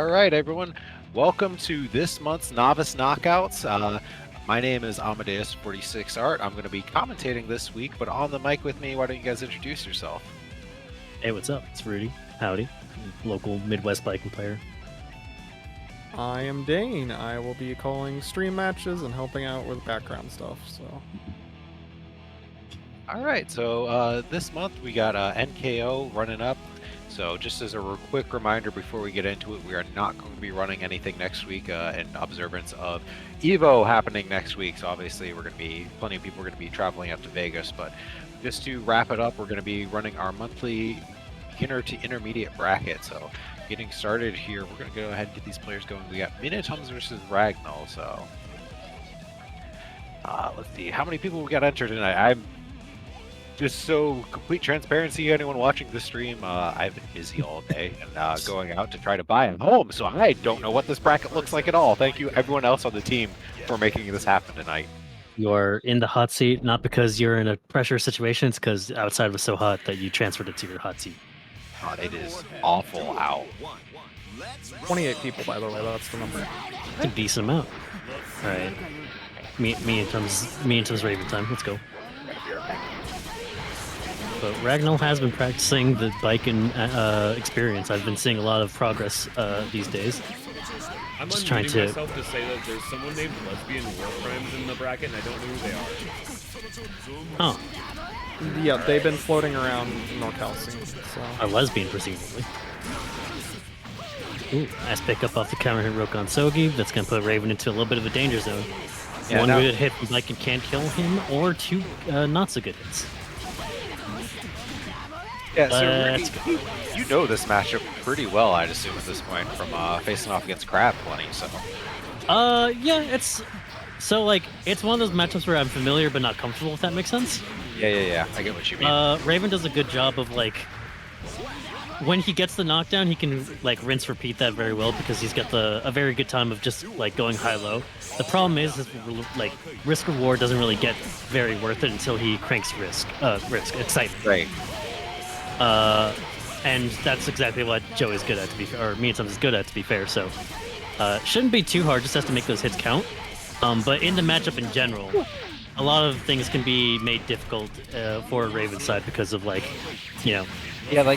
All right, everyone. Welcome to this month's Novice Knockouts. My name is Amadeus46Art. I'm going to be commentating this week, but on the mic with me, why don't you guys introduce yourself? Hey, what's up? It's Rudy. Howdy. Local Midwest biking player. I am Dane. I will be calling stream matches and helping out with background stuff. So, all right, so this month we got NKO running up. So just as a quick reminder before we get into it, we are not going to be running anything next week in observance of Evo happening next week. So obviously we're going to be, plenty of people are going to be traveling up to Vegas, but just to wrap it up, we're going to be running our monthly beginner to intermediate bracket. So getting started here, we're going to go ahead and get these players going. We got Minitums versus Ragnall. So let's see how many people we got entered tonight. I'm just so complete transparency, anyone watching the stream, I've been busy all day and going out to try to buy a home, so I don't know what this bracket looks like at all. Thank you everyone else on the team for making this happen tonight. You're in the hot seat, not because you're in a pressure situation, it's because outside was so hot that you transferred it to your hot seat. God, it is awful out. 28 people, by the way. That's the number. It's a decent amount. All right. Me and Tom's Raven time. Let's go. But Ragnall has been practicing the biking experience. I've been seeing a lot of progress these days. I'm just trying to myself to say that there's someone named Lesbian War Crimes in the bracket, and I don't know who they are. Oh. Yeah, they've been floating around NorCal scene. So. A lesbian, presumably. Ooh, nice pick up off the counter hit Rokon Sogi. That's going to put Raven into a little bit of a danger zone. Yeah, one good hit from Viking can kill him, or two not so good hits. Yeah, so Rudy, you know this matchup pretty well, I'd assume, at this point, from facing off against Crab plenty, so. Yeah, it's one of those matchups where I'm familiar but not comfortable, if that makes sense. Yeah, I get what you mean. Raven does a good job of, when he gets the knockdown, he can, rinse repeat that very well because he's got a very good time of just, going high-low. The problem is risk-reward doesn't really get very worth it until he cranks excitement. Right. And that's exactly what Joe is good at, to be fair, or Minitums is good at, to be fair, so shouldn't be too hard, just has to make those hits count. But in the matchup in general, a lot of things can be made difficult for Raven's side because of, Yeah,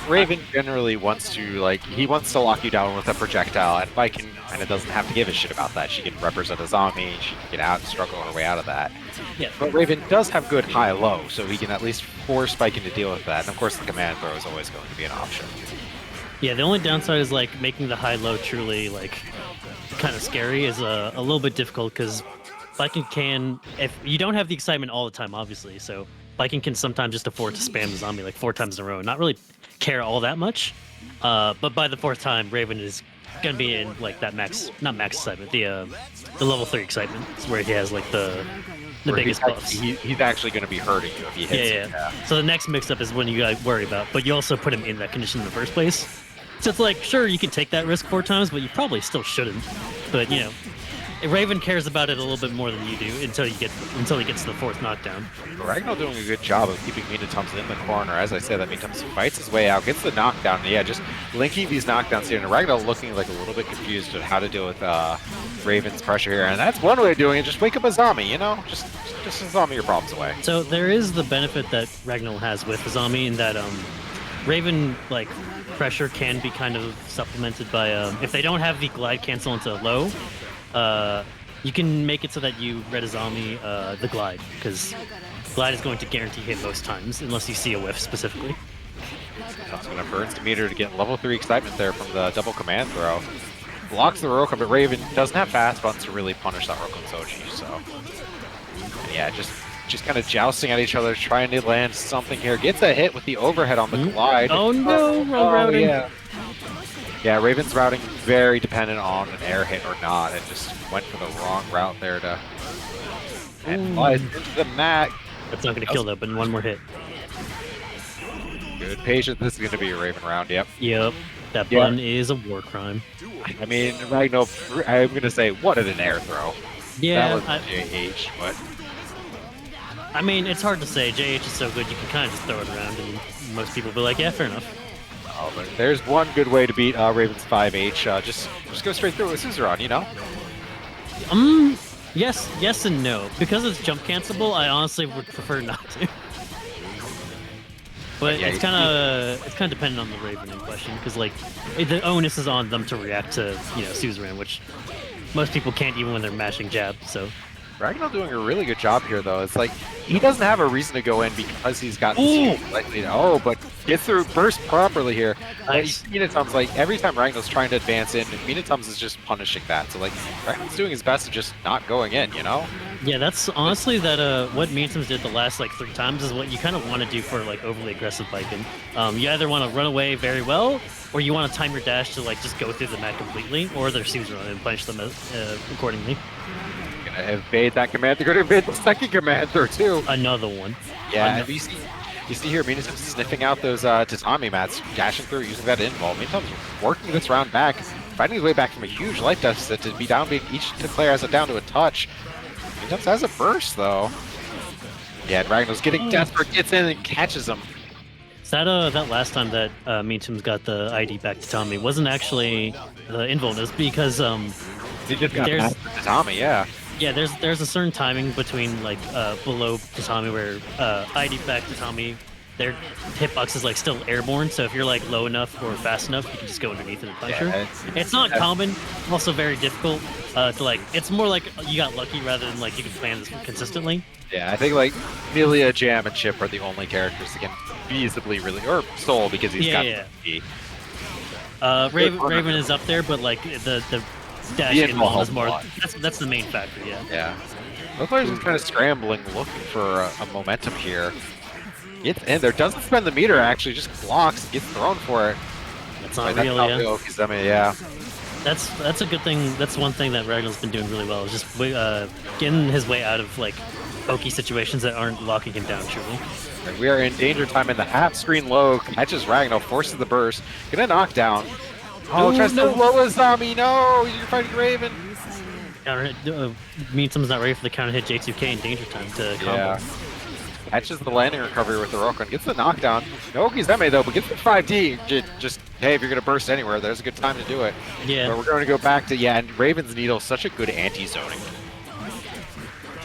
Raven generally wants to, he wants to lock you down with a projectile, and Viking kind of doesn't have to give a shit about that. She can represent a zombie, she can get out and struggle her way out of that. Yeah. But Raven does have good high-low, so he can at least force Viking to deal with that. And of course, the command throw is always going to be an option. Yeah, the only downside is, making the high-low truly, kind of scary is a little bit difficult, because Viking can, if you don't have the excitement all the time, obviously, so Viking can sometimes just afford to spam the zombie 4 times in a row and not really care all that much. But by the 4th time, Raven is gonna be in that not max excitement, the level 3 excitement, where he has the biggest buffs. He's actually gonna be hurting you if he hits. Yeah. So the next mix-up is when you gotta worry about, but you also put him in that condition in the first place. So it's sure, you can take that risk 4 times, but you probably still shouldn't. But Raven cares about it a little bit more than you do until he gets to the 4th knockdown. Ragnall doing a good job of keeping Minitums in the corner. As I said, that Minitums fights his way out, gets the knockdown. Yeah, just linking these knockdowns here. And Ragnall looking a little bit confused at how to deal with Raven's pressure here. And that's one way of doing it. Just wake up a zombie, Just zombie your problems away. So there is the benefit that Ragnall has with the zombie in that Raven pressure can be kind of supplemented by if they don't have the glide cancel into low. You can make it so that you red a zombie the glide, because glide is going to guarantee hit most times, unless you see a whiff specifically. That's going to burn meter to get level 3 excitement there from the double command throw. Blocks the Rokon, but Raven doesn't have fast buttons to really punish that Rokon Soji, so. And yeah, just kind of jousting at each other, trying to land something here. Gets a hit with the overhead on the glide. Oh no, routing. Yeah, Raven's routing very dependent on an air hit or not, and just went for the wrong route there to... And flies into the mat. That's not going to kill though, but one more hit. Good patience. This is going to be a Raven round, yep. Yep, that button is a war crime. I mean, Ragnall, I'm going to say, what an air throw. Yeah, that was JH, but... I mean, it's hard to say. JH is so good, you can kind of just throw it around, and most people will be like, yeah, fair enough. Oh, but there's one good way to beat Raven's 5H. Just go straight through with Suzerain, you know? Yes and no. Because it's jump cancelable, I honestly would prefer not to. But yeah, it's kind of dependent on the Raven in question, because like the onus is on them to react to Suzerain, which most people can't even when they're mashing jab. So Ragnar doing a really good job here, though. It's like he doesn't have a reason to go in because he's got but gets through burst properly here. Nice. Minotaur's like every time Ragnar's trying to advance in, Minotaur's is just punishing that. So like Ragnar's doing his best to just not going in, you know? Yeah, that's honestly what Meantums did the last like 3 times is what you kind of want to do for like overly aggressive biking. You either want to run away very well, or you want to time your dash to like just go through the mat completely, or their Suzerain and punish them accordingly. Gonna evade that command. They're gonna evade the second commander too. Another one. Yeah, and you see here, Minotaur's sniffing out those tatami mats, dashing through, using that invul. Minotaur's working this round back, fighting his way back from a huge life deficit to be down. Each player has it down to a touch. Minotaur has a burst though. Yeah, and Ragnar's getting desperate, gets in and catches him. So that last time that Meantums got the ID back to Tommy wasn't actually the invul, it was because He just got past the tatami, yeah. Yeah, there's a certain timing between like below tatami where ID back tatami, their hitbox is like still airborne. So if you're like low enough or fast enough, you can just go underneath and punch her. It's not common, also very difficult to like. It's more like you got lucky rather than like you can plan this consistently. Yeah, I think like Melia, Jam, and Chip are the only characters that can feasibly really, or Soul because he's got Raven is up there, but like the dash invul is more. That's the main factor. Yeah. Yeah. Both players are kind of scrambling, looking for a momentum here. Gets in there, doesn't spend the meter actually, just blocks, gets thrown for it. That's not real, yeah. I mean, yeah. That's a good thing. That's one thing that Ragnar's been doing really well, is just getting his way out of like pokey situations that aren't locking him down truly. And we are in danger time in the half screen low, catches Ragnar, forces the burst, gonna knock down. Oh, tries to low a zombie, no! You're fighting Raven! Meantums not ready for the counter hit J2K in danger time to combo. Yeah. Catches the landing recovery with the Rokon, gets the knockdown. No Okizeme though, but gets the 5D. Just, hey, if you're gonna burst anywhere, there's a good time to do it. Yeah. But we're going to go back to, and Raven's Needle, such a good anti-zoning.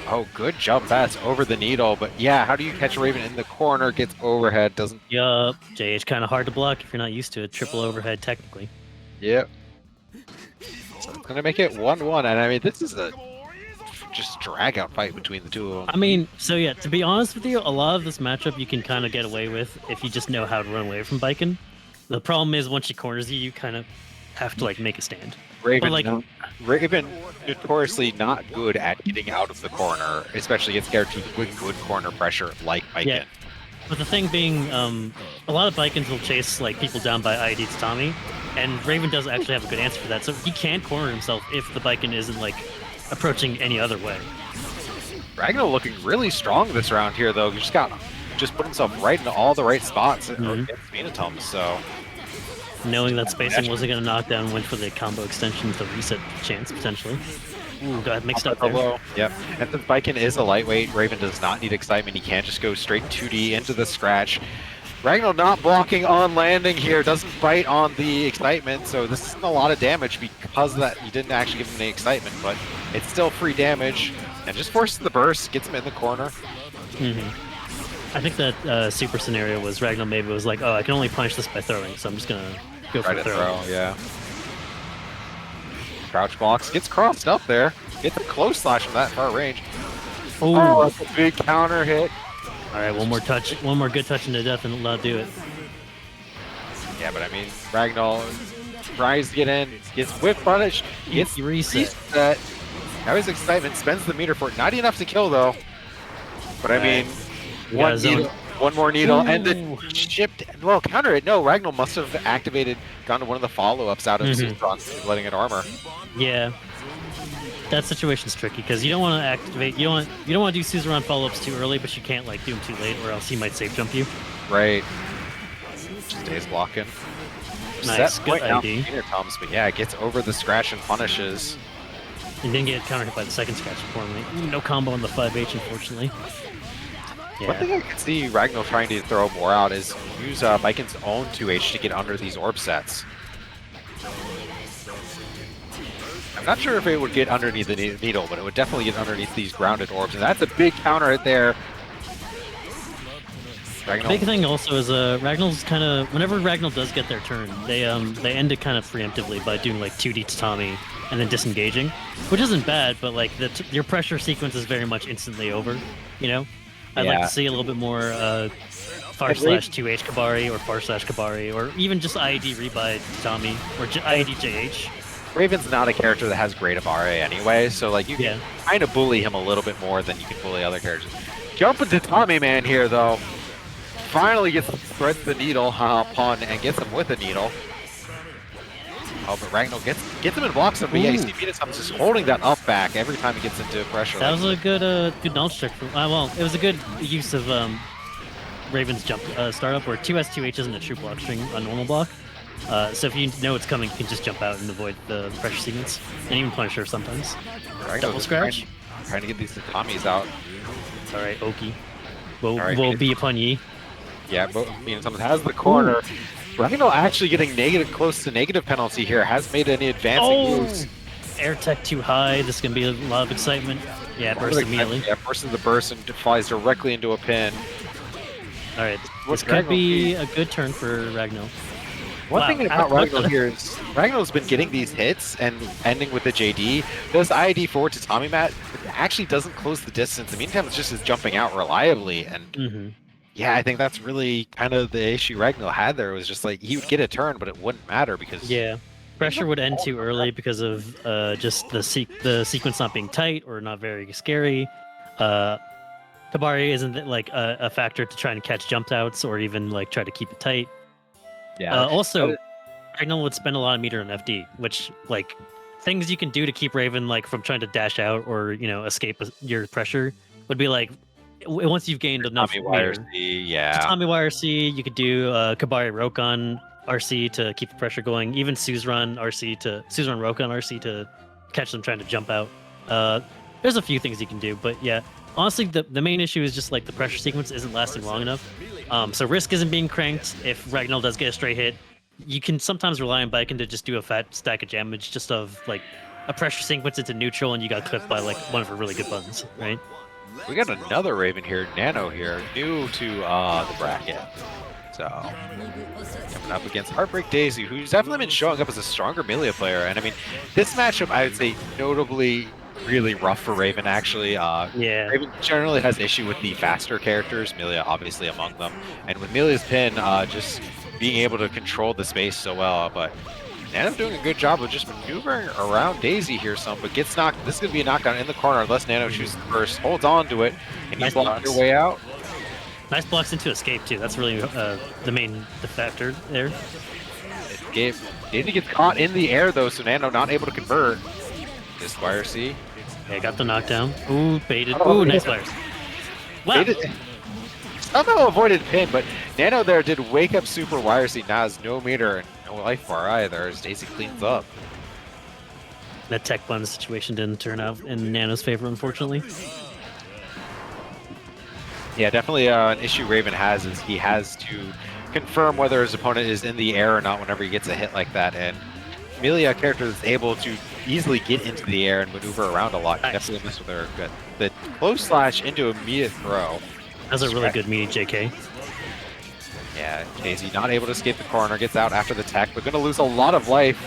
Oh, good jump pass over the needle, but yeah, how do you catch Raven in the corner? Gets overhead, doesn't... Yup, JH kind of hard to block if you're not used to it. Triple overhead, technically. Yep. So it's going to make it 1-1, and I mean, this is a just drag-out fight between the two of them. I mean, so yeah, to be honest with you, a lot of this matchup you can kind of get away with if you just know how to run away from Biken. The problem is, once she corners you, you kind of have to like make a stand. Raven, Raven notoriously not good at getting out of the corner, especially against characters with good corner pressure like Biken. Yeah. But the thing being, a lot of Bikens will chase like people down by ID Tatami, and Raven doesn't actually have a good answer for that. So he can corner himself if the Biken isn't like approaching any other way. Ragnar looking really strong this round here, though. He just put himself right into all the right spots against Minotaur, so... Knowing that spacing wasn't going to knock down, went for the combo extension with a reset chance, potentially. Ooh, got mixed up there. Yep. And since Biken is a lightweight, Raven does not need excitement. He can't just go straight 2D into the scratch. Ragnar not blocking on landing here, doesn't bite on the excitement, so this isn't a lot of damage because that you didn't actually give him any excitement, but it's still free damage, and just forces the burst, gets him in the corner. I think that super scenario was Ragnar maybe was like, oh, I can only punish this by throwing, so I'm just gonna go for the throw. Yeah. Crouch blocks, gets crossed up there, gets a close slash from that far range. Oh, that's a big counter hit. All right, one more good touch into death, and it'll do it. Yeah, but I mean, Ragnar tries to get in, gets whip punished, gets reset. Now his excitement spends the meter for it. Not enough to kill though. But I mean, one more needle, and then shipped. Well, counter it. No, Ragnar must have activated, gone to one of the follow-ups out of Suzerain, letting it armor. Yeah. That situation's tricky because you don't want to activate. You don't want to do Suzerain follow-ups too early, but you can't like do them too late, or else he might safe jump you. Right. Just stays blocking. Nice, good ID. But yeah, gets over the scratch and punishes. And didn't get counter hit by the second scratch, importantly. No combo on the 5H, unfortunately. Yeah. One thing I can see Ragnar trying to throw more out is use Vikin's own 2H to get under these orb sets. I'm not sure if it would get underneath the needle, but it would definitely get underneath these grounded orbs, and that's a big counter right there. Ragnar. Big thing also is Ragnall's kind of whenever Ragnar does get their turn, they end it kind of preemptively by doing like 2D tatami and then disengaging, which isn't bad, but like your pressure sequence is very much instantly over. You know, I'd like to see a little bit more far/2H Kabari or far/Kabari or even just IED rebuy tatami or IED JH. Raven's not a character that has great of RA anyway, so like you can kind of bully him a little bit more than you can bully other characters. Jumping to Tommy Man here though. Finally gets threads the needle upon and gets him with the needle. Oh, but Ragnar gets him and blocks him. But yeah, you see Venus just holding that up back every time he gets into pressure. That was a good knowledge check. Well, it was a good use of Raven's jump startup, where 2S2H isn't a true block string on normal block. So if you know it's coming, you can just jump out and avoid the pressure sequence, and even Punisher sometimes. Double scratch. Trying to get these Tommies out. It's all right, Oki. Will be upon ye. Yeah, but someone has the corner. Ragnar actually getting close to negative penalty here. Hasn't made any advancing moves. Air tech too high. This is gonna be a lot of excitement. Yeah, burst immediately. Yeah, bursts the burst and flies directly into a pin. All right, this could be a good turn for Ragnar. One thing about Ragnar here is Ragnar's been getting these hits and ending with the JD. Does IED forward to Tommy Matt, it actually doesn't close the distance. In the meantime, it's just his jumping out reliably. And yeah, I think that's really kind of the issue Ragnar had there. It was just like he would get a turn, but it wouldn't matter because pressure would end too early because of just the sequence not being tight or not very scary. Kabari isn't like a factor to try and catch jump outs or even like try to keep it tight. Yeah. Also, Ragnar would spend a lot of meter on FD, which like things you can do to keep Raven like from trying to dash out or escape your pressure would be like once you've gained enough meter. Tommy YRC, you could do Kabari Rokon RC to keep the pressure going. Even Suzerain Rokon RC to catch them trying to jump out. There's a few things you can do, but yeah. Honestly, the main issue is just like the pressure sequence isn't lasting long enough. So risk isn't being cranked. If Ragnar does get a straight hit, you can sometimes rely on Viking to just do a fat stack of damage just of like a pressure sequence into neutral and you got clipped by like one of her really good buttons, right? We got another Raven here, Nano here, new to the bracket. So coming up against Heartbreak Daisy, who's definitely been showing up as a stronger melee player. And I mean, this matchup, I would say, notably really rough for Raven, actually. Raven generally has issue with the faster characters, Melia obviously among them. And with Melia's pin, just being able to control the space so well. But Nano's doing a good job of just maneuvering around Daisy here some, but gets knocked. This is going to be a knockdown in the corner unless Nano chooses first. Holds on to it, and he's blocking her way out. Nice blocks into escape, too. That's really the factor there. Daisy gets caught in the air, though, so Nano not able to convert. This YRC. Yeah, got the knockdown. Ooh, baited. Ooh, nice fires. Wow. Baited. Somehow avoided pin, but Nano there did wake up super YRC. Now has no meter and no life bar either as Daisy cleans up. That tech bun situation didn't turn out in Nano's favor, unfortunately. Yeah, definitely an issue Raven has is he has to confirm whether his opponent is in the air or not whenever he gets a hit like that. And Melia, a character that's able to easily get into the air and maneuver around a lot. Definitely mess with her good. The close slash into immediate throw. That's a really good meaty JK. Yeah, Daisy not able to escape the corner, gets out after the tech, but gonna lose a lot of life.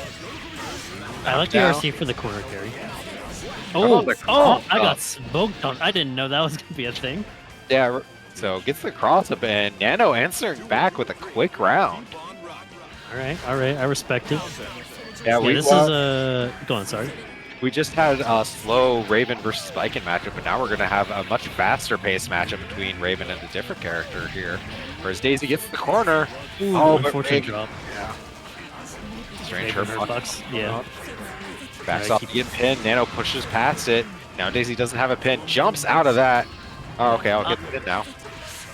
I like the RC for the corner carry. Oh, I got smoked on. I didn't know that was gonna be a thing. Yeah, so gets the cross up and Nano answering back with a quick round. All right, I respect it. Yeah, this is a... Go on, sorry. We just had a slow Raven versus Viking matchup, but now we're going to have a much faster paced matchup between Raven and a different character here. Whereas Daisy gets the corner. Ooh, unfortunate drop. Yeah. Strange hurtbucks. Yeah. Backs off to get pinned. Nano pushes past it. Now Daisy doesn't have a pin. Jumps out of that. Oh, okay, I'll get the pin now.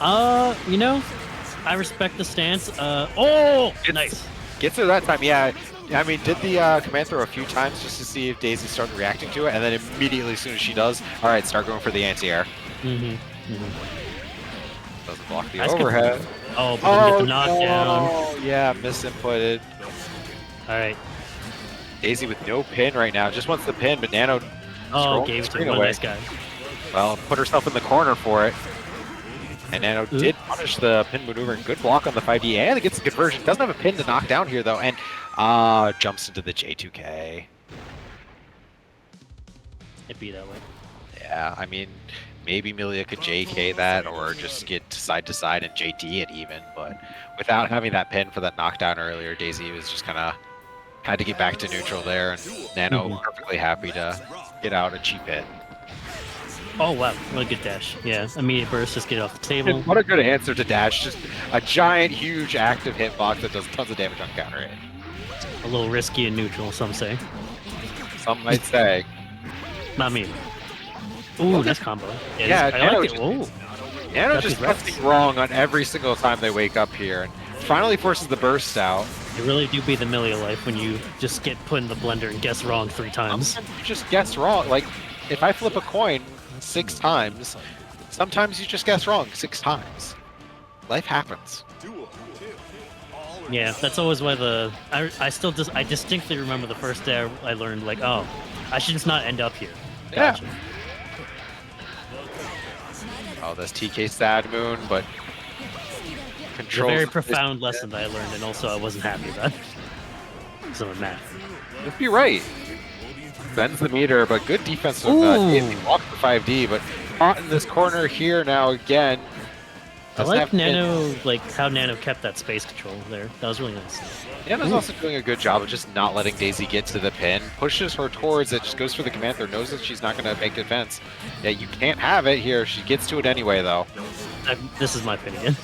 I respect the stance. Nice. Gets her that time, yeah. I mean, did the command throw a few times just to see if Daisy started reacting to it, and then immediately as soon as she does, all right, start going for the anti-air. Doesn't block the That's good. overhead. Oh, but then get the knockdown. no! Yeah, misinputted. All right. Daisy with no pin right now. Just wants the pin, but Nano Oh, scrolled gave the it to screen one away. nice guy. Well, put herself in the corner for it. And Nano did punish the pin maneuver. Good block on the 5D, and it gets the conversion. Doesn't have a pin to knock down here, though, and jumps into the J2K. It'd be that way. Yeah, I mean, maybe Milia could JK that, or just get side to side and JD it even, but without having that pin for that knockdown earlier, Daisy was just kind of had to get back to neutral there, and Nano perfectly happy to get out a cheap hit. Oh, wow. What a good dash. Yeah, immediate burst, just get it off the table. And what a good answer to dash. Just a giant, huge active hitbox that does tons of damage on counter hit. A little risky and neutral, some say. Some might say. Not me. Ooh, nice combo. Yeah, I Nano like it. Ooh. Nano That's just his gets wrong on every single time they wake up here, and finally forces the burst out. You really do be the Milia life when you just get put in the blender and guess wrong 3 times. Sometimes you just guess wrong. Like, if I flip a coin 6 times, sometimes you just guess wrong 6 times. Life happens. Yeah, that's always why I distinctly remember the first day I learned, like, oh, I should just not end up here. Gotcha. Yeah. Oh, that's TK Sad Moon, but It's a controls. very profound lesson that I learned, and also I wasn't happy about it. So I'm mad. Let's be right. Bends the meter, but good defense. Ooh. Walked the 5D, but caught in this corner here now again. I Doesn't like have pin. Nano, like how Nano kept that space control there. That was really nice. Nano's also doing a good job of just not letting Daisy get to the pin. Pushes her towards it, just goes for the command throw, knows that she's not going to make defense. Yeah, you can't have it here. She gets to it anyway, though. This is my opinion.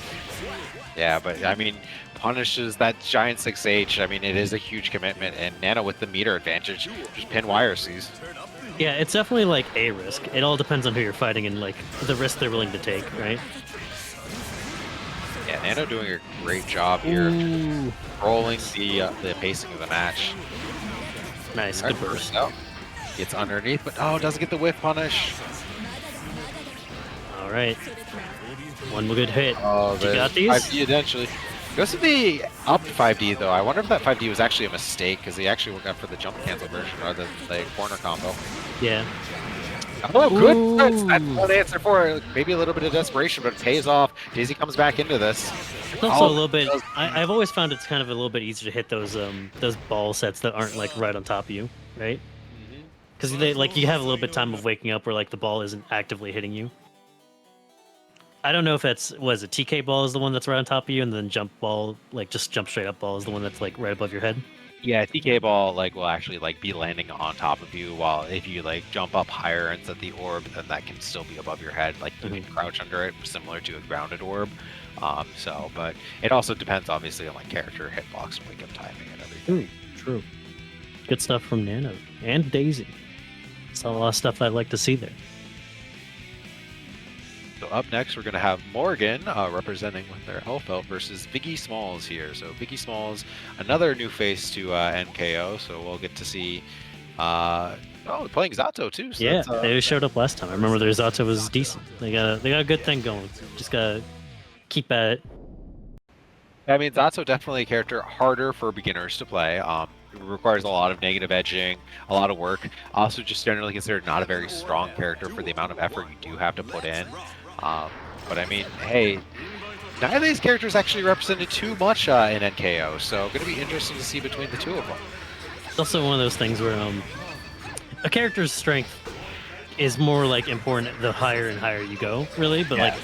Yeah, but I mean, punishes that giant 6H. I mean, it is a huge commitment, and Nano with the meter advantage, just pin wire sees. Yeah, it's definitely like a risk. It all depends on who you're fighting and like the risk they're willing to take, right? Yeah, Nano doing a great job here, controlling the pacing of the match. Nice, good burst. Oh, gets underneath, but doesn't get the whiff punish. All right, one good hit. Oh, You got these? 5D eventually. Goes to the up 5D though. I wonder if that 5D was actually a mistake, because he actually went for the jump cancel version rather than the corner combo. Yeah. Oh, good. Ooh. That's one answer for it. Maybe a little bit of desperation, but it pays off. Daisy comes back into this. It's also a little bit. I've always found it's kind of a little bit easier to hit those ball sets that aren't like right on top of you, right? Because they like you have a little bit of time of waking up where like the ball isn't actively hitting you. I don't know if that's was a TK ball is the one that's right on top of you, and then jump ball, like just jump straight up ball is the one that's like right above your head. Yeah, TK ball will actually be landing on top of you, while if you jump up higher and set the orb, then that can still be above your head. You can crouch under it, similar to a grounded orb. But it also depends obviously on character hitbox and wake up timing and everything. True. Good stuff from Nano and Daisy. Saw a lot of stuff I'd like to see there. So up next, we're going to have Morgan representing with their Hellfelt versus Biggie Smalls here. So Biggie Smalls, another new face to NKO. So we'll get to see. Playing Zato too. So Yeah, they showed up last time. I remember their Zato was decent. They got a good thing going. Just gotta keep at it. I mean, Zato definitely a character harder for beginners to play. It requires a lot of negative edging, a lot of work. Also, just generally considered not a very strong character for the amount of effort you do have to put in. But I mean, hey, neither of these characters actually represented too much in NKO, so going to be interesting to see between the two of them. It's also one of those things where a character's strength is more important the higher and higher you go, really. But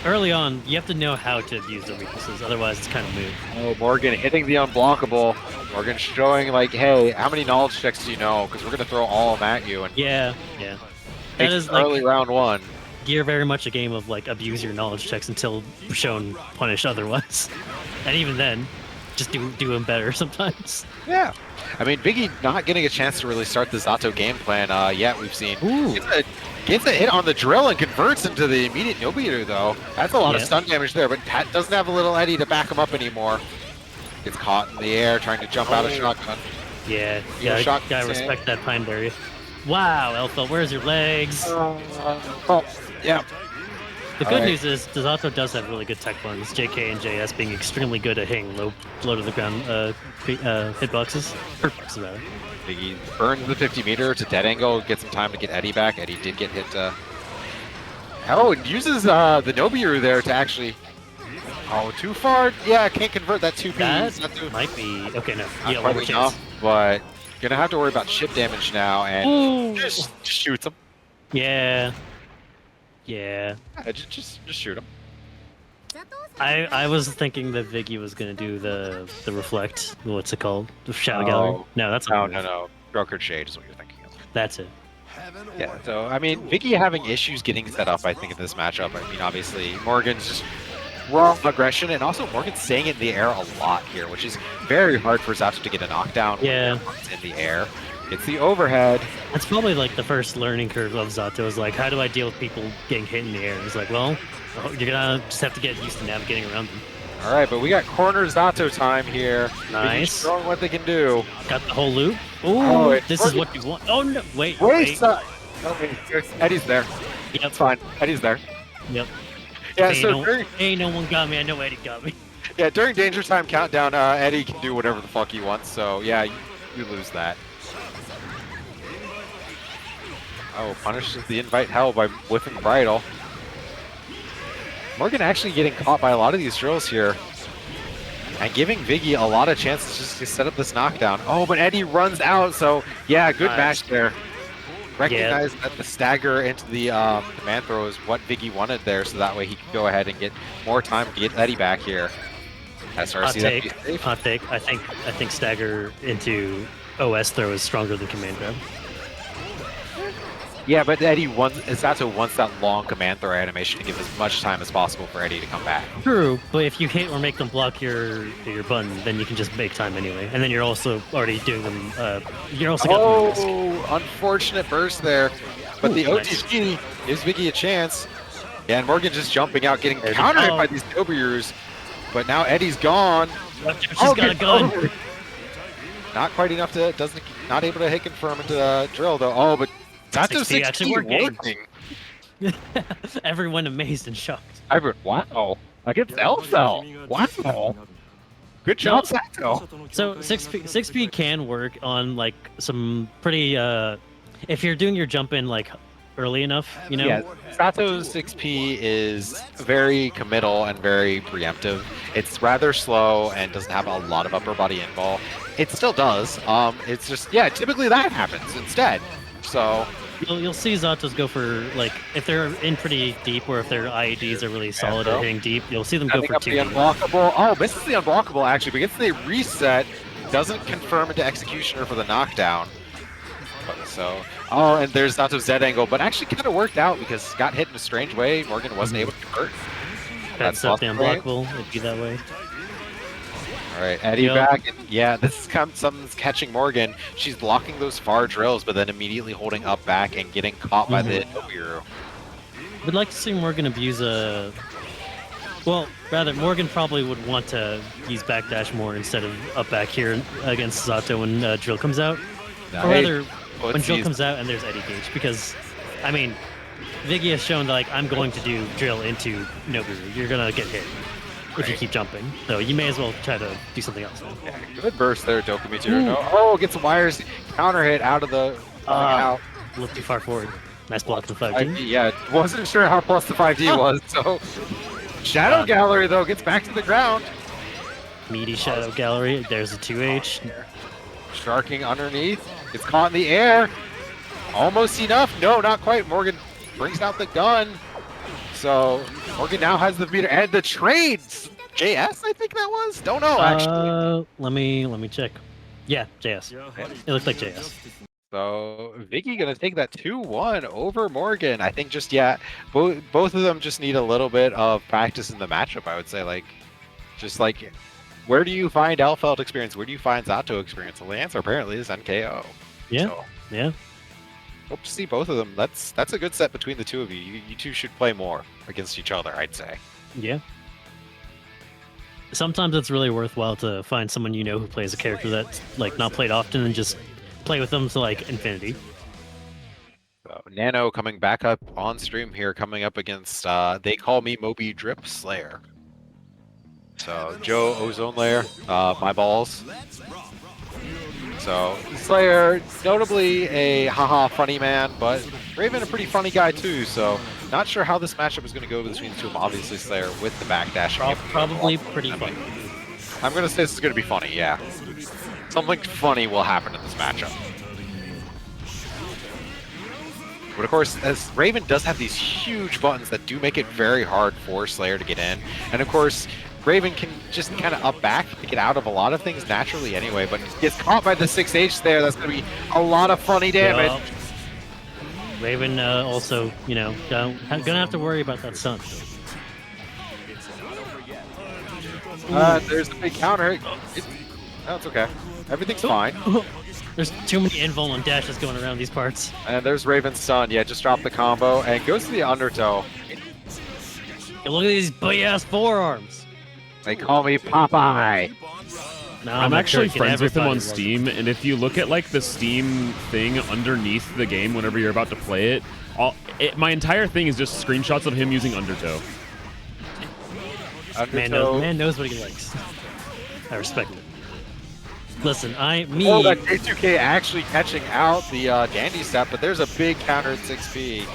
early on, you have to know how to abuse their weaknesses. Otherwise, it's kind of moot. Oh, Morgan hitting the unblockable. Morgan showing hey, how many knowledge checks do you know? Because we're going to throw all of them at you. And yeah. That is early round one. Gear very much a game of abuse your knowledge checks until shown punished otherwise. And even then, just do them better sometimes. Yeah. I mean, Biggie not getting a chance to really start the Zato game plan yet. We've seen gets a hit on the drill and converts into the immediate no-beater, though. That's a lot of stun damage there, but Pat doesn't have a little Eddie to back him up anymore. Gets caught in the air trying to jump out of shotgun. Yeah, shot gotta respect that pine berry. Wow, Elfel, where's your legs? Yeah. The good news is Zato does have really good tech buns. JK and JS being extremely good at hitting low to the ground hitboxes. Rather. Biggie burns the 50 meter to dead angle, gets some time to get Eddie back. Eddie did get hit. Oh, and uses the Nobiru there to actually. Oh, too far. Yeah, can't convert that 2P. That might be okay. No, Not yeah, quite one enough, chance. but gonna have to worry about chip damage now, and just shoots him. Yeah. Yeah, just shoot him. I was thinking that Viggy was gonna do the reflect. What's it called? The shadow gallery. No, that's no. Brokered shade is what you're thinking of. That's it. Yeah. So I mean, Viggy having issues getting set up. I think in this matchup. I mean, obviously Morgan's just raw aggression, and also Morgan's staying in the air a lot here, which is very hard for Zato to get a knockdown. Yeah. When it's in the air. It's the overhead. That's probably like the first learning curve of Zato is like, how do I deal with people getting hit in the air? It's like, well, you're gonna just have to get used to navigating around them. All right, but we got corner Zato time here. Nice. Viggy's showing what they can do. Got the whole loop. Ooh, Oh, this is what you want. Oh no, wait. Okay, Eddie's there. Yep. It's fine. Eddie's there. Yep. Yeah, Hey, so no one got me. I know Eddie got me. during Danger Time countdown, Eddie can do whatever the fuck he wants. So yeah, you lose that. Oh, punishes the invite hell by whipping bridle. Morgan actually getting caught by a lot of these drills here. And giving Viggy a lot of chances just to set up this knockdown. Oh, but Eddie runs out, so yeah, good match there. Recognize that the stagger into the command throw is what Viggy wanted there, so that way he could go ahead and get more time to get Eddie back here. Hot take. I think stagger into OS throw is stronger than command grab. Yeah, but Zato wants that long command throw animation to give as much time as possible for Eddie to come back. True, but if you hit or make them block your button, then you can just make time anyway. And then you're also already doing them. You're also got unfortunate burst there. But the OTG gives Viggy a chance. Yeah, and Morgan just jumping out, getting countered by these Nobiru's. But now Eddie's gone. She's got a gun. Not quite enough to not able to hit confirm into the drill though. Oh, but Zato 6P actually working. Everyone amazed and shocked. Wow. Against Elfel. Wow. Good job, Zato. So 6P can work on like some pretty if you're doing your jump in like early enough, you know. Yeah, Sato's 6P is very committal and very preemptive. It's rather slow and doesn't have a lot of upper body involved. It still does. It's just typically that happens instead. So you'll see Zatos go for like if they're in pretty deep or if their IEDs are really solid at hitting deep, you'll see them go for 2. The unblockable. Oh, misses the unblockable actually, but gets the reset. Doesn't confirm into executioner for the knockdown. So and there's Zato's Z angle, but actually kind of worked out because got hit in a strange way. Morgan wasn't able to convert. That's up the unblockable. It'd be that way. All right, Eddie back. And yeah, this is someone's catching Morgan. She's blocking those far drills, but then immediately holding up back and getting caught by the Nobiru. Would like to see Morgan abuse well, rather, Morgan probably would want to use backdash more instead of up back here against Zato when drill comes out. Or rather, when drill comes out and there's Eddie Gage, because, I mean, Viggy has shown that, like, I'm going to do drill into Nobiru. You're going to get hit if you keep jumping. So you may as well try to do something else. Yeah, good burst there, Dokumitsu. No, oh, gets some wires, counter hit out of the... out. A little too far forward. Nice block from 5D. Yeah, wasn't sure how plus the 5D was, so... Shadow Gallery, though, gets back to the ground. Meaty Shadow Gallery. There's a 2H. Sharking underneath. It's caught in the air. Almost enough. No, not quite. Morgan brings out the gun. So Morgan now has the meter and the trades. JS, I think that was. Don't know actually. Let me check. Yeah, JS. It looked like JS. So Viggy gonna take that 2-1 over Morgan. I think just both of them just need a little bit of practice in the matchup. I would say where do you find Elfeld experience? Where do you find Zato experience? The answer apparently is NKO. Yeah. So, yeah. Hope to see both of them. That's a good set between the two of you. You two should play more against each other, I'd say. Yeah. Sometimes it's really worthwhile to find someone you know who plays a character that's like not played often and just play with them to like infinity. So Nano coming back up on stream here, coming up against they call me Moby Drip Slayer. So Joe Ozone Layer, my balls. So Slayer, notably a haha funny man, but Raven a pretty funny guy too. So not sure how this matchup is going to go between the two of them. Obviously Slayer with the backdash. Probably pretty funny. I'm going to say this is going to be funny. Yeah, something funny will happen in this matchup. But of course, as Raven does have these huge buttons that do make it very hard for Slayer to get in, and of course. Raven can just kind of up back to get out of a lot of things naturally anyway, but gets caught by the 6H there. That's going to be a lot of funny damage. Yep. Raven also, you know, gonna have to worry about that stun. There's a big counter. No, it's okay. Everything's fine. There's too many invul and dashes going around these parts. And there's Raven's stun. Yeah, just dropped the combo and goes to the undertow. Hey, look at these big-ass forearms. They call me Popeye. No, I'm actually friends with him on everybody Steam, and if you look at like the Steam thing underneath the game whenever you're about to play it, my entire thing is just screenshots of him using undertow. Man knows what he likes. I respect it. Listen, Oh, that J2K actually catching out the Dandy step, but there's a big counter at 6P.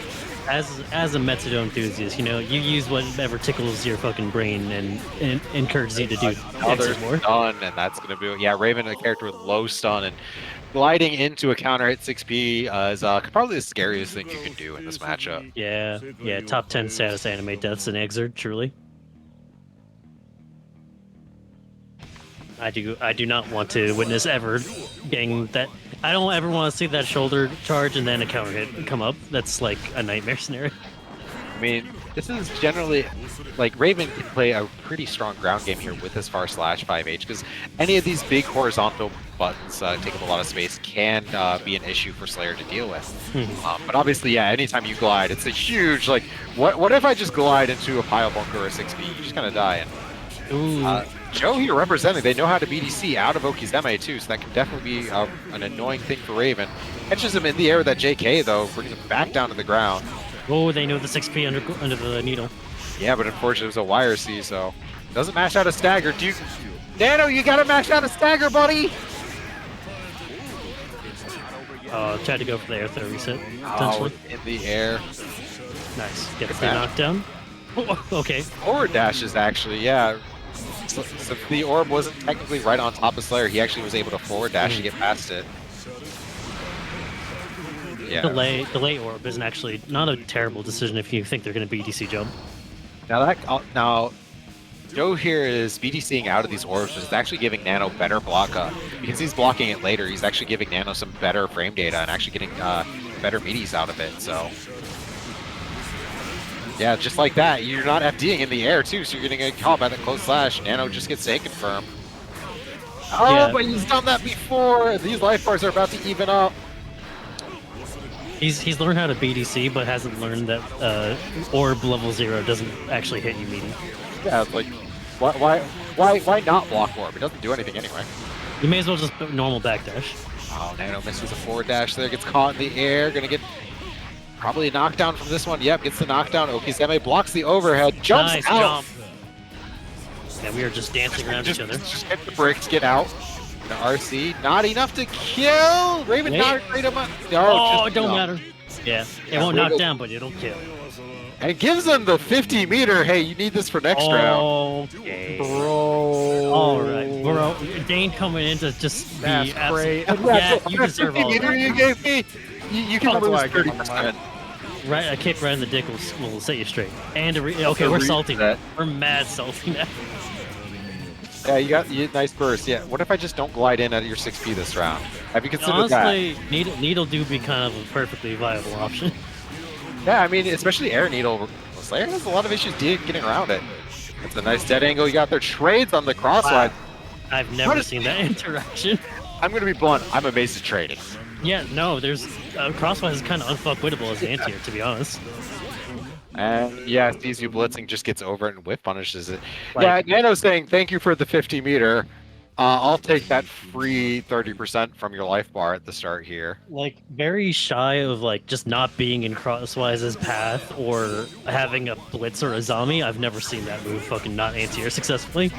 As a Metsudo enthusiast, you know, you use whatever tickles your fucking brain and encourages you to do Another more. stun, and that's going to be, yeah, Raven, a character with low stun, and gliding into a counter hit 6P is probably the scariest thing you can do in this matchup. Yeah, top 10 status anime deaths in Exerd, truly. I do not want to witness ever getting that. I don't ever want to see that shoulder charge and then a counter hit come up. That's like a nightmare scenario. I mean, this is generally, like, Raven can play a pretty strong ground game here with his far slash 5H, because any of these big horizontal buttons take up a lot of space can be an issue for Slayer to deal with. But obviously, yeah, anytime you glide, it's a huge, like, what if I just glide into a pile bunker or a 6B? You just kind of die. And, Joe here representing, they know how to BDC out of Okizeme too, so that can definitely be an annoying thing for Raven. Catches him in the air with that JK though, brings him back down to the ground. Oh, they know the 6P under the needle. Yeah, but unfortunately it was a wire C, so doesn't mash out a stagger. Nano, you gotta mash out a stagger, buddy! Tried to go for the air throw reset. Oh, in the air. Nice. Gets the knockdown. Oh, okay. Forward dash is actually, yeah. So the orb wasn't technically right on top of Slayer. He actually was able to forward dash to get past it. Yeah. Delay orb isn't actually not a terrible decision if you think they're going to BDC jump. Now, Joe here is BDCing out of these orbs, which is actually giving Nano better block. Because he's blocking it later, he's actually giving Nano some better frame data and actually getting better meaties out of it. So. Yeah, just like that. You're not FDing in the air, too, so you're getting a call by the close slash. Nano just gets taken from. Oh, yeah. But he's done that before! These life bars are about to even up. He's learned how to BDC, but hasn't learned that orb level 0 doesn't actually hit you meaty. Yeah, it's like, why not block orb? It doesn't do anything anyway. You may as well just normal backdash. Oh, Nano misses a forward dash there, gets caught in the air, gonna get... Probably a knockdown from this one. Yep, gets the knockdown. Okizeme blocks the overhead, jumps nice out. Jump. Yeah, we are just dancing around each other. Just hit the bricks, get out. The RC, not enough to kill. Raven not great enough. Oh, it don't matter. Yeah, it won't knock down, but it'll kill. And it gives them the 50 meter. Hey, you need this for next round. Okay. Bro. All right, bro. Dane coming in to just That's be great. Yeah, you deserve all meter that. you gave me. You can lose 30%. Right, a kick right in the dick will set you straight. And okay, we're salty. We're mad salty now. Yeah, you got nice burst. Yeah, what if I just don't glide in at your 6P this round? Have you considered Honestly, that? Needle do be kind of a perfectly viable option. Yeah, I mean, especially air needle. Slayer has a lot of issues getting around it. That's a nice dead angle. You got their trades on the crossline. I've never seen that interaction. I'm gonna be blunt. I'm amazed at trading. Yeah, no, there's Crosswise is kind of unfuckwittable as anti-air, to be honest. And yeah, sees you blitzing, just gets over it and whiff punishes it. Like, yeah, Nano's saying thank you for the 50 meter. I'll take that free 30% from your life bar at the start here. Like very shy of like just not being in Crosswise's path or having a blitz or a zombie. I've never seen that move fucking not anti-air successfully.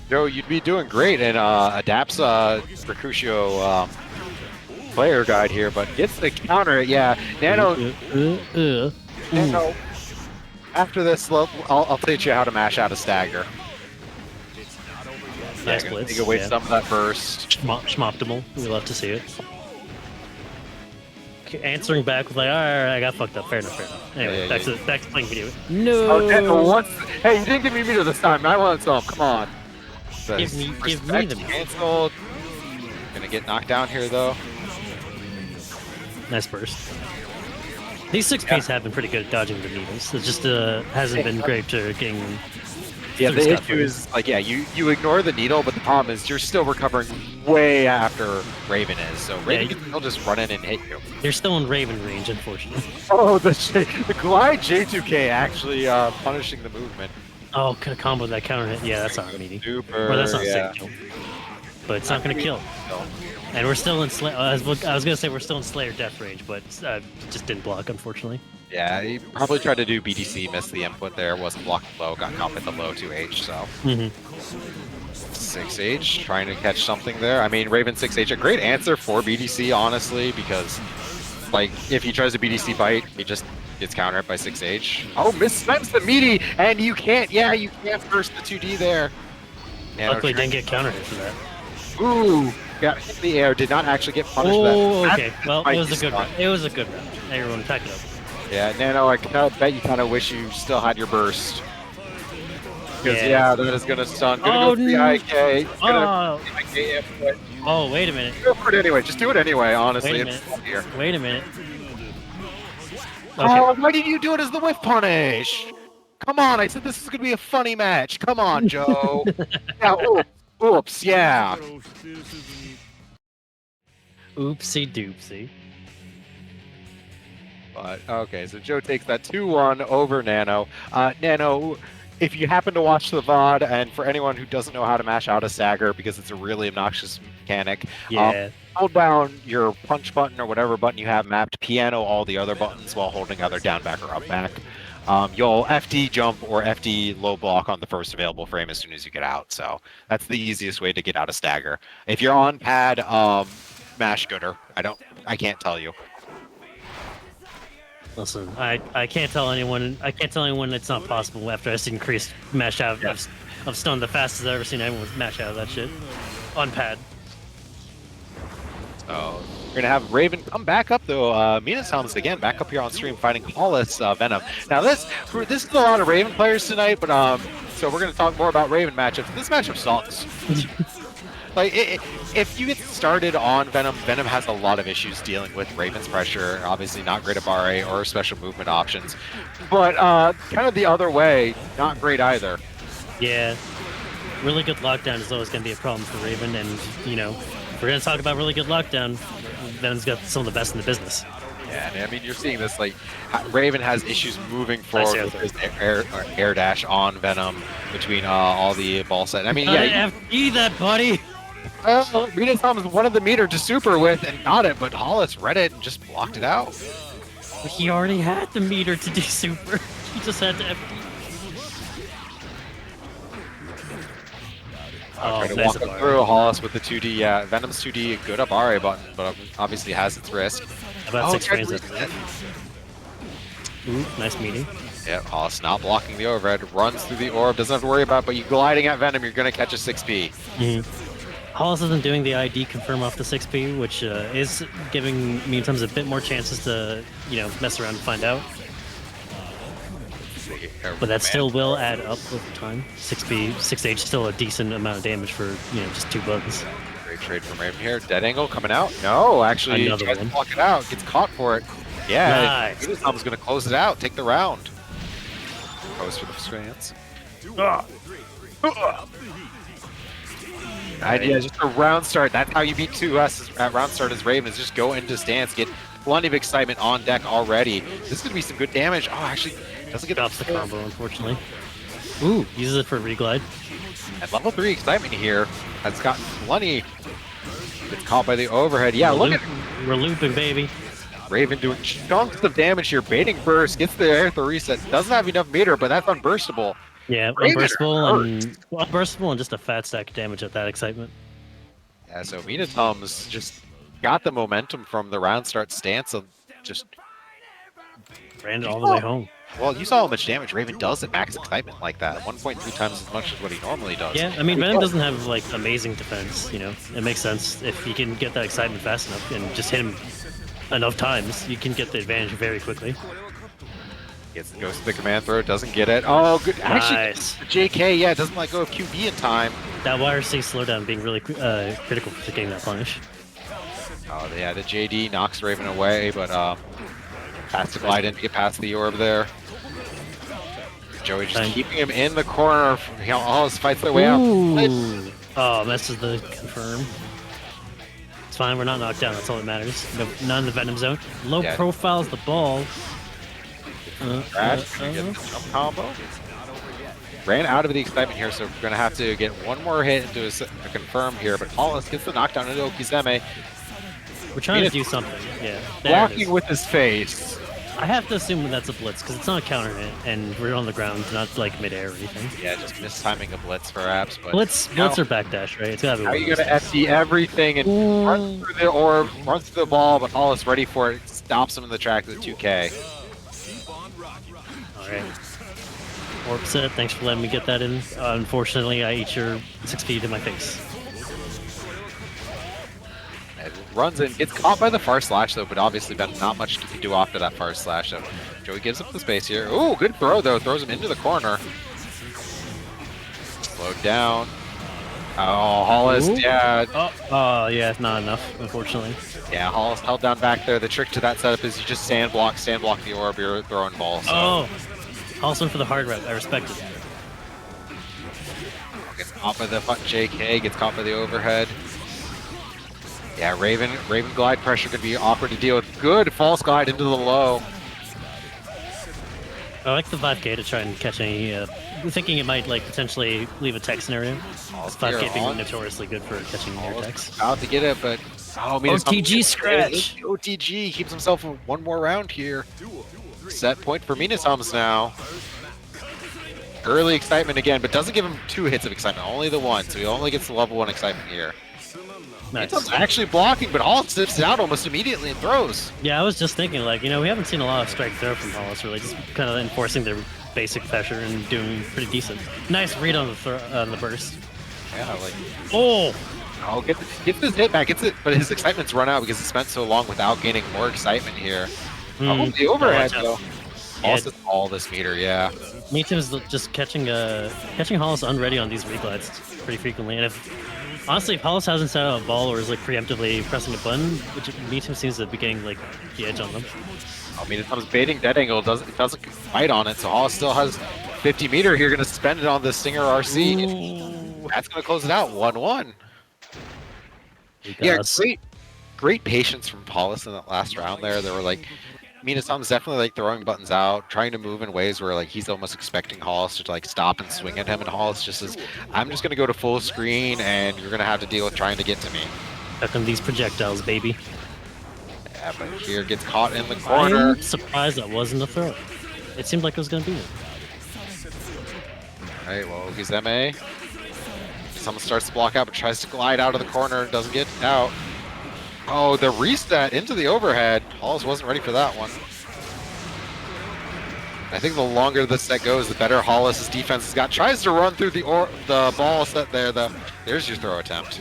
Joe, you'd be doing great in Adapt's Mercutio player guide here, but gets the counter. Yeah, Nano. Nano. After this, I'll teach you how to mash out a stagger. Nice Yeah, blitz. take away Yeah. some of that burst. Schmoptimal. We love to see it. Answering back with like, all right, I got fucked up. Fair enough, fair enough. Anyway, back to playing video. No. Oh, Nano, what? Hey, you didn't give me meter this time. I want some. Come on. Give me the meter. Canceled. Gonna get knocked down here though. Nice burst. These 6Ps have been pretty good at dodging the needles. It just hasn't been great to getting. Yeah, through the stuff issue with is like, yeah, you ignore the needle, but the problem is you're still recovering way after Raven is. So Raven can still just run in and hit you. it. They're still in Raven range, unfortunately. Oh, the glide J2K actually punishing the movement. Oh, could have comboed that counter hit. Yeah, that's not meaty. Super. Or that's not yeah. safe kill. But it's not gonna kill. And we're still in Slayer. I was gonna say we're still in Slayer death range, but just didn't block, unfortunately. Yeah, he probably tried to do BDC, missed the input there, wasn't blocking low, got caught with the low 2H, so. 6H, trying to catch something there. I mean, Raven 6H, a great answer for BDC, honestly, because, like, if he tries a BDC bite, he just gets countered by 6H. Oh, misspends the meaty, and you can't burst the 2D there. Nano Luckily, trying- didn't get counter hit for that. Ooh, got hit in the air, did not actually get punished for Oh, that. okay. Well, Might it was be a good stun. round. It was a good round. Everyone, pack it up. Yeah, Nano, I bet you kind of wish you still had your burst. Because, Yeah. yeah, that is going to stun. Gonna Oh, go for the IK. Gonna Oh, IK input. oh, wait a minute. Go for it anyway. Just do it anyway, honestly. Wait a It's minute. fun here. Wait a minute. Oh, Okay. why did you do it as the whiff punish? Come on, I said this is going to be a funny match. Come on, Joe. Yeah, oops, yeah. Oopsie doopsie. But, okay, so Joe takes that 2-1 over Nano. Nano, if you happen to watch the VOD, and for anyone who doesn't know how to mash out a stagger because it's a really obnoxious mechanic, Yeah. hold down your punch button or whatever button you have mapped, piano all the other buttons while holding either down back or up back. You'll FD jump or FD low block on the first available frame as soon as you get out. So that's the easiest way to get out of stagger. If you're on pad, mash gooder. I can't tell you. Listen, I can't tell anyone. I can't tell anyone it's not possible after I see increased mash out of stun. The fastest I've ever seen anyone mash out of that shit on pad. So we're gonna have Raven come back up though. Mina Thomas again back up here on stream fighting Hollis Venom. Now this is a lot of Raven players tonight, but so we're gonna talk more about Raven matchups. This matchup sucks. Like if you get started on Venom, Venom has a lot of issues dealing with Raven's pressure. Obviously not great at barre or special movement options, but kind of the other way, not great either. Yeah, really good lockdown is always going to be a problem for Raven, and you know, if we're going to talk about really good lockdown, Venom's got some of the best in the business. Yeah, and I mean, you're seeing this, like, Raven has issues moving forward with his air dash on Venom between all the ball set. I mean, yeah. FD that, buddy! Rita Thomas wanted the meter to super with and got it, but Hollis read it and just blocked it out. He already had the meter to do super. He just had to FD. Trying to walk him through Hollis with the 2D. Yeah, Venom's 2D, good up RA button, but obviously has its risk. About 6 frames tried after to that. Ooh, nice meeting. Yeah, Hollis not blocking the overhead, runs through the orb, doesn't have to worry about it, but you gliding at Venom, you're going to catch a 6P. Hollis isn't doing the ID confirm off the 6P, which is giving me sometimes a bit more chances to, you know, mess around and find out. But that still will add up over time. 6P, 6H still a decent amount of damage for, you know, just 2 buttons. Great trade from Raven here. Dead angle coming out. No, actually, Another tries to one. block it out. Gets caught for it. Yeah, Nice. Rita Thomas going to close it out, take the round. Goes for the stance. Idea just a round start. That's how you beat 2S at round start as Raven, is just go into stance, get plenty of excitement on deck already. This is going to be some good damage. Oh, actually, doesn't get Drops the combo, unfortunately. Ooh, uses it for reglide. And level 3 excitement here has gotten plenty. Gets caught by the overhead. Yeah, look at We're looping, baby. Raven doing chunks of damage here. Baiting burst, gets the air to reset. Doesn't have enough meter, but that's unburstable. Yeah, Raven unburstable and just a fat stack of damage at that excitement. Yeah, so Minatum's just got the momentum from the round start stance of just... Ran it all the way home. Well, you saw how much damage Raven does at max excitement like that. 1.3 times as much as what he normally does. Yeah, I mean, Venom doesn't have, like, amazing defense, you know? It makes sense. If you can get that excitement fast enough and just hit him enough times, you can get the advantage very quickly. Goes to the command throw, doesn't get it. Oh, good. Nice. Actually, JK, yeah, doesn't let go of QB in time. That YRC slowdown being really critical for getting that punish. Oh, yeah, the JD knocks Raven away, but has to glide in to get past the orb there. Joey just keeping him in the corner. All his fights their way out. Ooh. Oh, messes the confirm. It's fine, we're not knocked down, that's all that matters. No, not in the Venom zone. Low profile's the ball. Crash, get the jump combo. Ran out of the excitement here, so we're going to have to get one more hit into a confirm here, but Hollis gets the knockdown into Okizeme. We're trying to do something, yeah. Blocking with his face. I have to assume that's a blitz, because it's not a counter hit, and we're on the ground, not like midair or anything. Yeah, just mistiming a blitz perhaps. But blitz or backdash, right? It's gotta be. How are you going to FD everything and run through the orb, runs through the ball, but Hollis ready for it, stops him in the track with 2K. Alright. Orb set, thanks for letting me get that in. Unfortunately, I ate your 6 feet in my face. It runs in, gets caught by the far slash though, but obviously not much you can do after that far slash. So Joey gives up the space here. Ooh, good throw though, throws him into the corner. Slowed down. Oh, Hollis, yeah. Yeah, not enough, unfortunately. Yeah, Hollis held down back there. The trick to that setup is you just stand block the orb, you're throwing balls. So. Oh, Hollis went for the hard route. I respect it. Gets caught by the JK, gets caught by the overhead. Yeah, Raven glide pressure could be awkward to deal with. Good false glide into the low. I like the 5K to try and catch any, thinking it might like potentially leave a tech scenario. 5K being notoriously good for catching near techs. About to get it, but OTG scratch. OTG keeps himself one more round here. Set point for Minasums now. Early excitement again, but doesn't give him 2 hits of excitement, only the 1, so he only gets the level 1 excitement here. Nice. Minasums actually blocking, but Hollis sips it out almost immediately and throws. Yeah, I was just thinking, like, you know, we haven't seen a lot of strike throw from Hollis, really, just kind of enforcing their basic pressure and doing pretty decent. Nice read on the burst. Yeah, like... Oh, get this hit back, gets it, but his excitement's run out because he spent so long without gaining more excitement here. Oh, the overhead though. Hollis is all this meter, yeah. Meatum is just catching Hollis unready on these reglides pretty frequently, and honestly, if Hollis hasn't set out a ball or is like preemptively pressing a button, which Meatum seems to be getting like the edge on them. I mean, it comes baiting dead angle, doesn't fight on it, so Hollis still has 50 meter here, gonna spend it on the Stinger RC. Ooh. That's gonna close it out, 1-1. Yeah, great patience from Hollis in that last round there. They were like, Minatum's definitely like throwing buttons out, trying to move in ways where like he's almost expecting Hollis to like stop and swing at him, and Hollis just says, I'm just gonna go to full screen and you're gonna have to deal with trying to get to me. How come these projectiles, baby? Yeah, but here gets caught in the corner. I'm surprised that wasn't a throw. It seemed like it was gonna be it. Alright, well, Ogizeme. Someone starts to block out but tries to glide out of the corner and doesn't get out. Oh, the reset into the overhead. Hollis wasn't ready for that one. I think the longer this set goes, the better Hollis' defense has got. Tries to run through the ball set there. There's your throw attempt.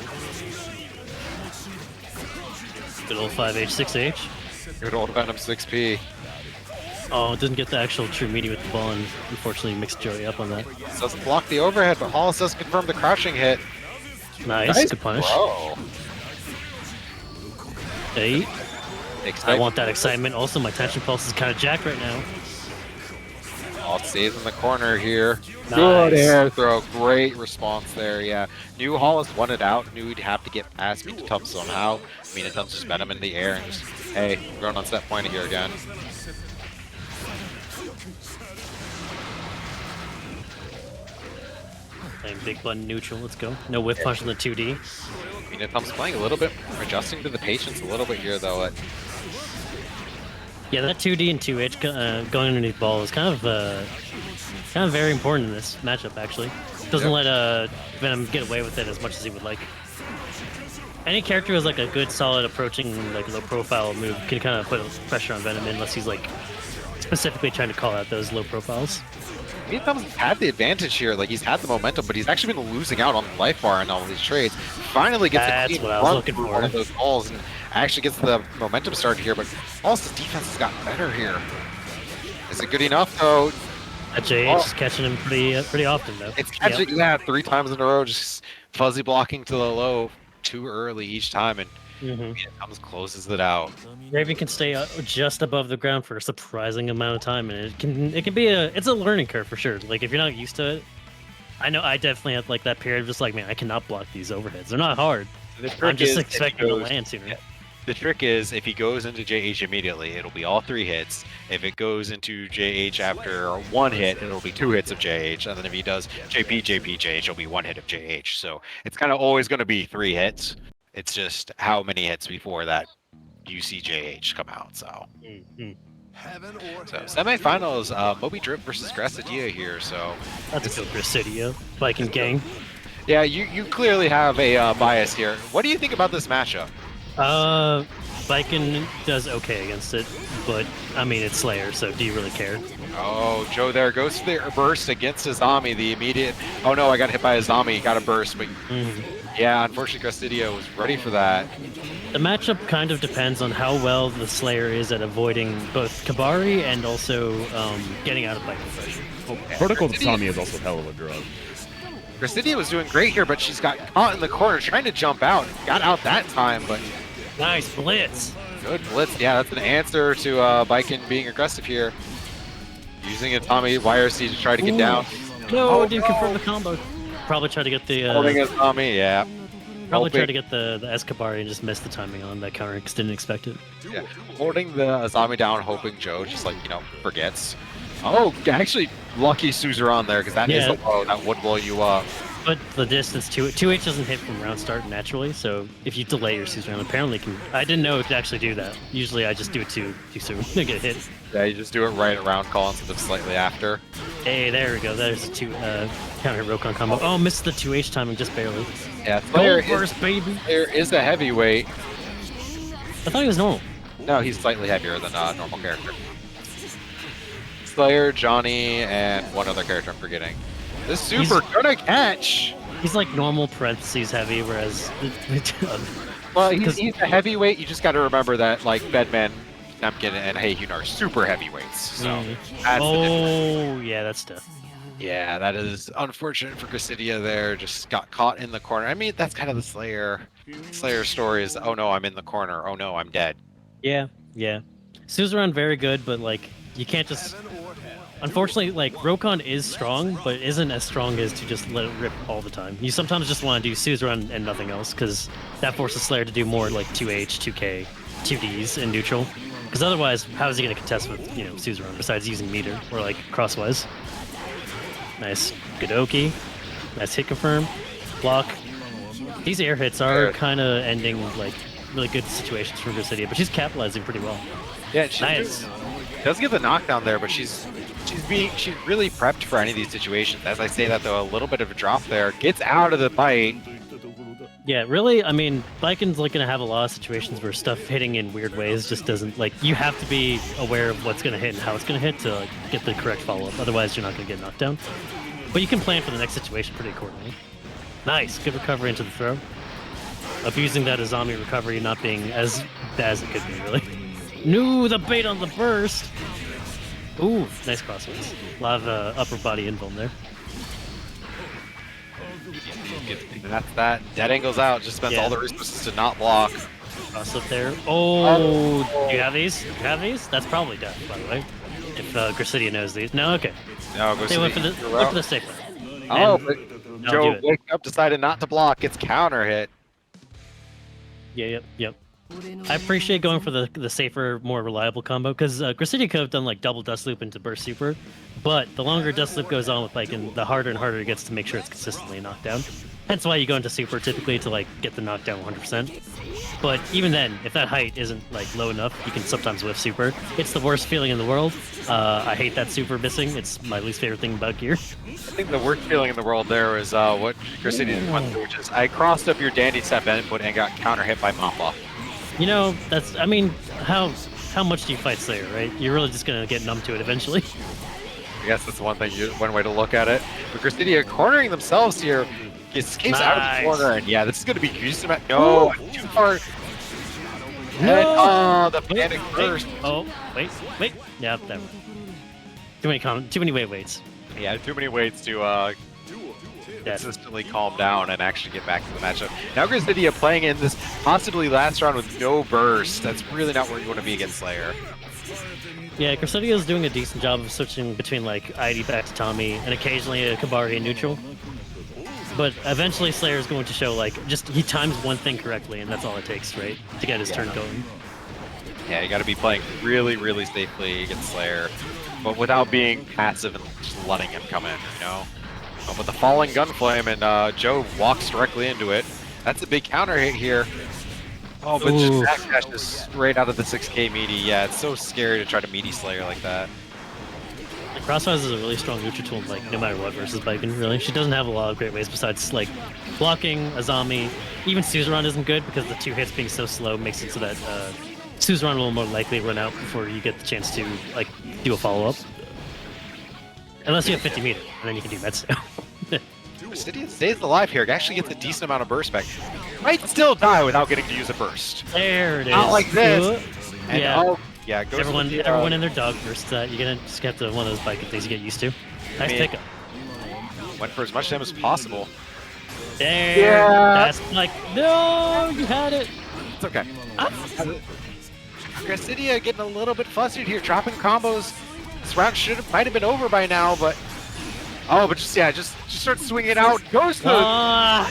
Good old 5H, 6H. Good old Venom 6P. Oh, didn't get the actual true meaty with the ball, and unfortunately mixed Joey up on that. Doesn't block the overhead, but Hollis does confirm the crouching hit. Nice, good punish. Bro. 8. I want that excitement. Also, my tension pulse is kind of jacked right now. All stays in the corner here. Nice. Good air throw. Great response there, yeah. Knew Hollis won it out. Knew he'd have to get past Minatum somehow. Minatum just met him in the air and just, hey, we're going on set point here again. Playing big button neutral. Let's go. No whiff punch on the 2D. I mean, if I'm playing a little bit, adjusting to the patience a little bit here, though. Yeah, that 2D and 2H going underneath ball is kind of very important in this matchup. Actually, doesn't let Venom get away with it as much as he would like. Any character with like a good, solid approaching, like low profile move can kind of put pressure on Venom unless he's like specifically trying to call out those low profiles. Vietnam's had the advantage here. Like, he's had the momentum, but he's actually been losing out on the life bar and all these trades. Finally gets a clean run through one of those balls and actually gets the momentum started here, but also defense has gotten better here. Is it good enough, though? JH is catching him pretty often, though. It's catching, 3 times in a row, just fuzzy blocking to the low too early each time, and Vietnam's closes it out. Raven can stay just above the ground for a surprising amount of time, and it can be it's a learning curve for sure. Like, if you're not used to it, I know I definitely had like that period of just like, man, I cannot block these overheads. They're not hard. I'm just expecting to land sooner. Yeah. The trick is, if he goes into JH immediately, it'll be all 3 hits. If it goes into JH after 1 hit, it'll be 2 hits of JH. And then if he does JP, JH, it'll be 1 hit of JH. So it's kind of always going to be 3 hits. It's just how many hits before that you see JH come out. So, semifinals, Moby Drip versus Grassidia here. So that's a good Grassidia, Viking gang. Yeah, you clearly have a bias here. What do you think about this matchup? Viking does okay against it, but I mean, it's Slayer, so do you really care? Oh, Joe there goes for the burst against Azami, the immediate, oh no, I got hit by Azami, got a burst, but yeah, unfortunately Grassidia was ready for that. The matchup kind of depends on how well the Slayer is at avoiding both Kabari and also getting out of Viking pressure. Vertical Azami is also a hell of a drug. Grassidia was doing great here, but she's got caught in the corner trying to jump out. Got out that time, but... Nice blitz. Good blitz. Yeah, that's an answer to Viking being aggressive here. Using a Tommy YRC to try to get down. No, didn't confirm the combo. Probably try to get the... Holding a Tommy, yeah. Probably try to get the Escabari and just miss the timing on that counter because didn't expect it. Yeah, holding the Azami down, hoping Joe just forgets. Oh, actually, lucky Suzerain there, because that is a low that would blow you up. But the distance, 2H doesn't hit from round start naturally, so if you delay your Suzerain, apparently it can... I didn't know it could actually do that. Usually I just do it too soon to get hit. Yeah, you just do it right around call instead of slightly after. Hey, there we go. There's a counter Rokon combo. Oh, missed the 2H timing just barely. Yeah, Slayer baby. Slayer is a heavyweight. I thought he was normal. No, he's slightly heavier than a normal character. Slayer, Johnny, and one other character I'm forgetting. This super gonna catch! He's like normal parentheses heavy, whereas... well, he's a heavyweight. You just gotta remember that, like, Bedman, Nemkin, and Heihun are super heavyweights. So that's yeah, that's tough. Yeah, that is unfortunate for Grassidia there. Just got caught in the corner. I mean, that's kind of the Slayer story is, oh no, I'm in the corner. Oh no, I'm dead. Yeah. Suzerain very good, but like, you can't just... Unfortunately, like, Rokon is strong, but isn't as strong as to just let it rip all the time. You sometimes just want to do Suzerain and nothing else, because that forces Slayer to do more like 2H, 2K, 2Ds in neutral. Because otherwise, how is he going to contest with, Suzerain, besides using meter, or like crosswise? Nice Godoki. Nice hit confirm. Block. These air hits are kind of ending, like, really good situations for Grassidia, but she's capitalizing pretty well. Yeah, she does get the knockdown there, but she's really prepped for any of these situations. As I say that, though, a little bit of a drop there. Gets out of the bite. Yeah, really, I mean, Viking's like going to have a lot of situations where stuff hitting in weird ways just doesn't, like, you have to be aware of what's going to hit and how it's going to hit to like, get the correct follow-up. Otherwise, you're not going to get knocked down. But you can plan for the next situation pretty accordingly. Nice, good recovery into the throw. Abusing that Azami recovery not being as bad as it could be, really. No, the bait on the burst! Ooh, nice crossways. A lot of upper body invuln there. That's that. Dead angle's out. Just spends all the resources to not block. Cross up there. Oh, do you have these? You have these? That's probably death, by the way. If Grassidia knows these. No, okay. No, they went for the safe one. Oh, but Joe waking up decided not to block. Gets counter hit. Yeah, yep. I appreciate going for the safer, more reliable combo because Gracidia could have done like double dust loop into burst super, but the longer dust loop goes on with Baiken, the harder and harder it gets to make sure it's consistently knocked down. Hence why you go into super typically to like get the knockdown 100%. But even then, if that height isn't like low enough, you can sometimes whiff super. It's the worst feeling in the world. I hate that super missing. It's my least favorite thing about gear. I think the worst feeling in the world there is what Gracidia went through, which is I crossed up your dandy step input and got counter hit by Mappa. You know, that's, I mean, how much do you fight Slayer, right? You're really just gonna get numb to it eventually. I guess that's one way to look at it. But Gracidia cornering themselves here, escapes out of the corner, and yeah, this is gonna be decent. No, too far. And, the panic burst. Wait. Yeah, that one. Too many waits. Yeah, too many waits to consistently calm down and actually get back to the matchup. Now Gracidia playing in this possibly last round with no burst. That's really not where you want to be against Slayer. Yeah, Gracidia is doing a decent job of switching between like ID back to Tommy and occasionally a Kabari in neutral. But eventually Slayer is going to show like just he times one thing correctly and that's all it takes, right? To get his turn going. Yeah, you got to be playing really, really safely against Slayer, but without being passive and just letting him come in, you know? With the falling gunflame, and Joe walks directly into it. That's a big counter hit here. Oh, but just backdash straight out of the 6K meaty. Yeah, it's so scary to try to meaty Slayer like that. Crosswise is a really strong neutral tool, like no matter what versus Baiken, really. She doesn't have a lot of great ways besides like blocking, Azami. Even Suzerain isn't good because the 2 hits being so slow makes it so that Suzerain will more likely run out before you get the chance to like do a follow-up. Unless you have 50 meter, and then you can do that still. Gracidia stays alive here. It actually gets a decent amount of burst back. Might still die without getting to use a burst. There it is. Not like this. And yeah. Goes everyone in their dog burst. You're gonna just have to one of those Baiken things you get used to. Nice pickup. Went for as much damage as possible. There. Yeah. That's like no, you had it. It's okay. Gracidia getting a little bit flustered here, dropping combos. This round might have been over by now, but just start swinging out. Goes to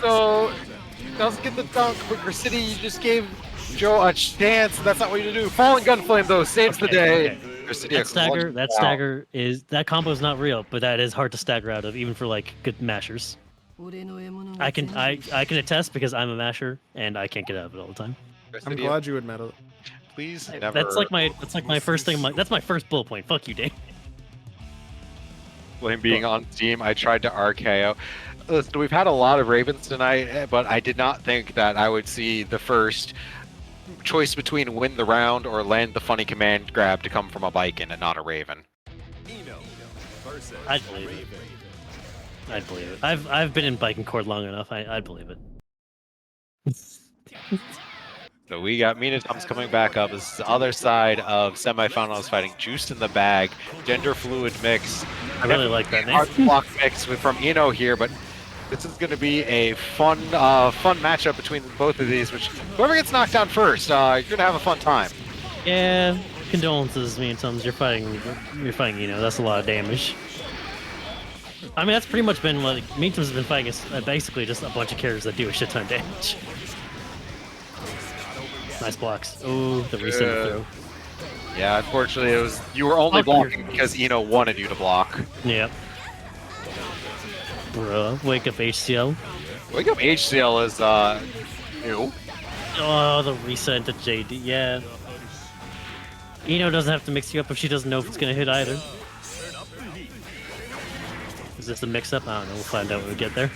so doesn't get the dunk, but Gracidia, you just gave Joe a chance. That's not what you do. Falling gunflame though saves the day. Okay. That stagger is that combo is not real, but that is hard to stagger out of, even for like good mashers. I can attest because I'm a masher and I can't get out of it all the time. I'm glad you admit it. Please never. That's like my first thing. That's my first bullet point. Fuck you, Dave. Blame being on Steam. I tried to RKO. Listen, we've had a lot of Ravens tonight, but I did not think that I would see the first choice between win the round or land the funny command grab to come from a Baiken and not a Raven. I'd believe it. I'd believe it. I've been in Baiken court long enough. I'd believe it. So we got Minatom's coming back up. This is the other side of semifinals fighting Juiced in the Bag, gender fluid mix. I really like that name. Hard block mix from Ino here, but this is going to be a fun matchup between both of these. Which whoever gets knocked down first, you're going to have a fun time. Yeah, condolences, Minatoms. You're fighting Ino. That's a lot of damage. I mean, that's pretty much been what Minatoms has been fighting. Is basically just a bunch of characters that do a shit ton of damage. Nice blocks. Oh, the reset throw. Yeah, unfortunately, you were only blocking because Ino wanted you to block. Yep. Bruh, wake up HCL. Wake up HCL is new. Oh, the reset to JD. Yeah. Ino doesn't have to mix you up if she doesn't know if it's gonna hit either. Is this a mix-up? I don't know. We'll find out when we get there.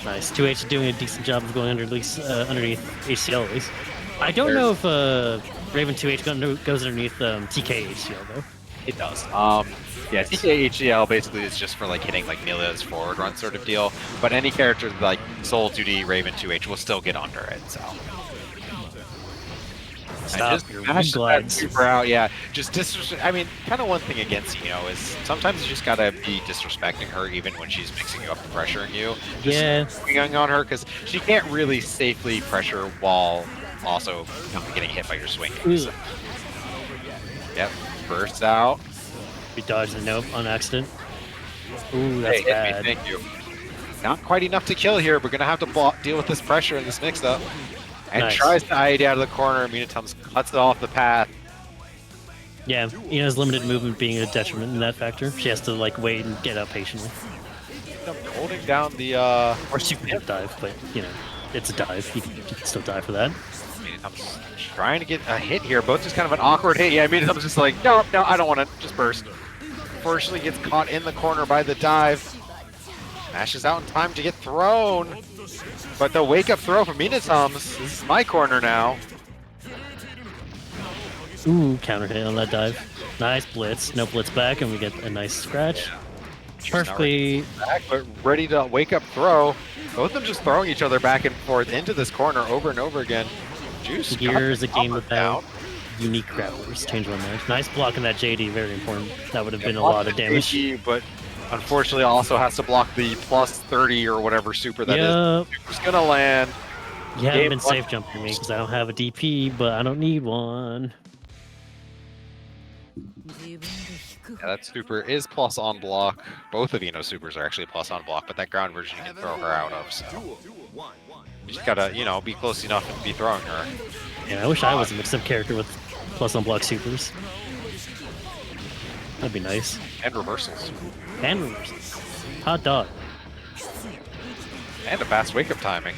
Nice. 2H doing a decent job of going underneath HCL at least. I don't know if Raven 2H goes underneath TK HCL though. It does. Yeah, TK HCL basically is just for like hitting like Melia's forward run sort of deal. But any character like Soul 2D, Raven 2H will still get under it. So. Stop your weak glides. Super out, yeah. Just I mean, kind of one thing against Ino is sometimes you just gotta be disrespecting her even when she's mixing you up and pressuring you. Just swinging on her because she can't really safely pressure while also not getting hit by your swing. So. Yep, bursts out. We dodged the nope on accident. Ooh, that's hey, bad. Thank you. Not quite enough to kill here. We're going to have to deal with this pressure in this mix-up. And Nice. tries to ID out of the corner. Minatums cuts it off the path. Yeah, Ina's limited movement being a detriment in that factor. She has to like wait and get up patiently. Holding down the... Or she could dive, but you know, it's a dive. You can still die for that. Minatums trying to get a hit here. Both just kind of an awkward hit. Yeah, Minatums just like, no, I don't want to. Just burst. Unfortunately, gets caught in the corner by the dive. Mashes out in time to get thrown. But the wake-up throw from Minatums. This is my corner now. Ooh, counter hit on that dive. Nice blitz. No blitz back, and we get a nice scratch. She's not Perfectly. back, but ready to wake up throw. Both of them just throwing each other back and forth into this corner over and over again. Juice Gear is a game with without unique grapplers. Change one there. Nice block in that JD, very important. That would have been a lot of damage. But unfortunately also has to block the plus 30 or whatever super that is. Super's gonna land. You haven't Game been one. safe jumping me because I don't have a DP, but I don't need one. Yeah, that super is plus on block. Both of Ino's supers are actually plus on block, but that ground version you can throw her out of, so. You just gotta, you know, be close enough and be throwing her. Yeah, I wish I was a mixed-up character with plus on block supers. That'd be nice. And reversals. And reversals. Hot dog. And a fast wake-up timing.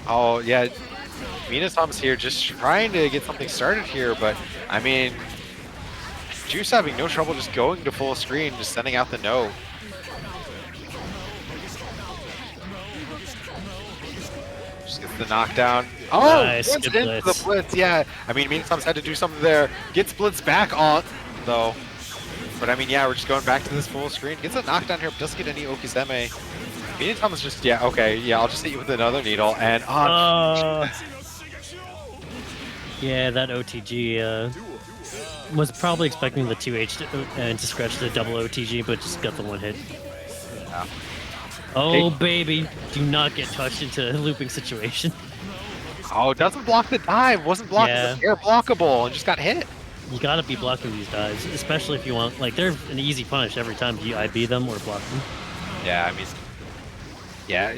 Oh, yeah. Minatom's here just trying to get something started here, but, I mean, Juice having no trouble just going to full screen, just sending out the note. Just gets the knockdown. Oh, Nice, blitz good into blitz. the blitz, yeah. I mean, Minatom's had to do something there. Gets blitz back on, though. But, I mean, yeah, we're just going back to this full screen. Gets a knockdown here, but doesn't get any Okizeme. Minatom's just, yeah, okay, yeah, I'll just hit you with another needle, and Yeah, that OTG was probably expecting the 2H to scratch the double OTG, but just got the one hit. Yeah. Oh, baby. Do not get touched into a looping situation. Oh, doesn't block the dive. Wasn't blocked. Yeah. Air blockable and just got hit. You gotta be blocking these dives, especially if you want, like, they're an easy punish every time you IB them or block them. Yeah, I mean, yeah,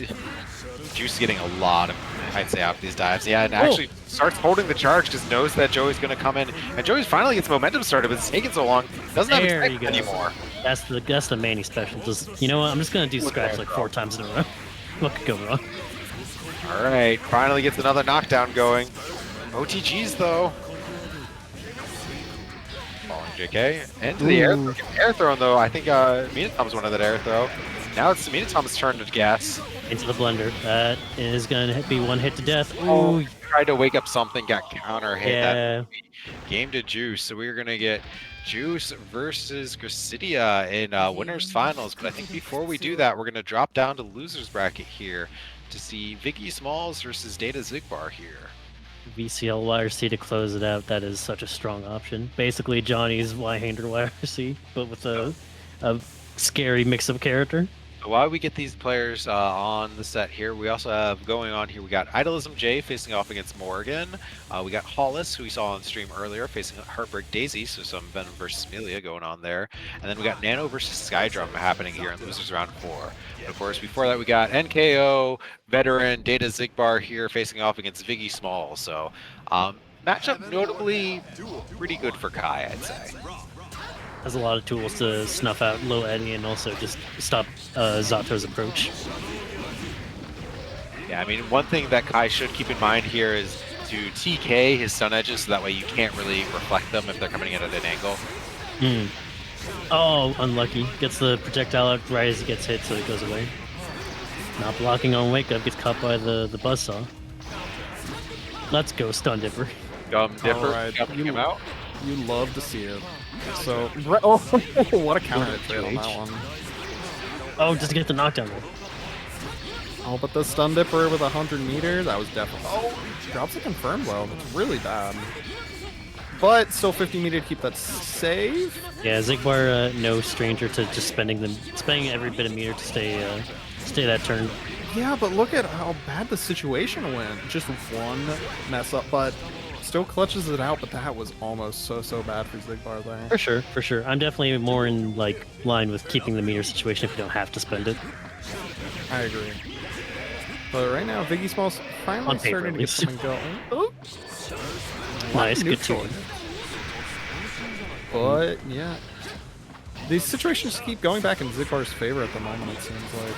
Juice is getting a lot of, I'd say, out of these dives. Yeah, and actually starts holding the charge because knows that Joey's going to come in. And Joey finally gets momentum started, but it's taking so long. Doesn't have There you excitement go. anymore. That's the Manny special. Just, you know what? I'm just gonna do scratch like 4 times in a row. What could go wrong? All right, finally gets another knockdown going. OTGs though. Falling JK into the air throw though. I think Minatom's one of that air throw. Now it's Minatom's turn to gas. Into the blender. That is gonna be one hit to death. Oh, Ooh, tried to wake up something, got counter hit. yeah. That game to Juice. So we're gonna get Juice versus Gracidia in winners finals. But I think before we do that, we're gonna drop down to losers bracket here to see Vicky Smalls versus Data Zigbar here. VCL YRC to close it out. That is such a strong option. Basically, Johnny's Y-hander YRC, but with a scary mix-up character. So while we get these players on the set here, we also have going on here, we got Idolism J facing off against Morgan. We got Hollis, who we saw on stream earlier, facing Heartbreak Daisy, so some Venom versus Amelia going on there. And then we got Nano versus Skydrum happening here in Losers Round 4. And of course, before that, we got NKO, Veteran, Data Zigbar here facing off against Viggy Small. So matchup notably pretty good for Kai, I'd say. Has a lot of tools to snuff out Low Eddie and also just stop Zato's approach. Yeah, I mean, one thing that Kai should keep in mind here is to TK his stun edges so that way you can't really reflect them if they're coming in at an angle. Oh, unlucky. Gets the projectile out right as he gets hit, so it goes away. Not blocking on wake up, gets caught by the buzzsaw. Let's go, Stun Dipper. Dipper, Alright, jumping him out. You love to see it. So, oh, what a counter hit trade on that one. Oh, just to get the knockdown roll. Oh, but the stun dipper with 100 meters, that was definitely. Oh, drops a confirm blow. That's really bad. But still 50 meter to keep that safe. Yeah, Zigbar, no stranger to just spending every bit of meter to stay that turn. Yeah, but look at how bad the situation went. Just one mess up, but still clutches it out, but that was almost so bad for Zigbar there. For sure, for sure. I'm definitely more in like line with keeping the meter situation if you don't have to spend it. I agree. But right now, Viggy Small's finally On paper, starting at to get least. something going. Oh, Nice, good neutral. team. But yeah, these situations keep going back in Zigbar's favor at the moment. It seems like.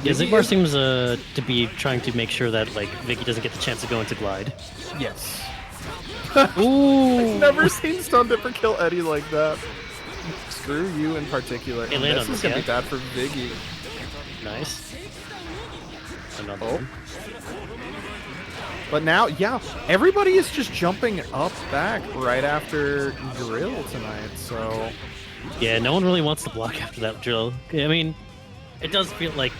Yeah, Viggy Zigbar is- seems to be trying to make sure that like Vicky doesn't get the chance to go into glide. Yes. Ooh. Never seen Stun Dipper kill Eddie like that. Screw you in particular. Hey, And land this on is this, gonna yeah. be bad for Viggy. Nice. Another Oh. one. But now, yeah, everybody is just jumping up back right after drill tonight. So Yeah, no one really wants to block after that drill. I mean, it does feel like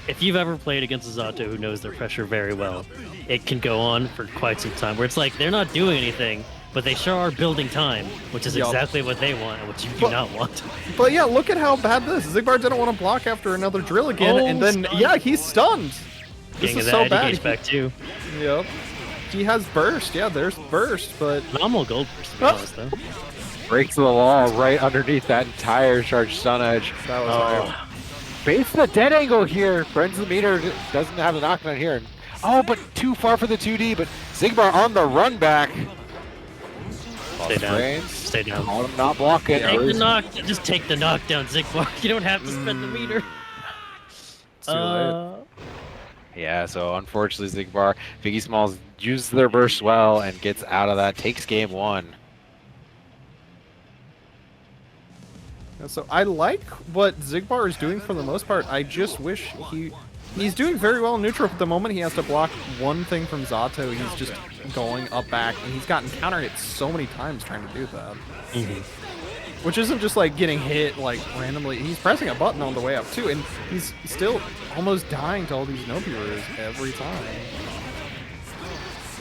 if you've ever played against a Zato who knows their pressure very well, it can go on for quite some time where it's like they're not doing anything, but they sure are building time, which is Yup. exactly what they want and what you do But- not want. But yeah, look at how bad this is. Zigbar didn't want to block after another drill again, Oh, and then, stunned. yeah, he's stunned. This Getting is that so Eddie bad. gauge back too. Yep. He has burst. Yeah, there's burst, but Phenomenal gold burst, to be Ah. honest, though. Breaks the wall right underneath that entire charged stun edge. that was Oh, Base the dead angle here. Friends of the meter doesn't have the knockdown here. Oh, but too far for the 2D. But Zigbar on the run back. stay down. Brains. Stay down. Caught him not blocking. Take the knock. Just take the knockdown, Zigbar. You don't have to spend the meter. It's too late. Yeah, so unfortunately Zigbar, Viggy Smalls uses their burst well and gets out of that. Takes game 1. So I like what Zigbar is doing for the most part. I just wish he's doing very well in neutral. At the moment, he has to block one thing from Zato. He's just going up back, and he's gotten counter hit so many times trying to do that. Which isn't just like getting hit like randomly. He's pressing a button on the way up too, and he's still almost dying to all these Nobirus every time.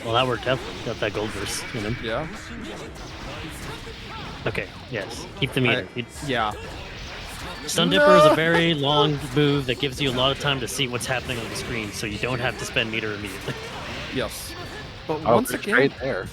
Well, that worked out. Got that gold burst. You know? Yeah. Okay. Yes. Keep the meter. Yeah. Stun Dipper is a very long move that gives you a lot of time to see what's happening on the screen, so you don't have to spend meter immediately. Yes. But Oh, once good again, trade there.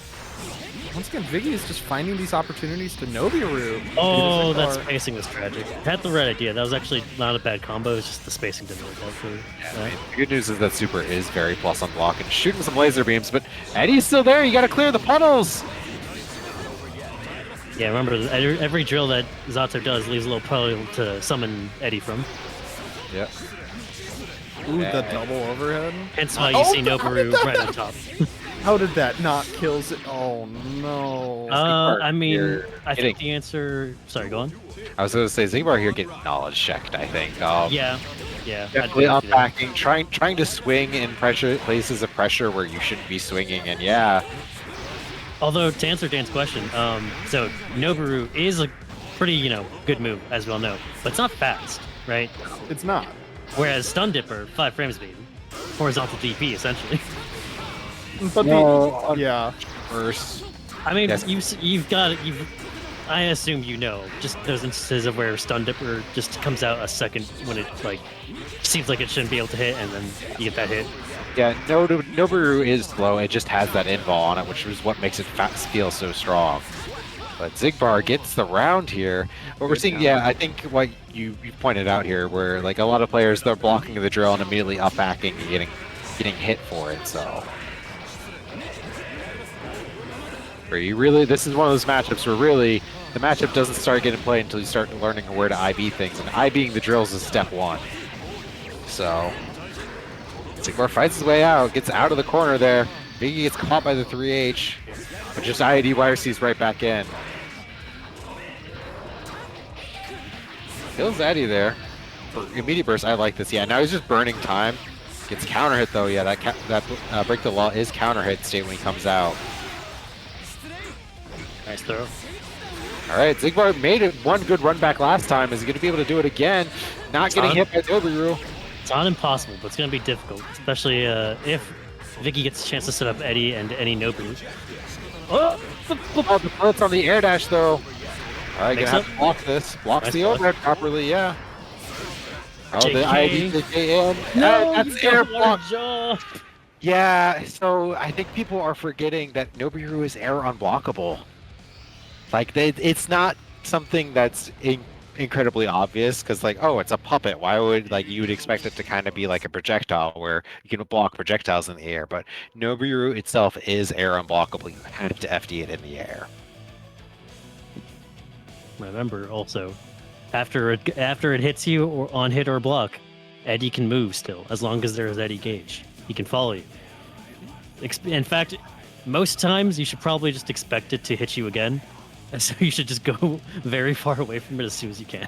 Viggy is just finding these opportunities to Nobiru. Oh, that Zigbar. spacing was tragic. Had the right idea. That was actually not a bad combo. It's just the spacing didn't work out for I that. mean, the good news is that Super is very plus on block and shooting some laser beams, but Eddie's still there. You got to clear the puddles. Yeah, remember, every drill that Zato does leaves a little puddle to summon Eddie from. Yep. Ooh, the Yeah. double overhead. Hence why you Oh, see how did Noboru that right on top. How did that not kill Zig? Oh no. I mean, You're I hitting. think the answer... Sorry, go on. I was going to say Zigbar here getting knowledge checked, I think. Yeah, yeah. I'd Definitely agree with you there. unpacking, trying to swing in pressure places of pressure where you shouldn't be swinging, and yeah, Although, to answer Dan's question, so Noboru is a pretty, good move, as we all know, but it's not fast, right? It's not. Whereas Stun Dipper, 5 frame speed, horizontal DP, essentially. But No, yeah. I mean, Yes. I assume you know, just those instances of where Stun Dipper just comes out a second when it, seems like it shouldn't be able to hit, and then you get that hit. yeah, Noboru is slow. It just has that invul on it, which is what makes it feel so strong. But Zigbar gets the round here. But we're seeing, yeah, I think what you pointed out here, where like a lot of players, they're blocking the drill and immediately up backing and getting hit for it. So, where you really, this is one of those matchups where really the matchup doesn't start getting played until you start learning where to IB things, and IBing the drills is step 1. So, Zigbar fights his way out, gets out of the corner there. Viggy gets caught by the 3H, but just IED YRC's right back in. Kills Eddie there. For immediate burst, I like this. Yeah, now he's just burning time. Gets counter hit though. Yeah, that break the law is counter hit state when he comes out. Nice throw. All right, Zigbar made it one good run back last time. Is he going to be able to do it again? Not getting hit by Nobiru. It's not impossible, but it's going to be difficult, especially if Vicky gets a chance to set up Eddie and any Noboru. Oh, Oh, the bullets on the air dash though. All right, Mix gonna have up. to block this. Blocks Nice the block. overhead properly, yeah. Oh, the JK. IED JK in. no, That's you air don't block. want to jump. Yeah, so I think people are forgetting that Nobiru is air unblockable. Like, it's not something that's incredibly obvious because, like, oh, it's a puppet. Why would, like, you would expect it to kind of be like a projectile where you can block projectiles in the air, but Nobiru itself is air unblockable. You have to FD it in the air. Remember also, after it hits you or on hit or block, Eddie can move still as long as there is Eddie gauge. He can follow you. In fact, most times you should probably just expect it to hit you again, and so you should just go very far away from it as soon as you can.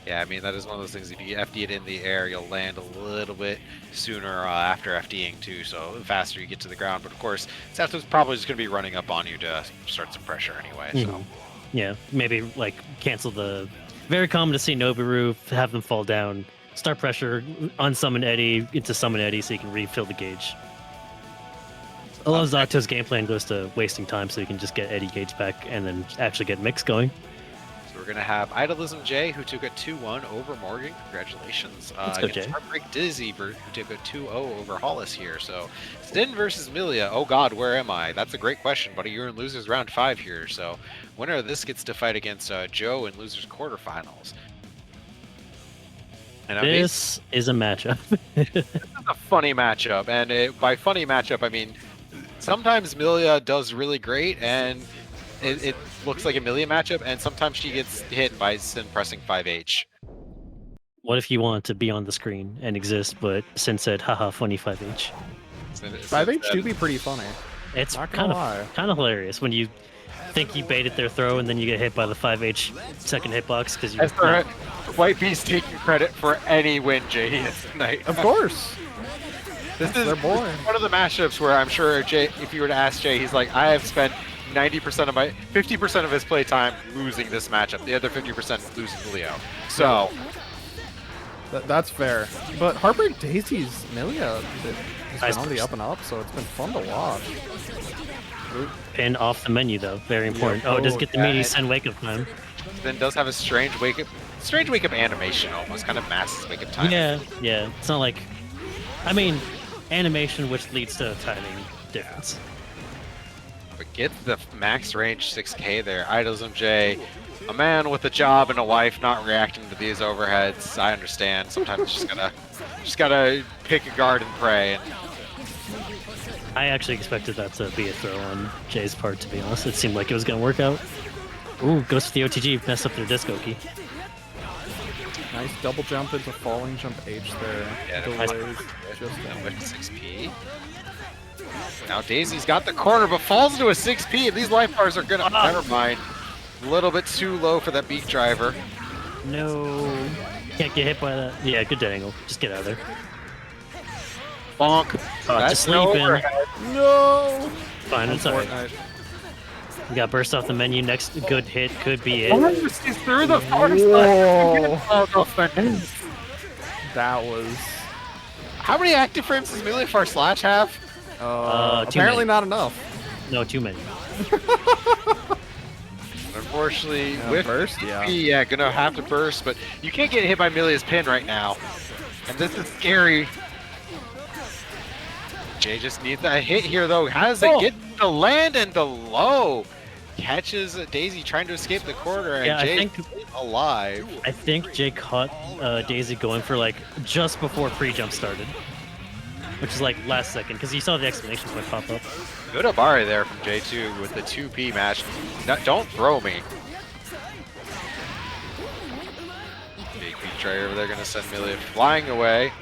Yeah, I mean, that is one of those things. If you FD it in the air, you'll land a little bit sooner after FDing too, so the faster you get to the ground. But of course, Sato's probably just going to be running up on you to start some pressure anyway. So yeah, maybe like cancel the. Very common to see Nobiru have them fall down, start pressure, unsummon Eddie into summon Eddie so you can refill the gauge. A lot of Zato's game plan goes to wasting time so you can just get Eddie gauge back and then actually get mix going. So we're going to have Idolism J, who took a 2-1 over Morgan. Congratulations. Let's go, against Jay. Heartbreak Dizzy, who took a 2-0 over Hollis here. So Stin versus Milia. Oh God, where am I? That's a great question, buddy. You're in losers round 5 here. So winner of this gets to fight against Joe in losers quarterfinals. And This is a matchup. this is a funny matchup, and by funny matchup, I mean sometimes Milia does really great, and it looks like a Milia matchup, and sometimes she gets hit by Sin pressing 5H. What if you want to be on the screen and exist, but Sin said, haha, funny 5H? 5H do be pretty funny. It's Not kind gonna lie. of hilarious when you think you baited their throw and then you get hit by the 5H second hitbox because you. As for White Beast taking credit for any win Jay has tonight. Of course. This is their boy. one of the matchups where I'm sure Jay, if you were to ask Jay, he's like, I have spent 50% of his play time losing this matchup. The other 50% losing Leo. So That's fair. But Heartbreak Daisy's Milia has Nice been on the burst. up and up, so it's been fun to watch. Pin off the menu though, very important. Oh, it does get the yeah, meaty and- Sin wake up time. then does have a strange wake up animation, almost kind of masks wake up time. Yeah. It's not like, I mean, animation which leads to timing difference. But get the max range 6K there. Idolism J, a man with a job and a wife not reacting to these overheads. I understand. Sometimes just gotta pick a guard and pray. And I actually expected that to be a throw on Jay's part, to be honest. It seemed like it was going to work out. Ooh, goes for the OTG, mess up their disco key. Nice double jump into falling jump H there. Yeah, Delays just with 6P. Now Daisy's got the corner, but falls into a 6P, and these life bars are gonna. Never mind. A little bit too low for that beak driver. No. Can't get hit by that. Yeah, good angle. Just get out of there. Bonk. Just sleep in. overhead. No! Fine, it's alright. Fortnite. We got burst off the menu. Next good hit could be Oh, it. he's through the forest. Whoa. Oh, finesse. That was... How many active frames does Melee Far Slash have? Too apparently many. not enough. No, too many. Unfortunately, Yeah, with burst, yeah. yeah, gonna have to burst, but you can't get hit by Melia's pin right now. And this is scary. Jay just needs that hit here, though. Has it get the land and the low? Catches Daisy trying to escape the corner, and Yeah, I Jay think- alive. I think Jay caught Daisy going for like just before pre-jump started. Which is like last second, because you saw the exclamation point pop up. Good Abari there from J2 with the 2P match. No, don't throw me. Big beat tray over there, gonna send Melia flying away.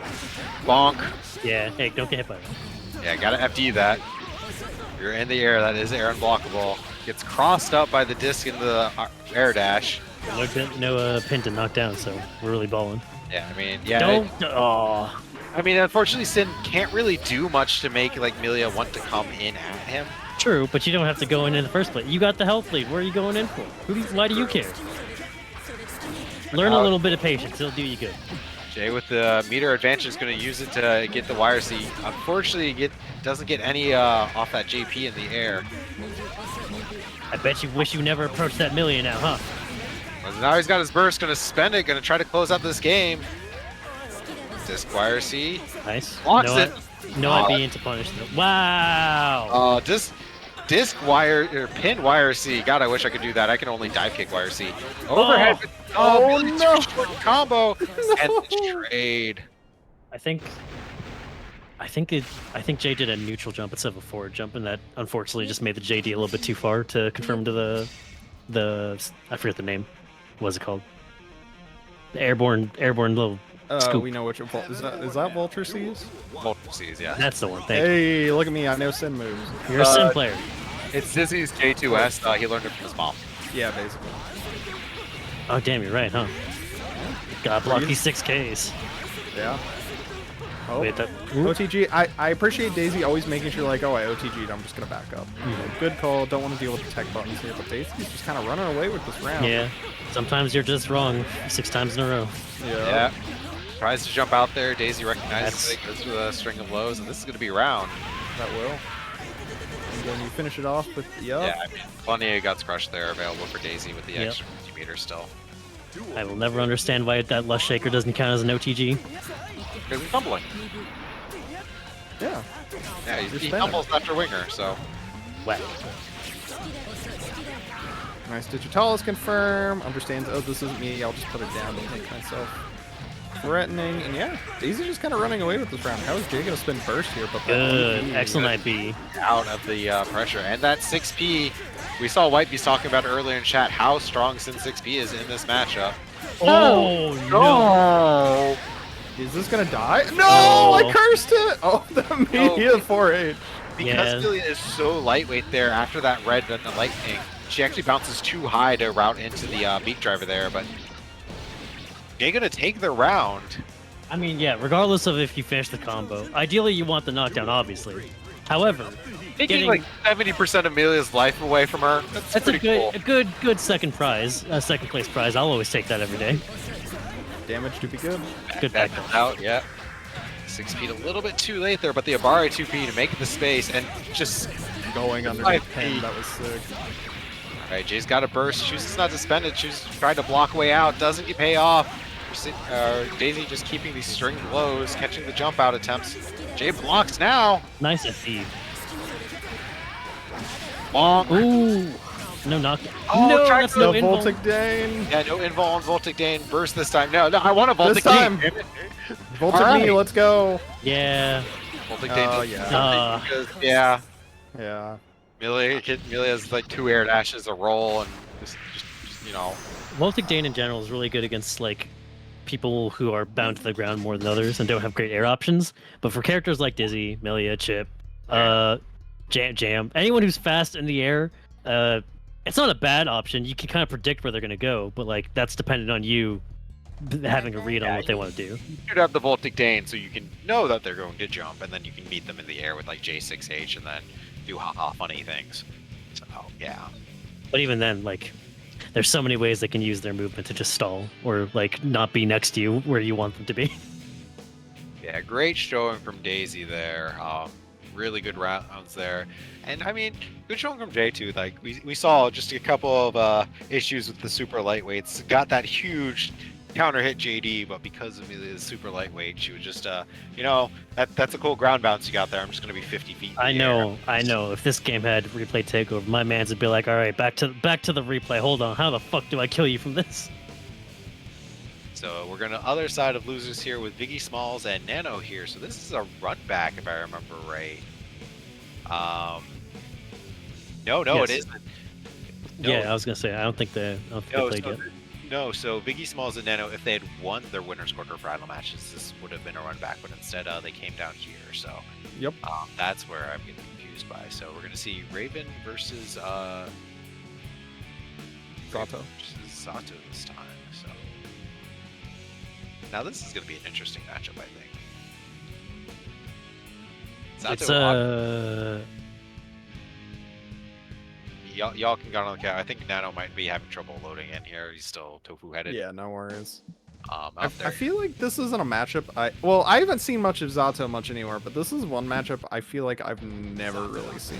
Bonk. Yeah, hey, don't get hit by that. Yeah, gotta FD that. You're in the air, that is air unblockable. Gets crossed up by the disc in the air dash. No pin to knock down, so we're really balling. Yeah, I mean, yeah. Oh. I mean, unfortunately, Sin can't really do much to make like Melia want to come in at him. True, but you don't have to go in the first place. You got the health lead. Where are you going in for? Why do you care? Learn a little bit of patience. It'll do you good. Jay with the meter advantage is going to use it to get the wire seat. Unfortunately, doesn't get any off that JP in the air. I bet you wish you never approached that million now, huh? But now he's got his burst, going to spend it, going to try to close out this game. Disc wire C. Nice. Blocks You know it. what? No IB into punish. Wow. Disc wire or pin wire C. God, I wish I could do that. I can only dive kick wire C. Overhead. Oh, Really no. too short combo and the trade. I think Jay did a neutral jump instead of a forward jump, and that unfortunately just made the JD a little bit too far to confirm to the I forget the name. What's it called? The airborne little scoop. We know which is that Vulture Seas? Multiple C's, yeah. That's the one. Thank you. Hey, look at me! I know Sin moves. You're a sim player. It's Dizzy's J2S. He learned it from his mom. Yeah, basically. Oh damn, you're right, huh? God block these 6Ks. Yeah. Oh, Wait, that. OTG. I appreciate Daisy always making sure like, oh, I OTG'd. I'm just gonna back up. Good call. Don't want to deal with the tech buttons here, but Daisy's just kind of running away with this round. Yeah. Sometimes you're just wrong 6 times in a row. Yeah. Tries to jump out there. Daisy recognizes it, goes through a string of lows, and this is going to be a round. That will. And then you finish it off with Yeah, I mean, plenty of Guts Crush there available for Daisy with the Yep. extra 50 meters still. I will never understand why that Lush Shaker doesn't count as an OTG. Because he's tumbling. Yeah. Yeah, You're he spinning. tumbles after Winger, so. Whack. Nice Digitalis confirm. Understands, oh, this isn't me. I'll just put it down to make myself threatening. And yeah, Daisy just kind of running away with this round. How is Jay going to spin burst here? But Good. Excellent IB. Out of the pressure. And that 6P, we saw Whitebeast talking about earlier in chat how strong Sin 6P is in this matchup. Oh, no. Is this going to die? No, Oh. I cursed it. Oh, the media 4-8. Because Yeah. Amelia is so lightweight there after that red and the lightning, she actually bounces too high to route into the beat driver there, but they're going to take the round. I mean, yeah, regardless of if you finish the combo. Ideally, you want the knockdown, obviously. However, Taking like 70% of Amelia's life away from her, that's a pretty cool. good second prize, second place prize. I'll always take that every day. Damage to be good. Good Back back. out, yeah. 6 feet a little bit too late there, but the Abari 2P to make the space and just Going underneath 5 pin. feet. That was sick. Alright, Jay's got a burst, chooses not to spend it, chooses trying to block way out, doesn't get pay off. Daisy just keeping these string lows, catching the jump out attempts. Jay blocks now. Nice FD. Long. Ooh. No knock. Oh, no, try that's to- no No invul. Voltic Dane. Yeah, no invul on Voltic Dane. Burst this time. No, I want a Voltic This time. Dane. damn it. Voltic Alright. knee, let's go. Yeah. Voltic Dane. Oh, does yeah. something because, yeah. Yeah. Amelia has like 2 air dashes, a roll, and just you know. Voltic Dane in general is really good against like people who are bound to the ground more than others and don't have great air options. But for characters like Dizzy, Milia, Chip, Jam, anyone who's fast in the air, it's not a bad option. You can kind of predict where they're going to go, but like that's dependent on you having a read on what they want to do. You should have the Voltic Dane so you can know that they're going to jump, and then you can meet them in the air with like J6H and then do haha funny things. So yeah. But even then, like, there's so many ways they can use their movement to just stall or like not be next to you where you want them to be. Yeah, great showing from Daisy there. Really good rounds there. And I mean, good showing from J2. Like we saw just a couple of issues with the super lightweights. Got that huge counter hit JD, but because Amelia's super lightweight, she was just you know, that's a cool ground bounce you got there. I'm just gonna be 50 feet. I know. If this game had replay takeover, my man's would be like, all right, back to the replay. Hold on, how the fuck do I kill you from this? So we're gonna other side of losers here with Biggie Smalls and Nano here. So this is a run back if I remember right. No, Yes. it isn't. Yeah, I was gonna say I don't think they played yet. No, so Biggie Smalls and Nano, if they had won their winners quarter final matches, this would have been a run back, but instead they came down here. So Yep. that's where I'm getting confused by. So we're gonna see Raven versus Zato. versus Zato this time. So now this is gonna be an interesting matchup, I think. It's Zato, y'all can get on the count. I think Nano might be having trouble loading in here. He's still tofu headed. Yeah, no worries. Out I there. feel like this isn't a matchup. I haven't seen much of Zato much anymore, but this is one matchup I feel like I've never really seen.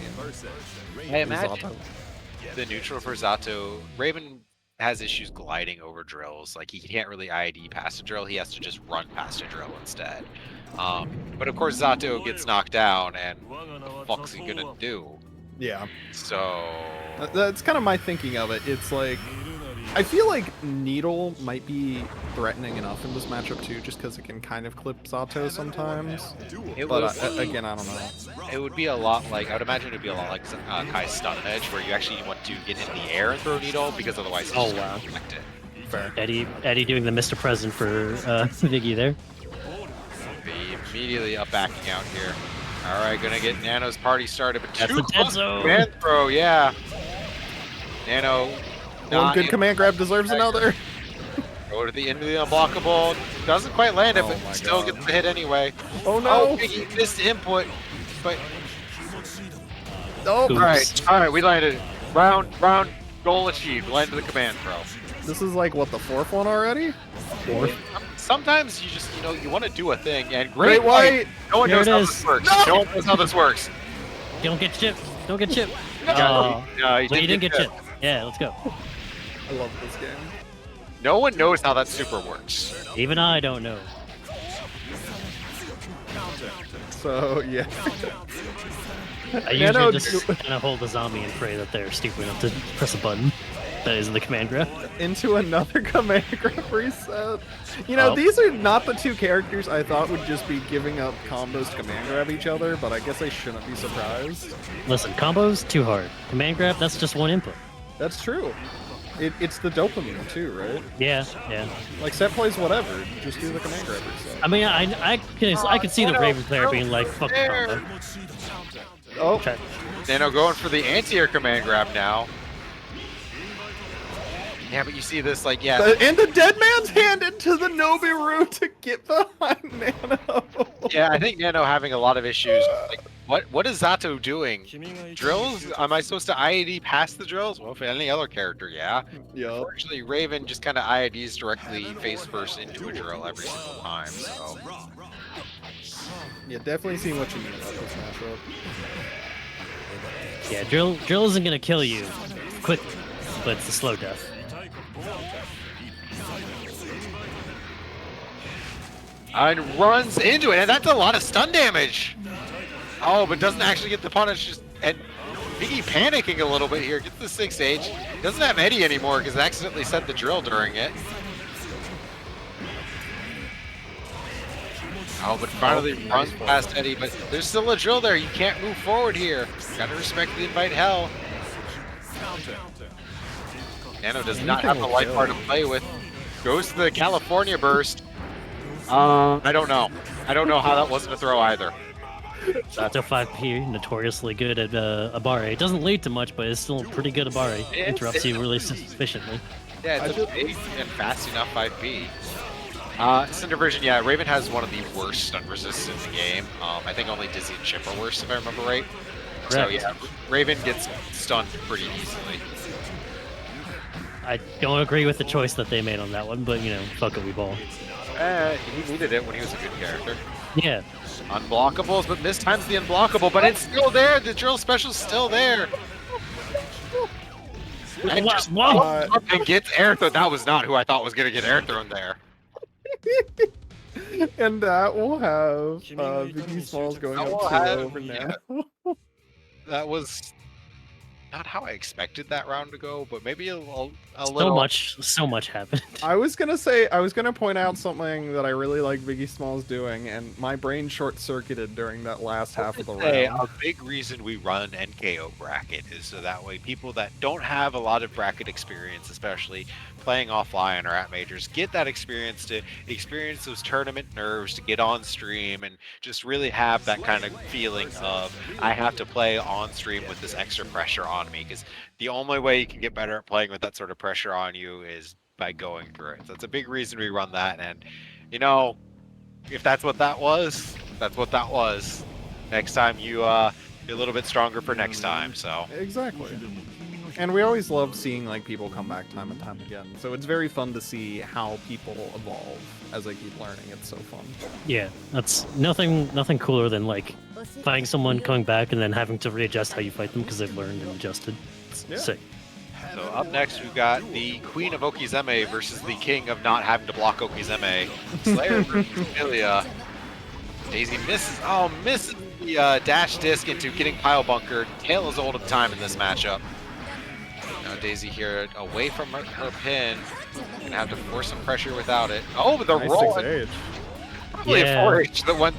I imagine Zato. the neutral for Zato. Raven has issues gliding over drills. Like, he can't really ID past a drill. He has to just run past a drill instead. But of course, Zato gets knocked down, and what the fuck's he gonna do? Yeah. So That's kind of my thinking of it. It's like, I feel like Needle might be threatening enough in this matchup too, just because it can kind of clip Zato sometimes. But again, I don't know. It would be a lot like, I would imagine it would be a lot like Kai's stun edge, where you actually want to get in the air and throw Needle, because otherwise he's just gonna collect it. Fair. Eddie doing the Mr. President for Viggy there. Be immediately up backing out here. All right, gonna get Nano's party started, but That's too the dead close zone. command throw, yeah. Nano. One good command grab deserves another. Go to the end of the unblockable. Doesn't quite land it, Oh but my still God. gets the hit anyway. Oh no! Oh, Biggie missed input, but Oh, Oops. all right, we landed. Round goal achieved. Landed the command throw. this is like what, the fourth one already? Fourth. Sometimes you just, you want to do a thing, and Great White. No one There knows it how is. this works. No! No one knows how this works. Don't get chipped. Don't get chipped. No, Oh. no, he Wait, you didn't get chipped. chipped. Yeah, let's go. I love this game. No one knows how that super works. Even I don't know. So yeah. I usually just kind of hold the zombie and pray that they're stupid enough to press a button that is in the command grab. Into another command grab reset. You know, Oh. these are not the two characters I thought would just be giving up combos to command grab each other, but I guess I shouldn't be surprised. Listen, combos, too hard. Command grab, that's just one input. That's true. It's the dopamine too, right? Yeah, yeah. Like set plays whatever, just do the command grab reset. I mean, I can see the Raven player being like, fuck the combo. Oh, Okay. Nano going for the anti-air command grab now. Yeah, but you see this, like, yeah. and the dead man's hand into the Nobiru to get behind Nano. Yeah, I think Nano having a lot of issues. Like, what is Zato doing? Drills? Am I supposed to IAD past the drills? Well, for any other character, yeah. Yup. Actually, Raven just kind of IADs directly face first into a drill every single time, so. Yeah, definitely seeing what you mean about this matchup. Yeah, drill isn't gonna kill you quickly, but it's a slow death. And runs into it, and that's a lot of stun damage. Oh, but doesn't actually get the punish. Just and Biggie panicking a little bit here. Gets the 6H. Doesn't have Eddie anymore because accidentally set the drill during it. Oh, but finally runs past Eddie, but there's still a drill there. You can't move forward here. Gotta respect the invite hell. Nano does not have the light bar to play with. Goes to the California burst. I don't know. I don't know how that wasn't a throw either. Zato 5P, notoriously good at Abare. It doesn't lead to much, but it's still pretty good Abare. Interrupts you really sufficiently. Yeah, it's a big and fast enough 5B. Cinder version, yeah, Raven has one of the worst stun resists in the game. I think only Dizzy and Chip are worse, if I remember right. So Correct. yeah, Raven gets stunned pretty easily. I don't agree with the choice that they made on that one, but you know, fuck it, we ball. He needed it when he was a good character. Yeah. Unblockables, but mistimes the unblockable, but it's still there. The drill special's still there. And just Wow. up and gets air thrown. That was not who I thought was gonna get air thrown there. And that will have Vicky Smalls going That will up 2 have- over Nano. That was not how I expected that round to go, but maybe a little. So much happened. I was gonna point out something that I really like Biggie Smalls doing, and my brain short-circuited during that last half of the Say, round. a big reason we run NKO bracket is so that way people that don't have a lot of bracket experience, especially playing offline or at majors, get that experience to experience those tournament nerves, to get on stream and just really have that kind of feeling of I have to play on stream with this extra pressure on me, because the only way you can get better at playing with that sort of pressure on you is by going through it. So that's a big reason we run that, and you know, if that's what that was, that's what that was. Next time you be a little bit stronger for next time. So Exactly. And we always love seeing like people come back time and time again. So it's very fun to see how people evolve as they keep learning. It's so fun. Yeah, that's nothing cooler than like fighting someone, coming back, and then having to readjust how you fight them because they've learned and adjusted. It's Yeah. sick. So up next, we've got the Queen of Okizeme versus the King of not having to block Okizeme. Slayer versus Amelia. Daisy misses. Oh, misses the dash disc into getting pile bunkered. Tail is old of time in this matchup. Now Daisy here away from her pin. Gonna have to force some pressure without it. Oh, but the Nice roll. 6H. Probably a 4H that went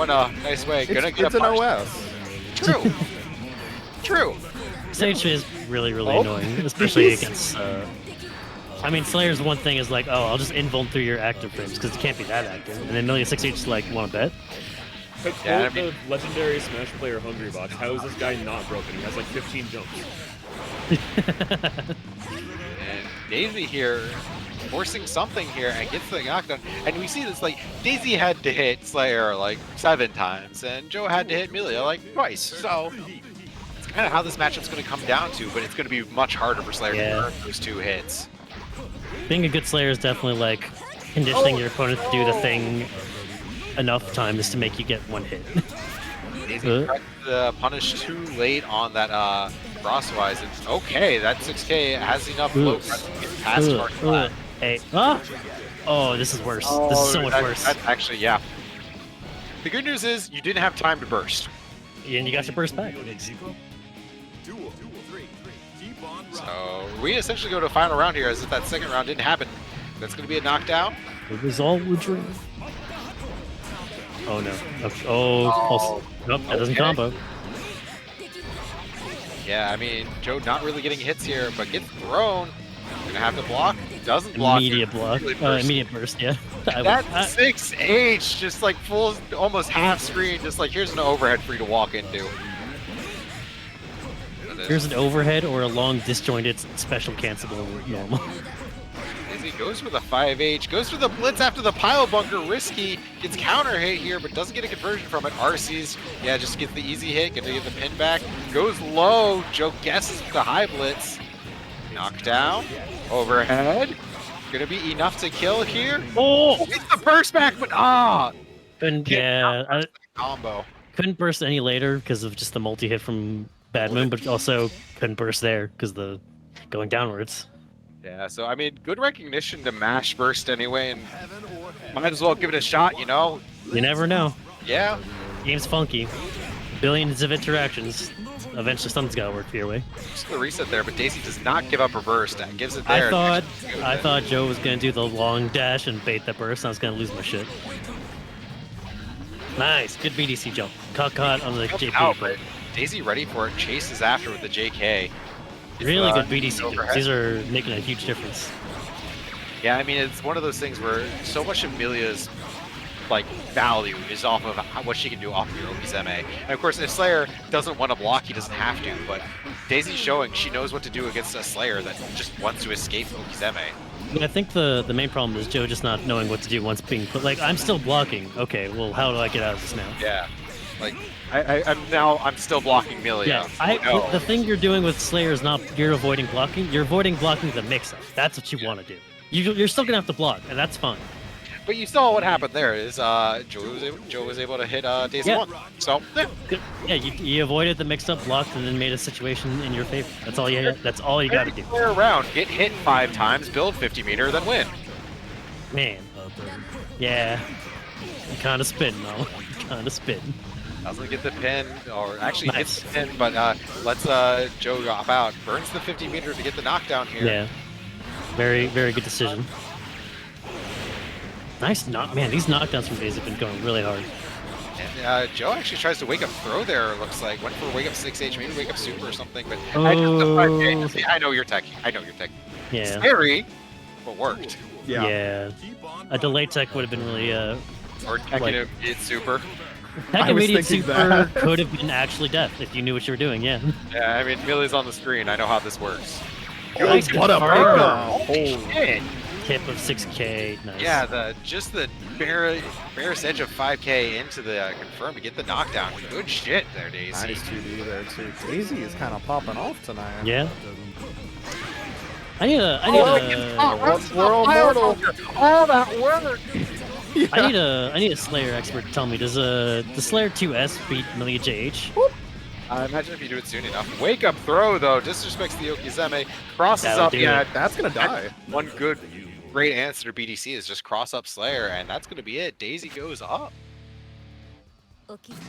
a nice way. Gonna get It's a an punish. OS. True. True. Sage is really annoying, especially against. I mean, Slayer's one thing is like, oh, I'll just invuln through your active frames because it can't be that active. And then Amelia 6H is like, want to bet? But Yeah, I quote mean- the legendary Smash player Hungry Box. How is this guy not broken? He has like 15 jumps. And Daisy here forcing something here and gets the knockdown. And we see this, like, Daisy had to hit Slayer like 7 times, and Joe had to hit Amelia like twice. So it's kind of how this matchup's going to come down to, but it's going to be much harder for Slayer to earn those 2 hits. Being a good Slayer is definitely like conditioning your opponent to do the thing enough times to make you get 1 hit. Daisy tried to punish too late on that crosswise. And okay, that 6K has enough low press to get past Mark Flat. Hey, oh, this is worse. This is so much worse. That's actually, yeah. The good news is you didn't have time to burst. And you got your burst back. So we essentially go to a final round here as if that second round didn't happen. That's going to be a knockdown. It was all a dream. Oh no. Oh, nope, that doesn't Okay. combo. Yeah, I mean, Joe not really getting hits here, but gets thrown. Gonna have to block. Doesn't block. Immediate block. Really burst. Immediate burst, yeah. That 6H, just like full, almost half screen, just like here's an overhead for you to walk into. Here's an overhead or a long disjointed special cancelable normal. Daisy goes for the 5H, goes for the blitz after the pile bunker, risky, gets counter hit here, but doesn't get a conversion from it. RC's, yeah, just gets the easy hit, gonna get the pin back, goes low, Joe guesses the high blitz, knockdown, overhead, gonna be enough to kill here. Oh, it's the burst back, but Couldn't, yeah, I combo. couldn't burst any later because of just the multi-hit from Bad Moon, but also couldn't burst there because the going downwards. Yeah, so I mean, good recognition to mash burst anyway, and might as well give it a shot, you know? You never know. Yeah. Game's funky. Billions of interactions. Eventually something's gotta work for your way. Just the reset there, but Daisy does not give up her burst and gives it there. I thought Joe was gonna do the long dash and bait the burst. I was gonna lose my shit. Nice, good BDC jump. Caught on the JP, Out, but Daisy ready for it, chases after with the JK. It's, really good BDC overhead. jumps. These are making a huge difference. Yeah, I mean, it's one of those things where so much of Amelia's like value is off of what she can do off of your Okizeme. And of course, if Slayer doesn't want to block, he doesn't have to, but Daisy's showing she knows what to do against a Slayer that just wants to escape Okizeme. I think the main problem is Joe just not knowing what to do once being put. Like, I'm still blocking. Okay, well, how do I get out of this now? Yeah, like I'm still blocking Amelia. Yeah, Oh, no. the thing you're doing with Slayer is not you're avoiding blocking. You're avoiding blocking the mix-up. That's what you want to do. You're still gonna have to block, and that's fine. But you saw what happened there is Joe was able to hit Daisy Yeah. 1. So yeah. Good. Yeah, you avoided the mix-up, blocked, and then made a situation in your favor. That's all you. That's all you got to do. Every player around, get hit 5 times, build 50 meter, then win. Man. Yeah. You kind of spitting, though. You kind of spitting. Doesn't get the pin, or actually Nice. hits the pin, but lets Joe drop out. Burns the 50 meter to get the knockdown here. Yeah. Very good decision. Nice knock, man. These knockdowns from Daisy have been going really hard. And Joe actually tries to wake up throw there, it looks like. Went for a wake up 6H, maybe wake up super or something, but I know you're techie. I know you're techie. Yeah. Scary, but worked. Yeah. A delay tech would have been really Or techie it's super. Tech I was immediate thinking super that. could have been actually death if you knew what you were doing. Yeah. Yeah, I mean, Millie's on the screen. I know how this works. Nice what a confirm. breaker. Holy shit. Tip of 6K. Nice. Yeah, the barest edge of 5K into the confirm to get the knockdown. Good shit there, Daisy. Nice 2D there too. Daisy is kind of popping off tonight. Yeah. I need a. We're all mortal. All that work. I need a Slayer expert to tell me, does Slayer 2S beat Amelia JH? Imagine if you do it soon enough. Wake up throw though, disrespects the Okizeme, crosses That'll up. do Yeah, it. That's gonna die. one good, great answer to BDC is just cross up Slayer, and that's gonna be it. Daisy goes up.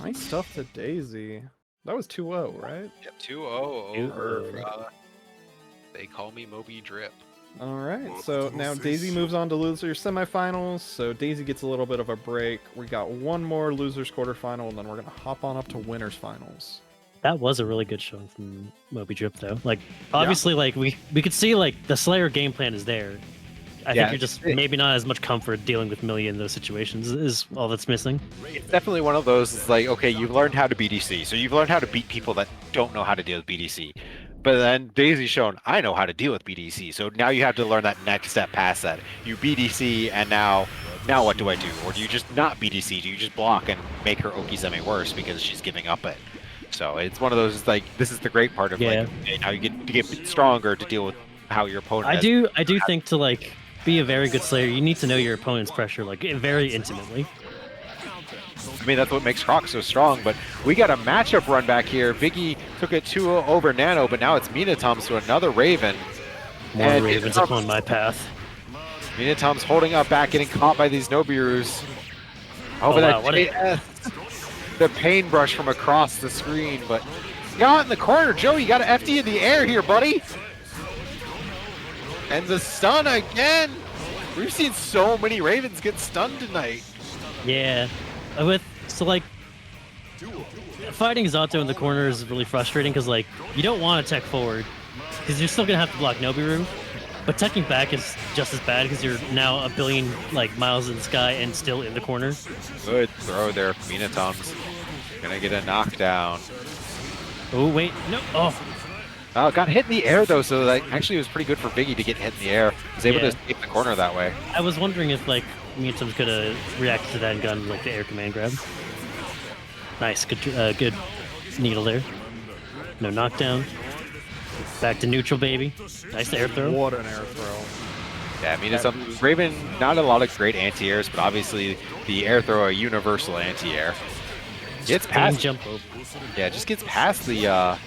Nice stuff to Daisy. That was 2-0, right? Yep, 2-0 over. They call me Moby Drip. All right, so now Daisy moves on to losers semifinals. So Daisy gets a little bit of a break. We got one more losers quarterfinal, and then we're gonna hop on up to winners finals. That was a really good showing from Moby Drip, though. Like, obviously, like we could see like the Slayer game plan is there. I think you're just maybe not as much comfort dealing with Millie in those situations is all that's missing. It's definitely one of those. It's like, okay, you've learned how to BDC, so you've learned how to beat people that don't know how to deal with BDC. But then Daisy's shown, I know how to deal with BDC. So now you have to learn that next step past that. You BDC, and now what do I do? Or do you just not BDC? Do you just block and make her Okizeme worse because she's giving up it? So it's one of those. It's like, this is the great part of like how you get to get stronger to deal with how your opponent. I do think to like be a very good Slayer, you need to know your opponent's pressure like very intimately. I mean, that's what makes Croc so strong, but we got a matchup run back here. Viggy took it 2-0 over Nano, but now it's Minatom's to another Raven. More and Ravens upon my path. Minatom's holding up back, getting caught by these Nobirus. Over that JS. The paintbrush from across the screen, but got in the corner. Joe, you got an FD in the air here, buddy. And the stun again. We've seen so many Ravens get stunned tonight. Yeah. So like fighting Zato in the corner is really frustrating because like you don't want to tech forward because you're still gonna have to block Nobiru, but teching back is just as bad because you're now a billion like miles in the sky and still in the corner. Good throw there, Minatom's gonna get a knockdown. Oh wait, no, Oh, got hit in the air though, so that actually was pretty good for Viggy to get hit in the air. He was able to escape the corner that way. I was wondering if like Minatom could have reacted to that and gotten like the air command grab. Nice, good needle there. No knockdown. Back to neutral, baby. Nice air throw. What an air throw. Yeah, I mean, it's Raven, not a lot of great anti-airs, but obviously the air throw, a universal anti-air. Gets past, jump over. Yeah, just gets past the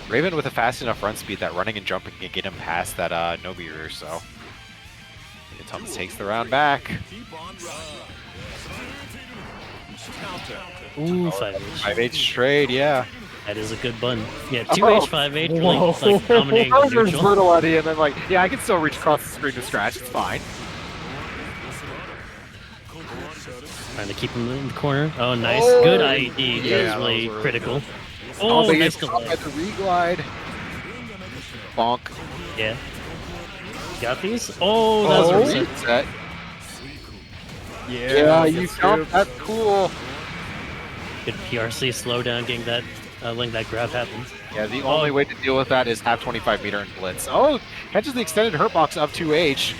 Raven with a fast enough run speed that running and jumping can get him past that Nobiru, so. Thomas takes the round back. Ooh, 5H. 5H straight, yeah. That is a good button. Yeah, 2H, 5H, really like dominating the neutral. Brutality, and then like, yeah, I can still reach across the screen to scratch, it's fine. Trying to keep him in the corner. Oh, nice. Oh, good IED. yeah, that was really critical. Oh, Nice delay. delay. The reglide. Bonk. Yeah. Got these? Oh, that was a reset. reset. Yeah, you jumped. That's cool. Good PRC slowdown, getting that, letting that grab happen. Yeah, the only way to deal with that is have 25 meter and blitz. Oh, catches the extended hurt box of 2H.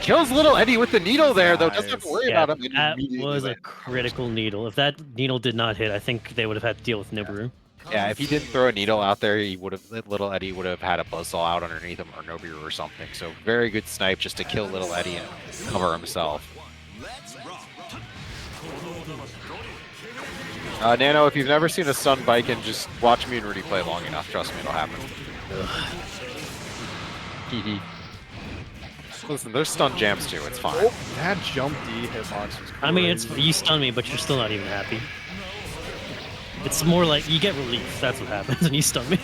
Kills little Eddie with the needle there, though. Doesn't have to worry about him. That was a critical needle. If that needle did not hit, I think they would have had to deal with Nobiru. Yeah, if he didn't throw a needle out there, he would have. Little Eddie would have had a buzzsaw out underneath him or Nobiru or something. So very good snipe just to kill little Eddie and cover himself. Nano, if you've never seen a stun bike and just watch me and Rudy play long enough, trust me, it'll happen. Hee. Listen, there's stun jams too, it's fine. Oh, that jump D hitbox was crazy. I mean, you stun me, but you're still not even happy. It's more like you get relief. That's what happens when you stun me.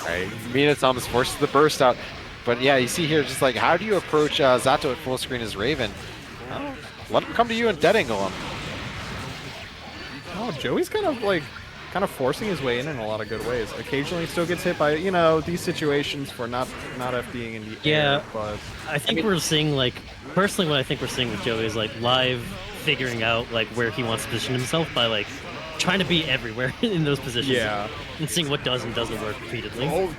Alright, Minatom's forces the burst out. But yeah, you see here, just like, how do you approach Zato at full screen as Raven? Oh, let him come to you and dead angle him. Oh, Joey's kind of forcing his way in a lot of good ways. Occasionally, still gets hit by these situations for not FDing in the air. But I think we're seeing like personally, what I think we're seeing with Joey is like live figuring out like where he wants to position himself by like trying to be everywhere in those positions. Yeah. And seeing what does and doesn't work repeatedly. Oh,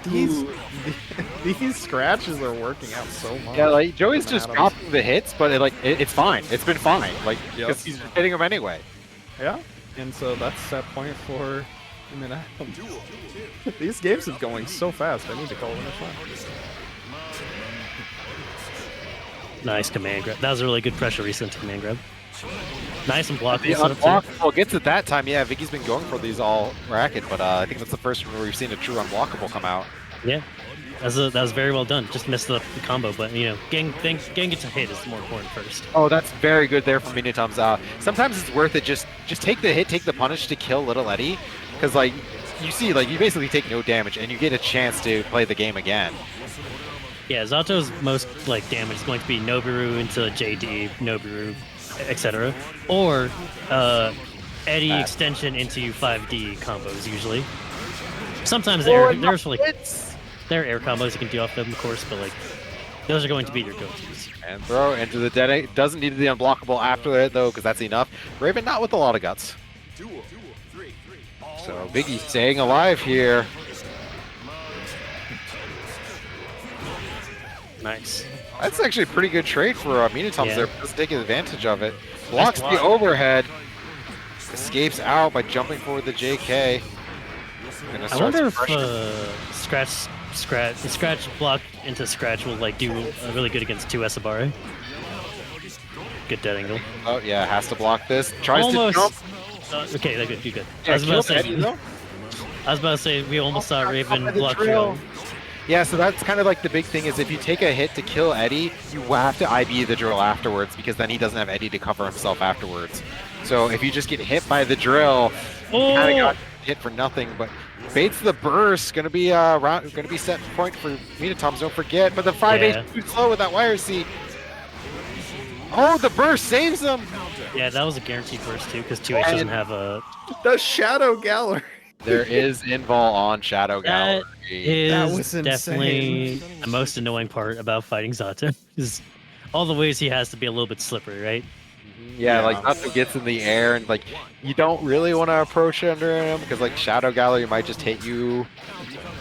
these scratches are working out so much. Yeah, like Joey's just dropping the hits, but it's fine. It's been fine, like because he's hitting them anyway. Yeah. And so that's that point for these games is going so fast. I need to call them a fun. Nice command grab. That was a really good pressure recent command grab. Nice and blocked. The unblockable gets it that time. Yeah, Vicky's been going for these all bracket, but I think that's the first one where we've seen a true unblockable come out. Yeah, that was very well done. Just missed the combo, but you know, getting gets a hit is more important first. Oh, that's very good there from Minitom's. Sometimes it's worth it. Just take the hit, take the punish to kill Little Eddie, because like you see, like you basically take no damage and you get a chance to play the game again. Yeah, Zato's most like damage is going to be Nobiru into JD, Nobiru, etc. Or Eddie extension into 5D combos usually. Sometimes there are air combos you can do off them, of course, but like those are going to be your go-tos. And throw into the dead egg. Doesn't need the unblockable after it though, because that's enough. Raven not with a lot of guts. So Biggie staying alive here. Nice. That's actually a pretty good trade for Minitom's Yeah. there. Just taking advantage of it. Blocks the overhead. Escapes out by jumping forward the JK. Gonna I start wonder suppression. if scratch block into scratch will like do really good against 2 Esabare. Good dead angle. Oh yeah, has to block this. Tries Almost. to jump. Okay, that's good. You're good. Yeah, I was about to Eddie, though. say we almost saw Raven by the block drill. drill. Yeah, so that's kind of like the big thing is if you take a hit to kill Eddie, you have to IB the drill afterwards because then he doesn't have Eddie to cover himself afterwards. So if you just get hit by the drill, you kind of got hit for nothing. But baits the burst, gonna be set point for Minitom's. Don't forget. But the 5H too slow with that wire seat. Oh, the burst saves him. Yeah, that was a guaranteed burst too because 2H doesn't have a. The Shadow Gallery. There is invul on Shadow Gallery. That was Definitely insane. the most annoying part about fighting Zato is all the ways he has to be a little bit slippery, right? Yeah, like nothing gets in the air, and like you don't really want to approach under him because like Shadow Gallery might just hit you.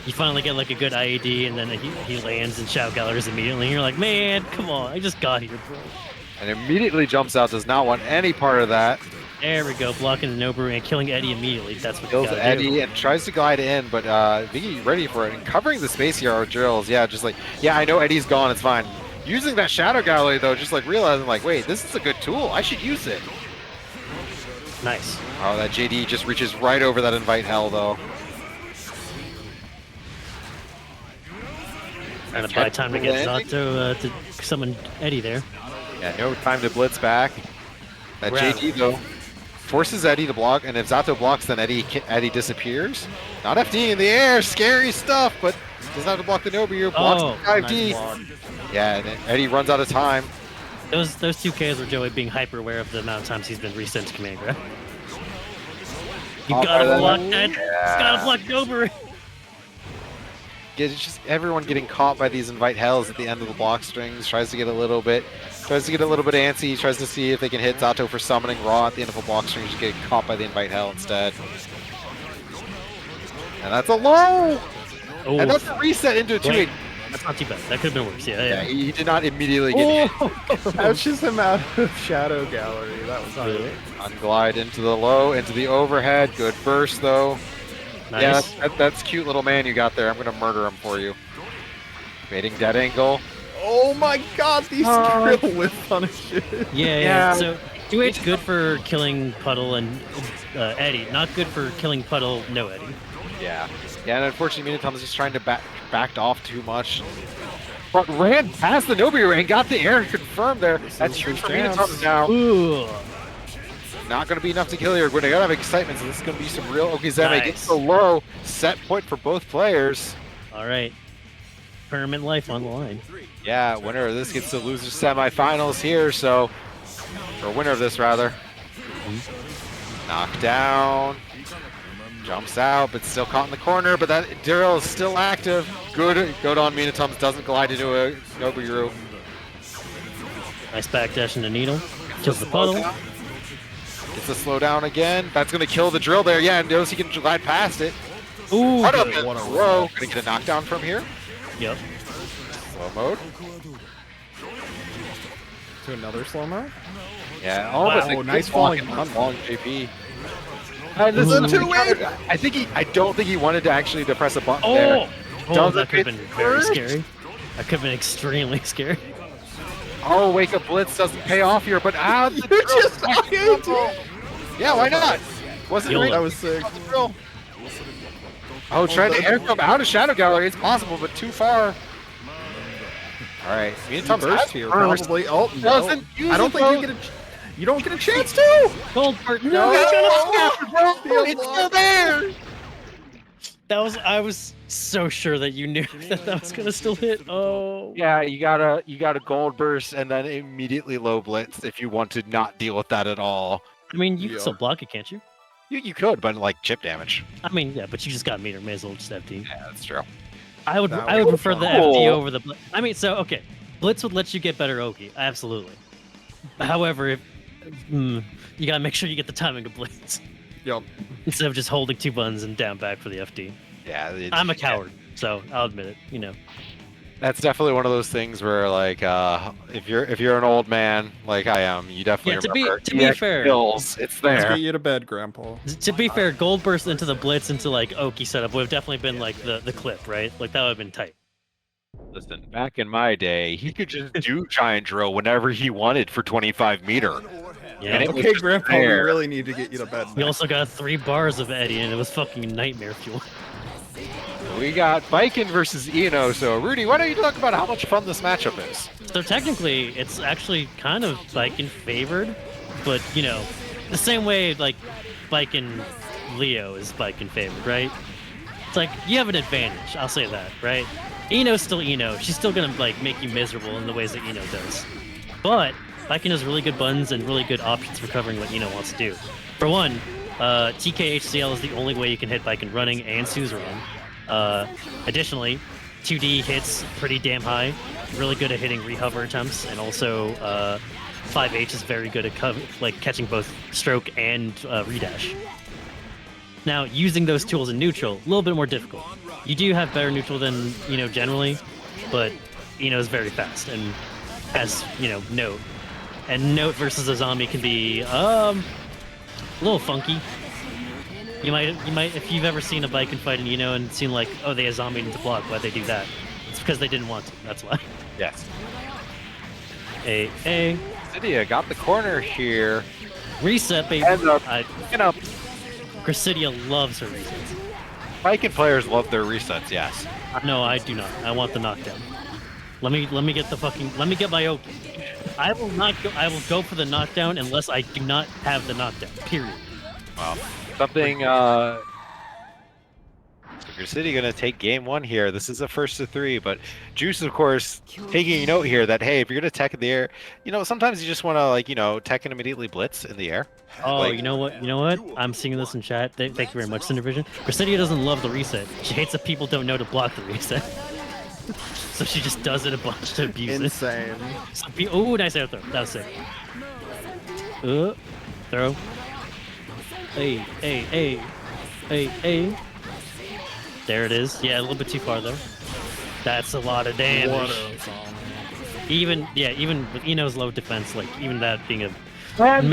You finally get like a good IED, and then he lands and Shadow Galleries immediately. And you're like, man, come on, I just got here, bro. And immediately jumps out, does not want any part of that. There we go, blocking the Nobiru and killing Eddie immediately. That's what Kills you gotta Eddie do. and tries to glide in, but Viggy ready for it. And covering the space here are drills. Yeah, just like, yeah, I know Eddie's gone, it's fine. Using that Shadow Gallery though, just like realizing like, wait, this is a good tool. I should use it. Nice. Oh, that JD just reaches right over that invite hell though. And a buy time to get Zato to summon Eddie there. Yeah, no time to blitz back. That Grab. JD though forces Eddie to block, and if Zato blocks, then Eddie disappears. Not FD in the air, scary stuff, but does not have to block the Nobiru. Blocks the 5D. Nice. Yeah, and then Eddie runs out of time. Those 2Ks were Joey being hyper aware of the amount of times he's been resent to command grab. You Oh, gotta that- block that. yeah. Gotta block Nobiru. It's just everyone getting caught by these invite hells at the end of the block strings. Tries to get a little bit antsy. Tries to see if they can hit Zato for summoning Raw at the end of a block string. Just get caught by the invite hell instead. And that's a low. Oh, And that's a reset into a 2-8. wait, that's not too bad. That could have been worse. Yeah, Yeah, yeah. he did not immediately get hit. That's just him out of Shadow Gallery. That was good. Unglide into the low, into the overhead. Good burst though. Nice. Yeah, that's cute little man you got there. I'm gonna murder him for you. Baiting dead angle. Oh my god, these drill whip punishes. Yeah. Yeah. So 2H good for killing Puddle and Eddie. Not good for killing Puddle, no Eddie. Yeah. Yeah, and unfortunately Minitom's just trying to backed off too much. But ran past the Nobiru and got the air confirmed there. That's huge for Minitom's now. Ooh. Not going to be enough to kill here. We're going to have excitement, so this is going to be some real Okizeme. Nice. Gets the low. Set point for both players. All right. Permanent life on the line. Yeah, winner of this gets the loser semifinals here, so... Or winner of this, rather. Knockdown. Jumps out, but still caught in the corner, but that drill is still active. Good on Minitom's. Doesn't glide into a Nobiru. Nice backdash into Needle. Kills the Puddle. Gets a slowdown again. That's going to kill the drill there. Yeah, and notice he can glide past it. Ooh. What up, good. what a row. Going to get a knockdown from here. Yep. Slow mode. To another slow mo. Yeah. Wow, but the nice good falling block punch. on JP. And this is a 2-8. I don't think he wanted to actually press a button there. Oh, Does that it could have been hit very first? scary. That could have been extremely scary. Oh, Wake Up Blitz doesn't pay off here, but You just yeah, why not? Wasn't YOLO. great. That was sick. Oh, trying to air come out of Shadow Gallery. It's possible, but too far. All right, me and Tom's Burst here, probably. Oh no! Doesn't use I don't it, think though. you get you don't get a chance to. Gold part. No, It's still there. I was so sure that you knew that was gonna still hit. Oh. Yeah, you gotta gold burst and then immediately low blitz if you want to not deal with that at all. I mean, you can Yeah. still block it, can't you? You could, but like chip damage. I mean, yeah, but you just got meter. May as well just FD. Yeah, that's true. I would That would would prefer be the cool. FD over the. I mean, so okay, Blitz would let you get better Oki, absolutely. However, if you gotta make sure you get the timing of Blitz Yup. instead of just holding 2 buttons and down back for the FD. Yeah, I'm a coward, so I'll admit it. You know. That's definitely one of those things where, like, if you're an old man like I am, you definitely Yeah, remember. to be EX fair- skills, it's Let's there. get you to bed, Grandpa. To be fair, Gold Burst into the Blitz into like Oki setup would have definitely been like the clip, right? Like that would have been tight. Listen, back in my day, he could just do giant drill whenever he wanted for 25 meter. Yeah. And it was Okay, just Grandpa, we there. really need to get you to bed. We now. also got 3 bars of Eddie, and it was fucking nightmare fuel. We got Viking versus Eno. So, Rudy, why don't you talk about how much fun this matchup is? So technically, it's actually kind of Viking favored, but you know, the same way like Viking Leo is Viking favored, right? It's like you have an advantage. I'll say that, right? Eno's still Eno. She's still gonna like make you miserable in the ways that Eno does. But Viking has really good buttons and really good options for covering what Eno wants to do. For one, TK HCL is the only way you can hit Viking running and suzerain. Additionally, 2D hits pretty damn high. Really good at hitting rehover attempts, and also 5H is very good at catching both stroke and redash. Now, using those tools in neutral, a little bit more difficult. You do have better neutral than generally, but is very fast and has note. And note versus a zombie can be a little funky. You might, if you've ever seen a Viking fight in and seen like, oh, they have zombie into block, why'd they do that? It's because they didn't want to. That's why. Yes. A Cydia got the corner here. reset, baby. And Gracidia loves her resets. Viking players love their resets, yes. No, I do not. I want the knockdown. Let me get the fucking. Let me get my Oki. I will not go. I will go for the knockdown unless I do not have the knockdown. Period. Wow. Something, so City gonna take game 1 here. This is a first to 3, but Juice, of course, taking a note here that, hey, if you're gonna tech in the air, sometimes you just wanna, like, tech and immediately blitz in the air. Oh, Like- you know what? I'm seeing this in chat. Thank you very much, Cindervision. Gracidia doesn't love the reset. She hates that people don't know to block the reset. So she just does it a bunch to abuse it. Insane. Oh, nice air throw. That was sick. Throw. Hey. There it is. Yeah, a little bit too far though. That's a lot of damage. Even with Eno's low defense, like even that being a man.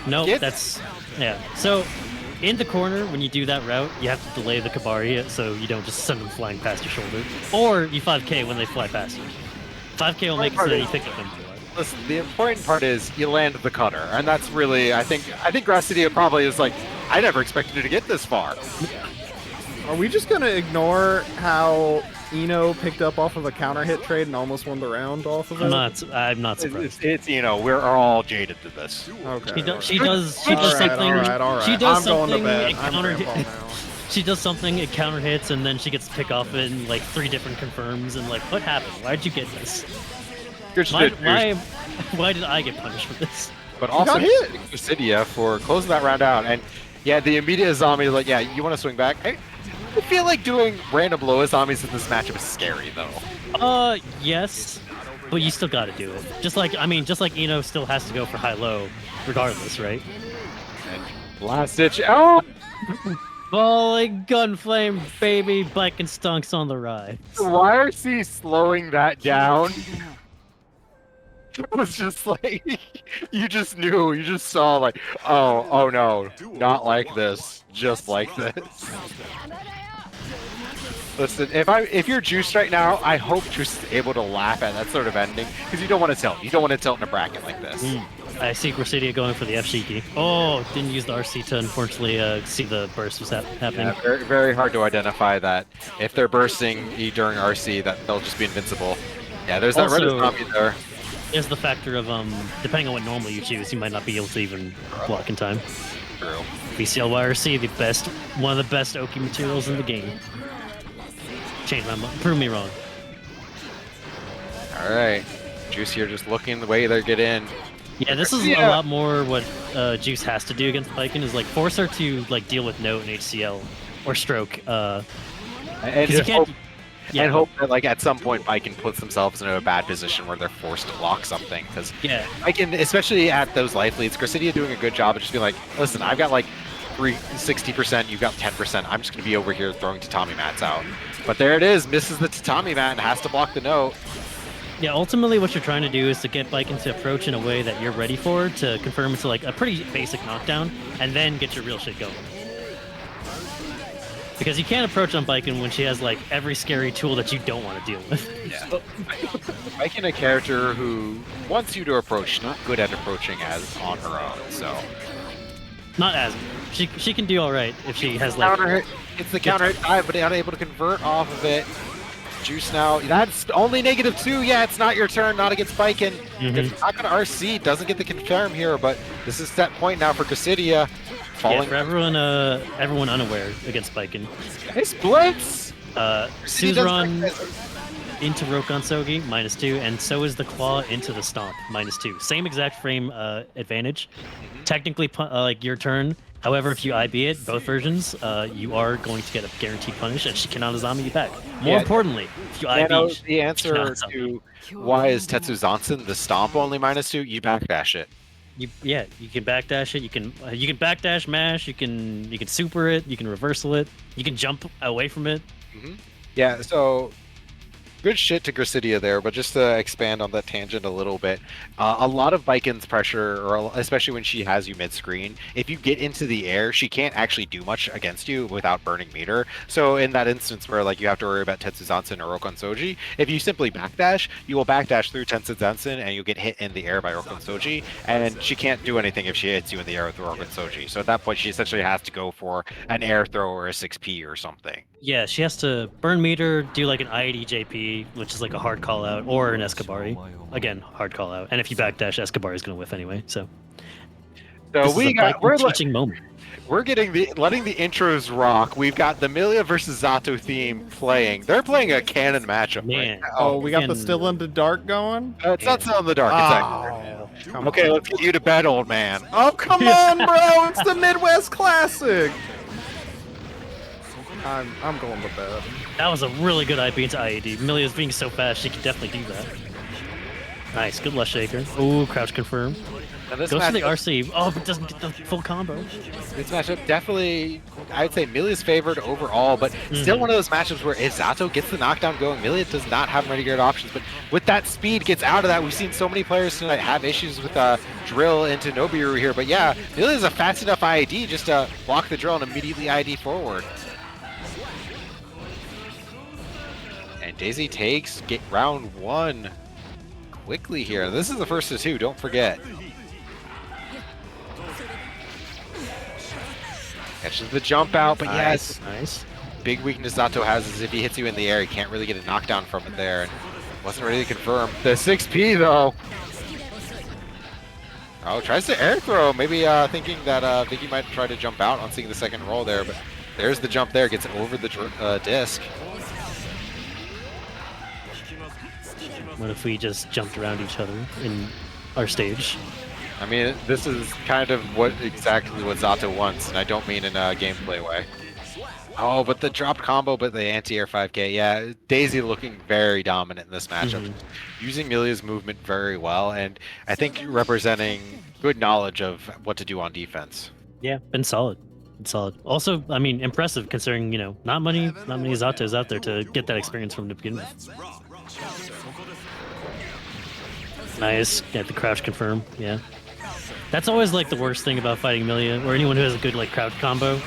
Nope, Get- that's yeah. So in the corner, when you do that route, you have to delay the Kabari so you don't just send them flying past your shoulder, or you 5K when they fly past you. 5K will make it so that you pick up them more. Listen, the important part is you land the cutter, and that's really, I think Gracidia probably is like, I never expected you to get this far. Are we just gonna ignore how Eno picked up off of a counter hit trade and almost won the round off of it? I'm not surprised. It's we're all jaded to this. Okay. She does Alright, something. alright. She does I'm going to something. bed. It I'm counter Grandpa hit. now. She does something. It counter hits, and then she gets to pick off it in like 3 different confirms. And like, what happened? Why'd you get this? Why did I get punished for this? But also got hit. Gracidia for closing that round out, and yeah, the immediate zombie is like, yeah, you want to swing back? I feel like doing random lowest zombies in this matchup is scary though. Yes, but you still got to do it. Just like Eno still has to go for high-low, regardless, right? And last ditch. Oh, Falling gunflame, baby, bike and stunks on the rise. why is he slowing that down? It was just like you just knew, you just saw like, oh no, not like this, just like this. Listen, if you're Juice right now, I hope Juice is able to laugh at that sort of ending because you don't want to tilt. You don't want to tilt in a bracket like this. I see Grasidia going for the FC key. Oh, didn't use the RC to unfortunately see the burst was happening. Yeah, very, very hard to identify that if they're bursting during RC, that they'll just be invincible. Yeah, there's that red Also- zombie there. There's the factor of depending on what normal you choose, you might not be able to even block in time. True. BCLYRC, one of the best Oki materials in the game. Change my mind. Prove me wrong. All right, Juice here just looking the way they get in. Yeah, this is a lot more what Juice has to do against Piken is like force her to like deal with Note and HCL or Stroke. And 'cause you just can't. and hope that like at some point Piken puts themselves in a bad position where they're forced to block something because Yeah. Piken, especially at those life leads, Grasidia doing a good job of just being like, listen, I've got like 60%, you've got 10%. I'm just gonna be over here throwing tatami mats out. But there it is, misses the tatami mat and has to block the Note. Yeah, ultimately what you're trying to do is to get Piken to approach in a way that you're ready for to confirm into like a pretty basic knockdown and then get your real shit going. Because you can't approach on Piken when she has like every scary tool that you don't want to deal with. Yeah. Piken, a character who wants you to approach, not good at approaching as on her own. So Not as she can do all right if she has like counter hit, it's the counter hit dive, but unable to convert off of it. Juice now, that's only -2. Yeah, it's not your turn, not against Piken. It's not gonna RC, doesn't get the confirm here, but this is set point now for Grasidia. yeah, for everyone unaware against Piken. Nice blitz! Suzerain into Rokon Sogi, -2, and so is the Claw into the Stomp, -2. Same exact frame advantage. Technically, like your turn. However, if you IB it, both versions, you are going to get a guaranteed punish, and she cannot zombie you back. More importantly, if you IB, the answer to why is Tetsu Zansen the stomp only -2, you backdash it. you can backdash it. You can backdash mash. You can super it. You can reversal it. You can jump away from it. Yeah, so good shit to Grasidia there, but just to expand on that tangent a little bit, a lot of Piken's pressure, or especially when she has you mid-screen, if you get into the air, she can't actually do much against you without burning meter. So in that instance where like you have to worry about Tetsu Zansen or Rokon Soji, if you simply backdash, you will backdash through Tetsu Zansen and you'll get hit in the air by Rokon Soji, and she can't do anything if she hits you in the air with Rokon Soji. So at that point, she essentially has to go for an air throw or a 6P or something. Yeah, she has to burn meter, do like an IED-JP, which is like a hard call out, or an Escabari. Again, hard call out. And if you backdash, Escabari is going to whiff anyway. So, So we're teaching moment. We're letting the intros rock. We've got the Milia versus Zato theme playing. They're playing a canon matchup Man. right now. Oh, we got the and- Still in the Dark going? It's not still in the dark. It's Come okay, on. let's get you to bed, old man. Oh, come on, bro! It's the Midwest Classic! I'm going to bed. That was a really good IB into IED. Milia's being so fast, she can definitely do that. Nice, good lush shaker. Ooh, crouch confirm. Now this Goes for the matchup, RC. Oh, but doesn't get the full combo. this matchup definitely, I'd say Milia's favored overall, but still one of those matchups where if Zato gets the knockdown going, Milia does not have many good options. But with that speed, gets out of that. We've seen so many players tonight have issues with drill into Nobiru here. But yeah, Milia's a fast enough IED just to block the drill and immediately ID forward. And Daisy takes round 1 quickly here. This is the first of 2, don't forget. Catches the jump out, but yes, Nice. big weakness Zato has is if he hits you in the air, he can't really get a knockdown from it there. And wasn't ready to confirm. The 6P though. Oh, tries to air throw. Maybe thinking that Vicky might try to jump out on seeing the second roll there, but there's the jump there, gets it over the disc. What if we just jumped around each other in our stage? I mean, this is kind of exactly what Zato wants, and I don't mean in a gameplay way. Oh, but the dropped combo, but the anti-air 5K. Yeah, Daisy looking very dominant in this matchup. Using Milia's movement very well, and I think representing good knowledge of what to do on defense. Yeah, been solid. Been solid. Also, I mean, impressive considering, not many Zatos out there to get that experience from to begin with. Nice. Get the crouch confirm. Yeah. That's always like the worst thing about fighting Milia, or anyone who has a good like crouch combo.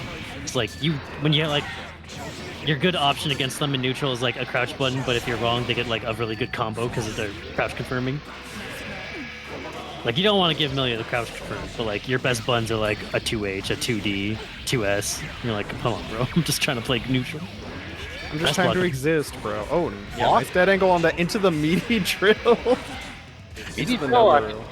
It's like when you like your good option against them in neutral is like a crouch button, but if you're wrong, they get like a really good combo because of their crouch confirming. Like, you don't want to give Millia the crouch confirm, but like your best buttons are like a 2H, a 2D, 2S. And you're like, come on, bro. I'm just trying to play neutral. I'm just That's trying to blocking. exist, bro. Oh, yeah, nice dead angle on that into the meaty drill. Meaty the drill, no-drill.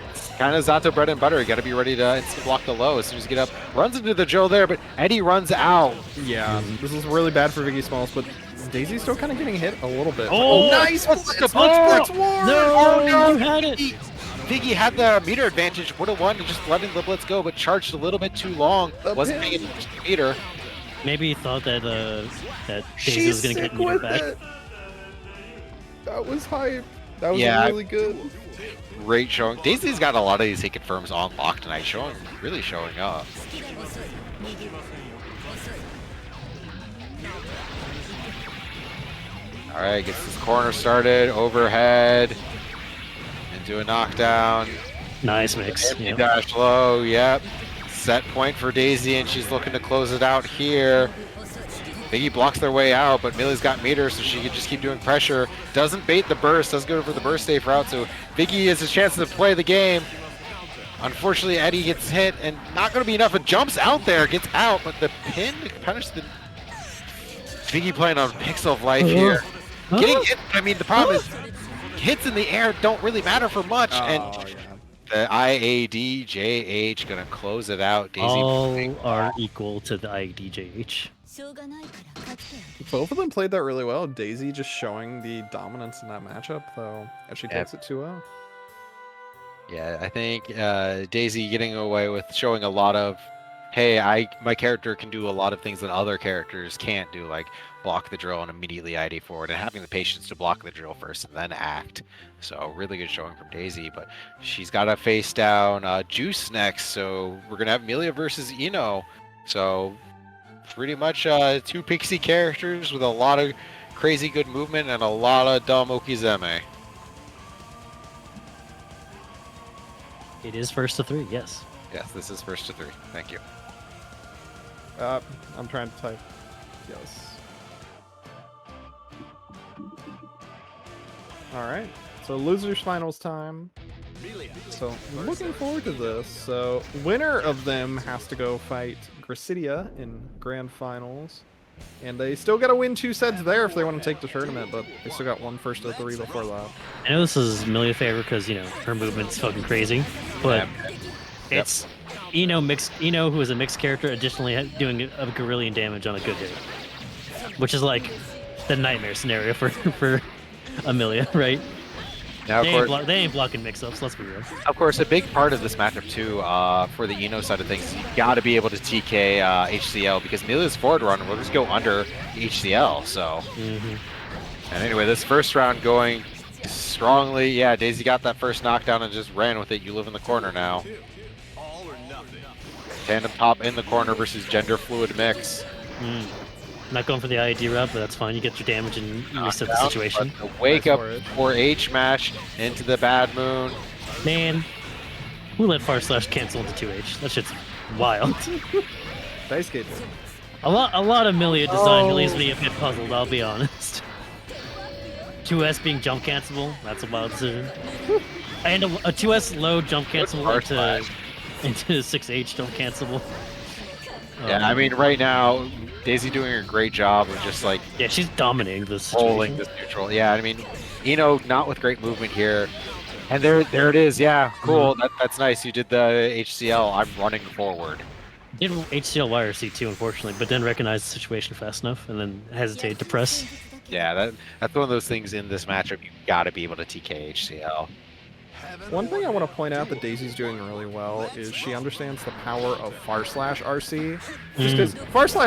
kind of Zato bread and butter. You got to be ready to instant block the low as soon as you get up. Runs into the drill there, but Eddie runs out. Yeah, this is really bad for Viggy Smalls, but Daisy's still kind of getting hit a little bit. Oh, nice! what's the Blitz ball? war! No, no. you had it. Viggy had the meter advantage. Would have won to just letting the blitz go, but charged a little bit too long. Wasn't paying attention to the meter. Maybe he thought that that Daisy She's was gonna sick get meter with back. it. That was hype. That was Yeah. really good. Great showing. Daisy's got a lot of these hit confirms on lock tonight, really showing up. All right, gets this corner started, overhead, into a knockdown. Nice mix. Empty Yeah. dash low, yep. Set point for Daisy, and she's looking to close it out here. Viggy blocks their way out, but Millie's got meters, so she can just keep doing pressure. Doesn't bait the burst, doesn't go for the burst safe route, so Viggy has a chance to play the game. Unfortunately, Eddie gets hit, and not going to be enough. It jumps out there, gets out, but the pin to punish the... Viggy playing on Pixel of Life here. Getting hit, I mean, the problem is hits in the air don't really matter for much, and the IADJH gonna close it out. Daisy All are equal to the IDJH. Both of them played that really well. Daisy just showing the dominance in that matchup, though, as she takes it 2-0. Yeah, I think Daisy getting away with showing a lot of, hey, my character can do a lot of things that other characters can't do, like block the drill and immediately ID forward, and having the patience to block the drill first and then act. So really good showing from Daisy, but she's got to face down Juice next, so we're gonna have Millia versus Ino. So pretty much two pixie characters with a lot of crazy good movement and a lot of dumb okizeme. It is first to 3, yes. Yes, this is first to 3. Thank you. I'm trying to type. Yes. All right. So losers finals time. So looking forward to this. So winner of them has to go fight Gracidia in grand finals. And they still got to win 2 sets there if they want to take the tournament, but they still got one first to 3 before that. I know this is Millia favor because, you know, her movement's fucking crazy, but it's Ino, who is a mixed character, additionally doing a Gorillion damage on a good hit, which is like the nightmare scenario for Amelia, right? Now, They ain't blocking mix-ups, let's be real. of course, a big part of this matchup too, for the Ino side of things, you got to be able to TK HCL because Milia's forward run will just go under HCL. So, and anyway, this first round going strongly. Yeah, Daisy got that first knockdown and just ran with it. You live in the corner now. Tandem top in the corner versus gender fluid mix. Not going for the IED route, but that's fine. You get your damage and you reset the situation. Wake up for H mash into the bad moon. Man, who let // cancel into 2H? That shit's wild. Dice Gate. A lot of Millia design leaves me a bit puzzled, I'll be honest. 2S being jump cancelable, that's a wild decision. And a 2S low jump cancelable into 6H jump cancelable. Yeah, I mean, right now, Daisy doing a great job of just like yeah, she's dominating this situation. rolling this neutral. Yeah, I mean, Ino not with great movement here, and there it is. Yeah, cool. That's nice. You did the HCL. I'm running forward. Did HCL YRC too, unfortunately, but didn't recognize the situation fast enough and then hesitated to press. Yeah, that's one of those things in this matchup. You got to be able to TK HCL. One thing I want to point out that Daisy's doing really well is she understands the power of /RC. Just because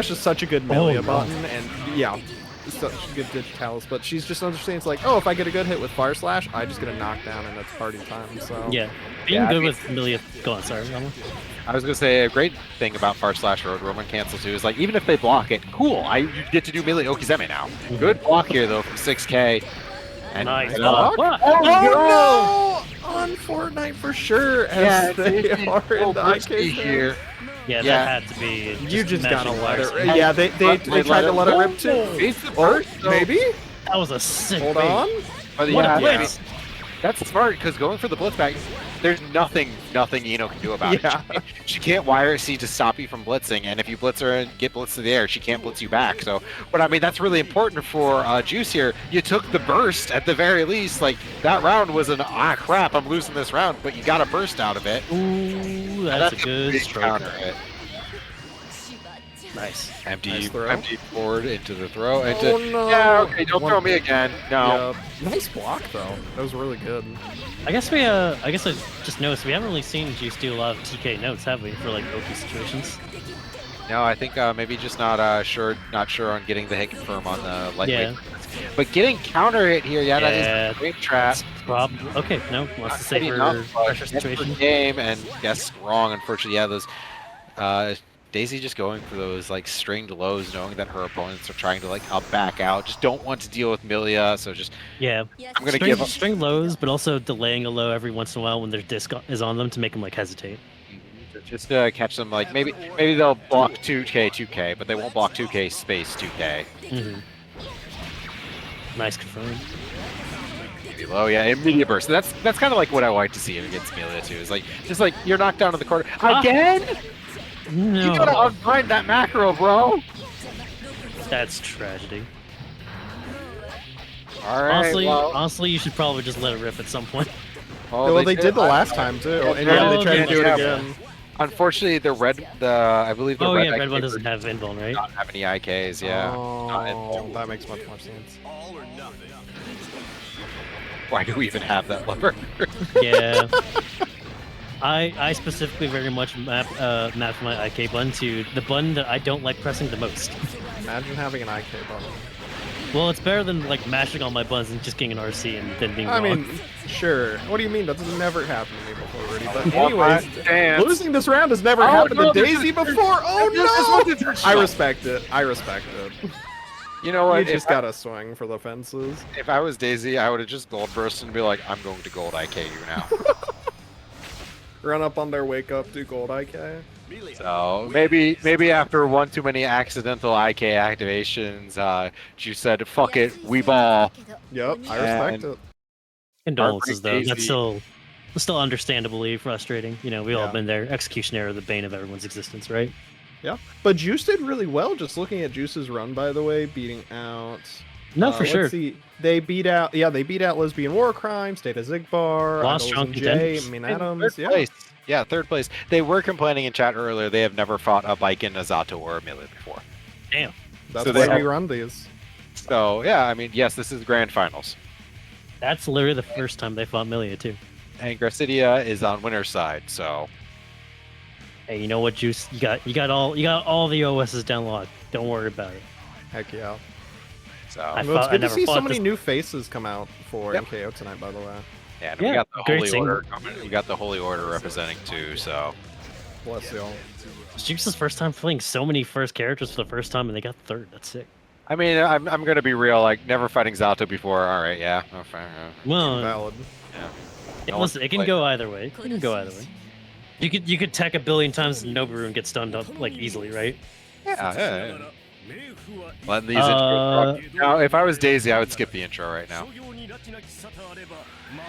// is such a good melee button, and yeah, such a good digitalis, but she's just understands like, oh, if I get a good hit with // I just get a knockdown and it's party time. So Yeah, being good with Millia. Go on, sorry, Rama. I was gonna say a great thing about // Road Roman cancel too is like even if they block it, cool. You get to do melee Okizeme now. Good block here though from 6K. And Nice. Oh, no! On Fortnite for sure, as they are in the IK here. Yeah, Yeah. that had to be. You just gotta meshing let wires. it. Yeah, they tried to let it rip too. It's the Or burst, though. maybe. That was a sick Hold bait. on. But What yeah, a blitz! that's smart because going for the blitz back, there's nothing Eno can do about Yeah. it. She can't wire C to stop you from blitzing, and if you blitz her and get blitzed to the air, she can't blitz you back. So, but I mean, that's really important for Juice here. You took the burst at the very least. Like that round was an crap, I'm losing this round, but you got a burst out of it. Ooh, that's a good big stroke. counter hit. Nice. Empty throw. forward into the throw. Into, Oh, no. Yeah, okay, don't throw me again. No. Yeah. Nice block though. That was really good. I guess I just noticed we haven't really seen Juice do a lot of TK notes, have we, for like OP situations? No, I think maybe just not sure on getting the hit confirm on the lightweight. Yeah. But getting counter hit here, that is Yeah, a great trap. Okay, no, wants to say Maybe for not, but pressure that's for situation. game and guessed wrong. Unfortunately, yeah, those Daisy just going for those like stringed lows, knowing that her opponents are trying to like up back out. Just don't want to deal with Milia, so just Yeah, I'm gonna give up. string lows, but also delaying a low every once in a while when their disc is on them to make them like hesitate. Just catch them like maybe they'll block 2K, but they won't block 2K space 2K. Mm-hmm. Nice confirm. Maybe low, yeah, immediate burst. That's kind of like what I like to see against Milia too. Is like just like you're knocked down to the corner again. No, You gotta unbind that macro, bro. that's tragedy. All right. Honestly, you should probably just let it rip at some point. Well, they did the last time too, and Yeah, yeah, they tried to do it yeah. again. Unfortunately, I believe the Oh red. yeah, red one IK doesn't have invuln, right? not have any IKs. Yeah. Not Oh, invuln. that makes much more sense. Why do we even have that lever? Yeah. I specifically very much map my IK button to the button that I don't like pressing the most. Imagine having an IK button. Well, it's better than like mashing all my buttons and just getting an RC and then being I wrong. mean, sure. What do you mean? That's never happened to me before, already. But Well, anyways, dance. losing this round has never Oh, happened no, to this Daisy is- before. Oh this no! wasn't her I shot. respect it. I respect it. You know what? You just gotta swing for the fences. If I was Daisy, I would have just gold burst and be like, I'm going to gold IK you now. Run up on their wake up, do gold IK. So maybe after one too many accidental IK activations, you said, "Fuck it, we ball." Yep, I respect And- it. Condolences though. Heartbreak That's Daisy. still understandably frustrating. You know, we all Yeah. been there. Execution error, the bane of everyone's existence, right? Yeah, but Juice did really well. Just looking at Juice's run, by the way, beating out. No, for let's sure. See. They beat out. Yeah, they beat out Lesbian War Crime, State of Zigbar, Lost Idols strong and Jay, contenders. I mean In Adams. third Yeah, place. Yeah, third place. They were complaining in chat earlier. They have never fought a Viking, a Zato, or a Milia before. Damn. that's So they why we have- run these. So yeah, I mean, yes, this is grand finals, That's literally the first time they fought Milia too. and Gracidia is on winner's side. So Hey, you know what, Juice? You got all the OSs downloaded. Don't worry about it. Heck yeah. I Well, it's fought- I good to never see so fought many this- new faces come out for Yep. NKO tonight. By the way, yeah, and Yeah, we got the great Holy scene. Order coming. We got the Holy Order representing too. So bless y'all. It's Juice's first time playing so many first characters for the first time, and they got third. That's sick. I mean, I'm gonna be real. Like never fighting Zato before. All right, yeah. Oh, fine, Well, Valid. No listen, one it can play. go either way. It can go either way. You could tech a billion times in Noboru and get stunned up like easily, right? Yeah. Letting these Uh, intros rock. Now, if I was Daisy, I would skip the intro right now.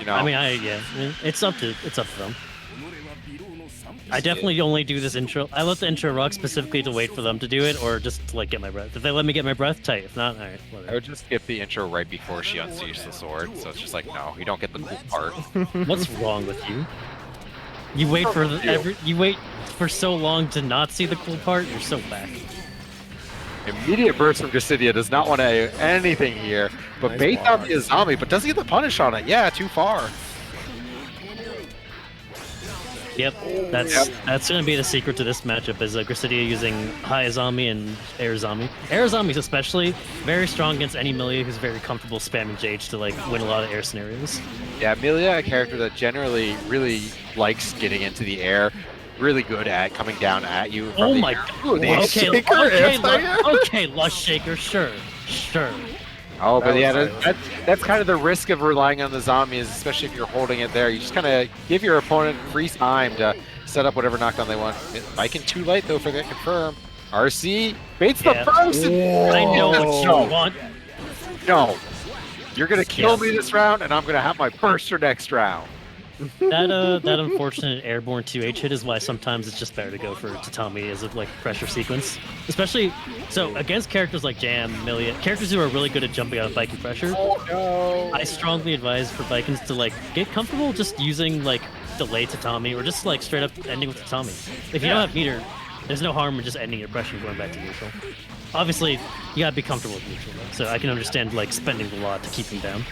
You know, I mean, it's up to them. I definitely only do this intro. I let the intro rock specifically to wait for them to do it, or just to like get my breath. If they let me get my breath, tight. If not, all right, I whatever. would just skip the intro right before she unseats the sword. So it's just like, no, you don't get the cool part. What's wrong with you? You wait for you wait for so long to not see the cool part. You're so back. Immediate burst from Gracidia does not want to anything here, but Nice baits out block. the Azami, but doesn't get the punish on it. Yeah, too far. Yep, that's gonna be the secret to this matchup is Gracidia using high Azami and Air Azami. Air Azami's especially very strong against any Milia who's very comfortable spamming Jage to like win a lot of air scenarios. Yeah, Milia, a character that generally really likes getting into the air, really good at coming down at you. From Oh the my air. god! Ooh, the Wow. Okay, Shaker okay, anti-air? okay, Lush Shaker, sure. Oh, but That yeah, was that's kind of the risk of relying on the zombies, especially if you're holding it there. You just kind of give your opponent free time to set up whatever knockdown they want. Viking too late though for that confirm. RC baits Yeah. the burst. I know what No. you want. No, you're gonna kill Yeah. me this round, and I'm gonna have my burster next round. That unfortunate airborne 2H hit is why sometimes it's just better to go for Tatami as a like pressure sequence, especially so against characters like Jam, Millia, characters who are really good at jumping out of Viking pressure. Oh no! I strongly advise for Vikings to like get comfortable just using like delay Tatami or just like straight up ending with Tatami. If you don't have meter, there's no harm in just ending your pressure and going back to neutral. Obviously, you gotta be comfortable with neutral though, so I can understand like spending the lot to keep him down.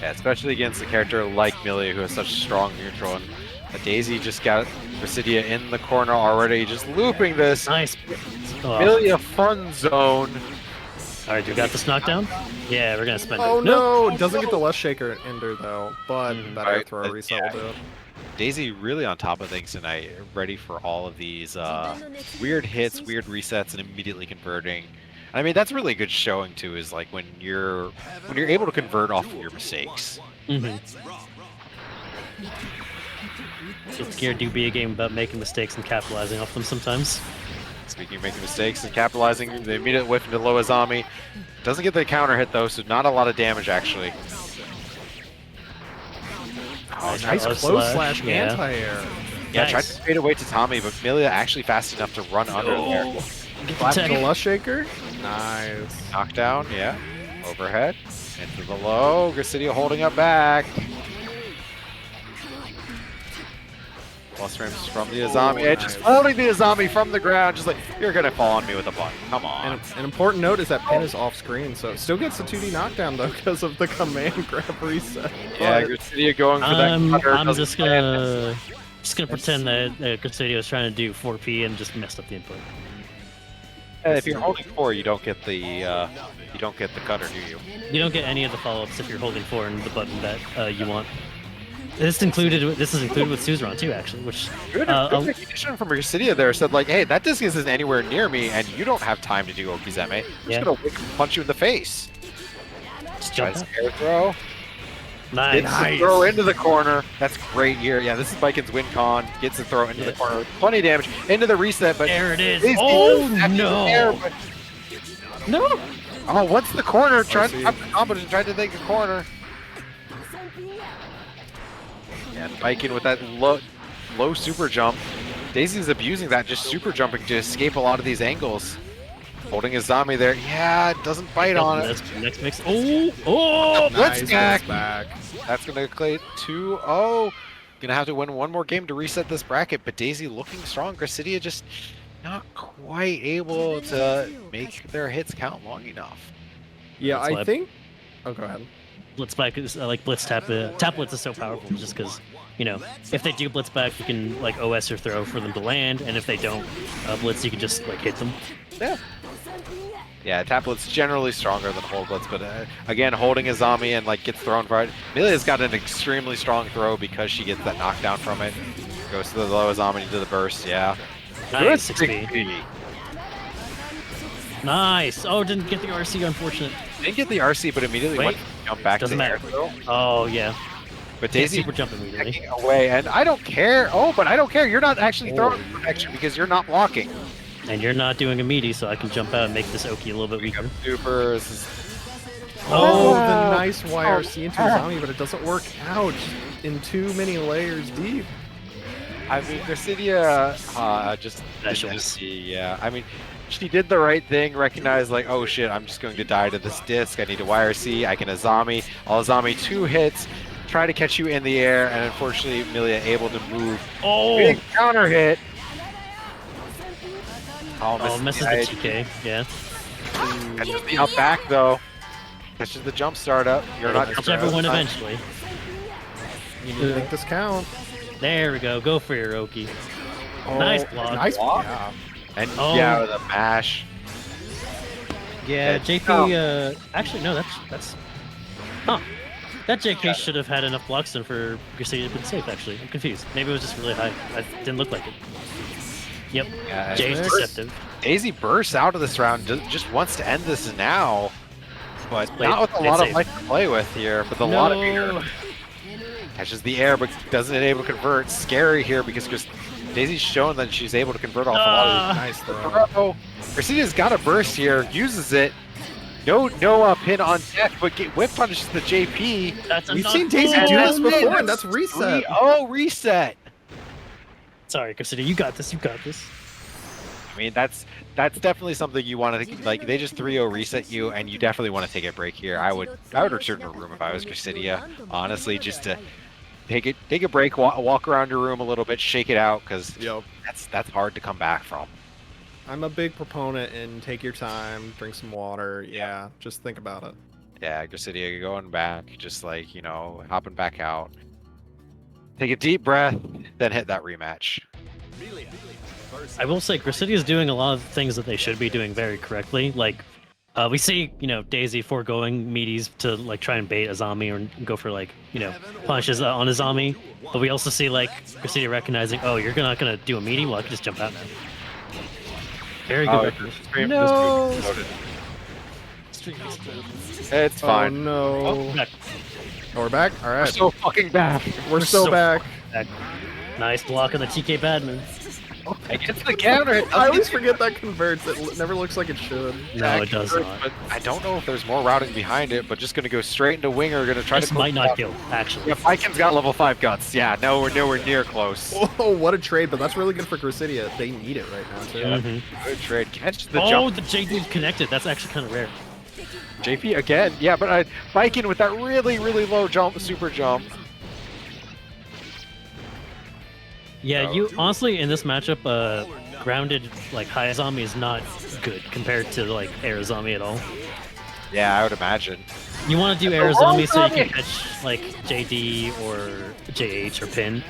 Yeah, especially against a character like Millia who has such strong neutral. And Daisy just got Residia in the corner already, just looping this. Nice. Oh. Millia fun zone. All right, you got this knockdown? Yeah, we're gonna spend Oh it. no! Doesn't get the left shaker ender though, but that air Right, throw but reset yeah. will do it. Daisy really on top of things tonight, ready for all of these weird hits, weird resets, and immediately converting. I mean, that's really a good showing too. Is like when you're able to convert off of your mistakes. It's Gear do be a game about making mistakes and capitalizing off them sometimes. Speaking of making mistakes and capitalizing, the immediate whiff into low Azami. Doesn't get the counter hit though, so not a lot of damage actually. Oh, nice close slash anti-air. Yeah, tried to fade away to Tommy, but Millia actually fast enough to run under there. Flash the left shaker. Nice. Knockdown, yeah. Overhead. Into the low. Grasidia holding up back. Plus frames from the Azami. nice. Just holding the Azami from the ground. Just like, you're going to fall on me with a button. Come on. And an important note is that pin is off screen, so it still gets the 2D knockdown though because of the command grab reset. Yeah, But Grasidia going for that cutter. I'm doesn't just land. gonna pretend that Custodio was trying to do 4P and just messed up the input. If you're holding 4, you don't get the cutter, do you? You don't get any of the follow-ups if you're holding 4 and the button that you want. This is included with Suzerain too, actually, which Good recognition from Grasidia there said like, hey, that disc isn't anywhere near me, and you don't have time to do Okizeme. I'm just gonna punch you in the face. just Tries jump out. air throw. Nice. Gets the throw into the corner. That's great here. Yeah, this is Vikin's win con. Gets the throw into the corner. Plenty of damage. Into the reset, but There it is. Daisy Oh actually no! there, but- No! Oh, what's the corner? Tried RC. to competent. Tried to take the corner. Yeah, Viking with that low super jump. Daisy's abusing that, just super jumping to escape a lot of these angles. Holding his zombie there. Yeah, it doesn't bite on it. Next mix. Oh! Let's nice back. That's going to create 2-0. Gonna have to win one more game to reset this bracket, but Daisy looking strong. Grasidia just not quite able to make their hits count long enough. Yeah, That's why I think. Oh, go ahead. Blitz back is like blitz tap. Tap blitz is so powerful just because, you know, if they do blitz back, you can like OS or throw for them to land, and if they don't blitz, you can just like hit them. Yeah. Yeah, tap blitz generally stronger than hold blitz, but again, holding a zombie and like gets thrown for it. Milia's got an extremely strong throw because she gets that knockdown from it. Goes to the low zombie into the burst. Yeah. Nice, Good 6P. Nice. Oh, didn't get the RC. Unfortunate. Didn't get the RC, but immediately went to jump back Doesn't to the matter. air throw. Oh yeah. But Can't Daisy super jump immediately. taking away, and I don't care. Oh, but I don't care. You're not actually throwing protection because you're not blocking. And you're not doing a meaty, so I can jump out and make this Oki a little bit weaker. Super. This is Oh, the nice YRC into a zombie, but it doesn't work out in too many layers deep. I mean, Grasidia just Special. didn't see. Yeah, I mean, she did the right thing. Recognized like, oh shit, I'm just going to die to this disc. I need a YRC. I can Azami. I'll Azami 2 hits. Try to catch you in the air, and unfortunately, Millia able to move. Oh! Big counter hit. Oh, misses the TK. Yeah. Catches the up back though. Catches the jump start up. You're not Whichever one eventually. You need to make this count. There we go. Go for your Oki. Oh, Nice block. Nice block. block. And Oh. yeah, with a mash. Yeah, Okay. JP. Actually, no. That's. Huh. That JK should have had enough blocks then for Grasidia to be safe. Actually, I'm confused. Maybe it was just really high. It didn't look like it. Yep. Yeah, Jay's deceptive. Daisy bursts out of this round. Just wants to end this now. but Wait, not with a it's lot of safe. life to play with here. With a lot of air. Catches the air, but doesn't able to convert. Scary here because Daisy's shown that she's able to convert off a lot of Nice throw. throw. Garcidia's got a burst here, uses it. No pin on deck, but whip punishes the JP. That's We've enough. seen Daisy do this before, and that's reset. 3-0 reset. Sorry, Garcidia, you got this. You got this. I mean, that's definitely something you want to like. They just 3-0 reset you, and you definitely want to take a break here. I would return to a room if I was Garcidia, honestly, just to take a break, walk around your room a little bit, shake it out, because that's hard to come back from. I'm a big proponent in take your time, drink some water. Yeah, just think about it. Yeah, Garcidia going back, just like, hopping back out. Take a deep breath, then hit that rematch. I will say, Garcidia is doing a lot of things that they should be doing very correctly. Like, we see, Daisy foregoing meaties to like try and bait Azami or go for like, punishes on Azami. But we also see like Garcidia recognizing, oh, you're not gonna do a meaty? Well, I can just jump out now. Very good. No. It's Oh fine. no. Oh, back. Oh, we're back? Alright. We're so fucking back. We're so back. Back. Nice block on the TK Badman. It gets the counter. It I doesn't always get forget that converts. It never looks like it should. No, it does convert, not. But I don't know if there's more routing behind it, but just going to go straight into winger, going to try This to might not kill, actually. Yeah, Vikin's got level 5 guts. Yeah, no, we're nowhere near close. Oh, what a trade, but that's really good for Garcidia. They need it right now, too. Mhm. Good trade. Catch the Oh, jump. the JD connected. That's actually kind of rare. JP again. Yeah, but Viking with that really, really low jump, super jump. Yeah, you honestly in this matchup, grounded like high Azami is not good compared to like air Azami at all. Yeah, I would imagine. You want to do air Azami so you can catch like JD or JH or Pin.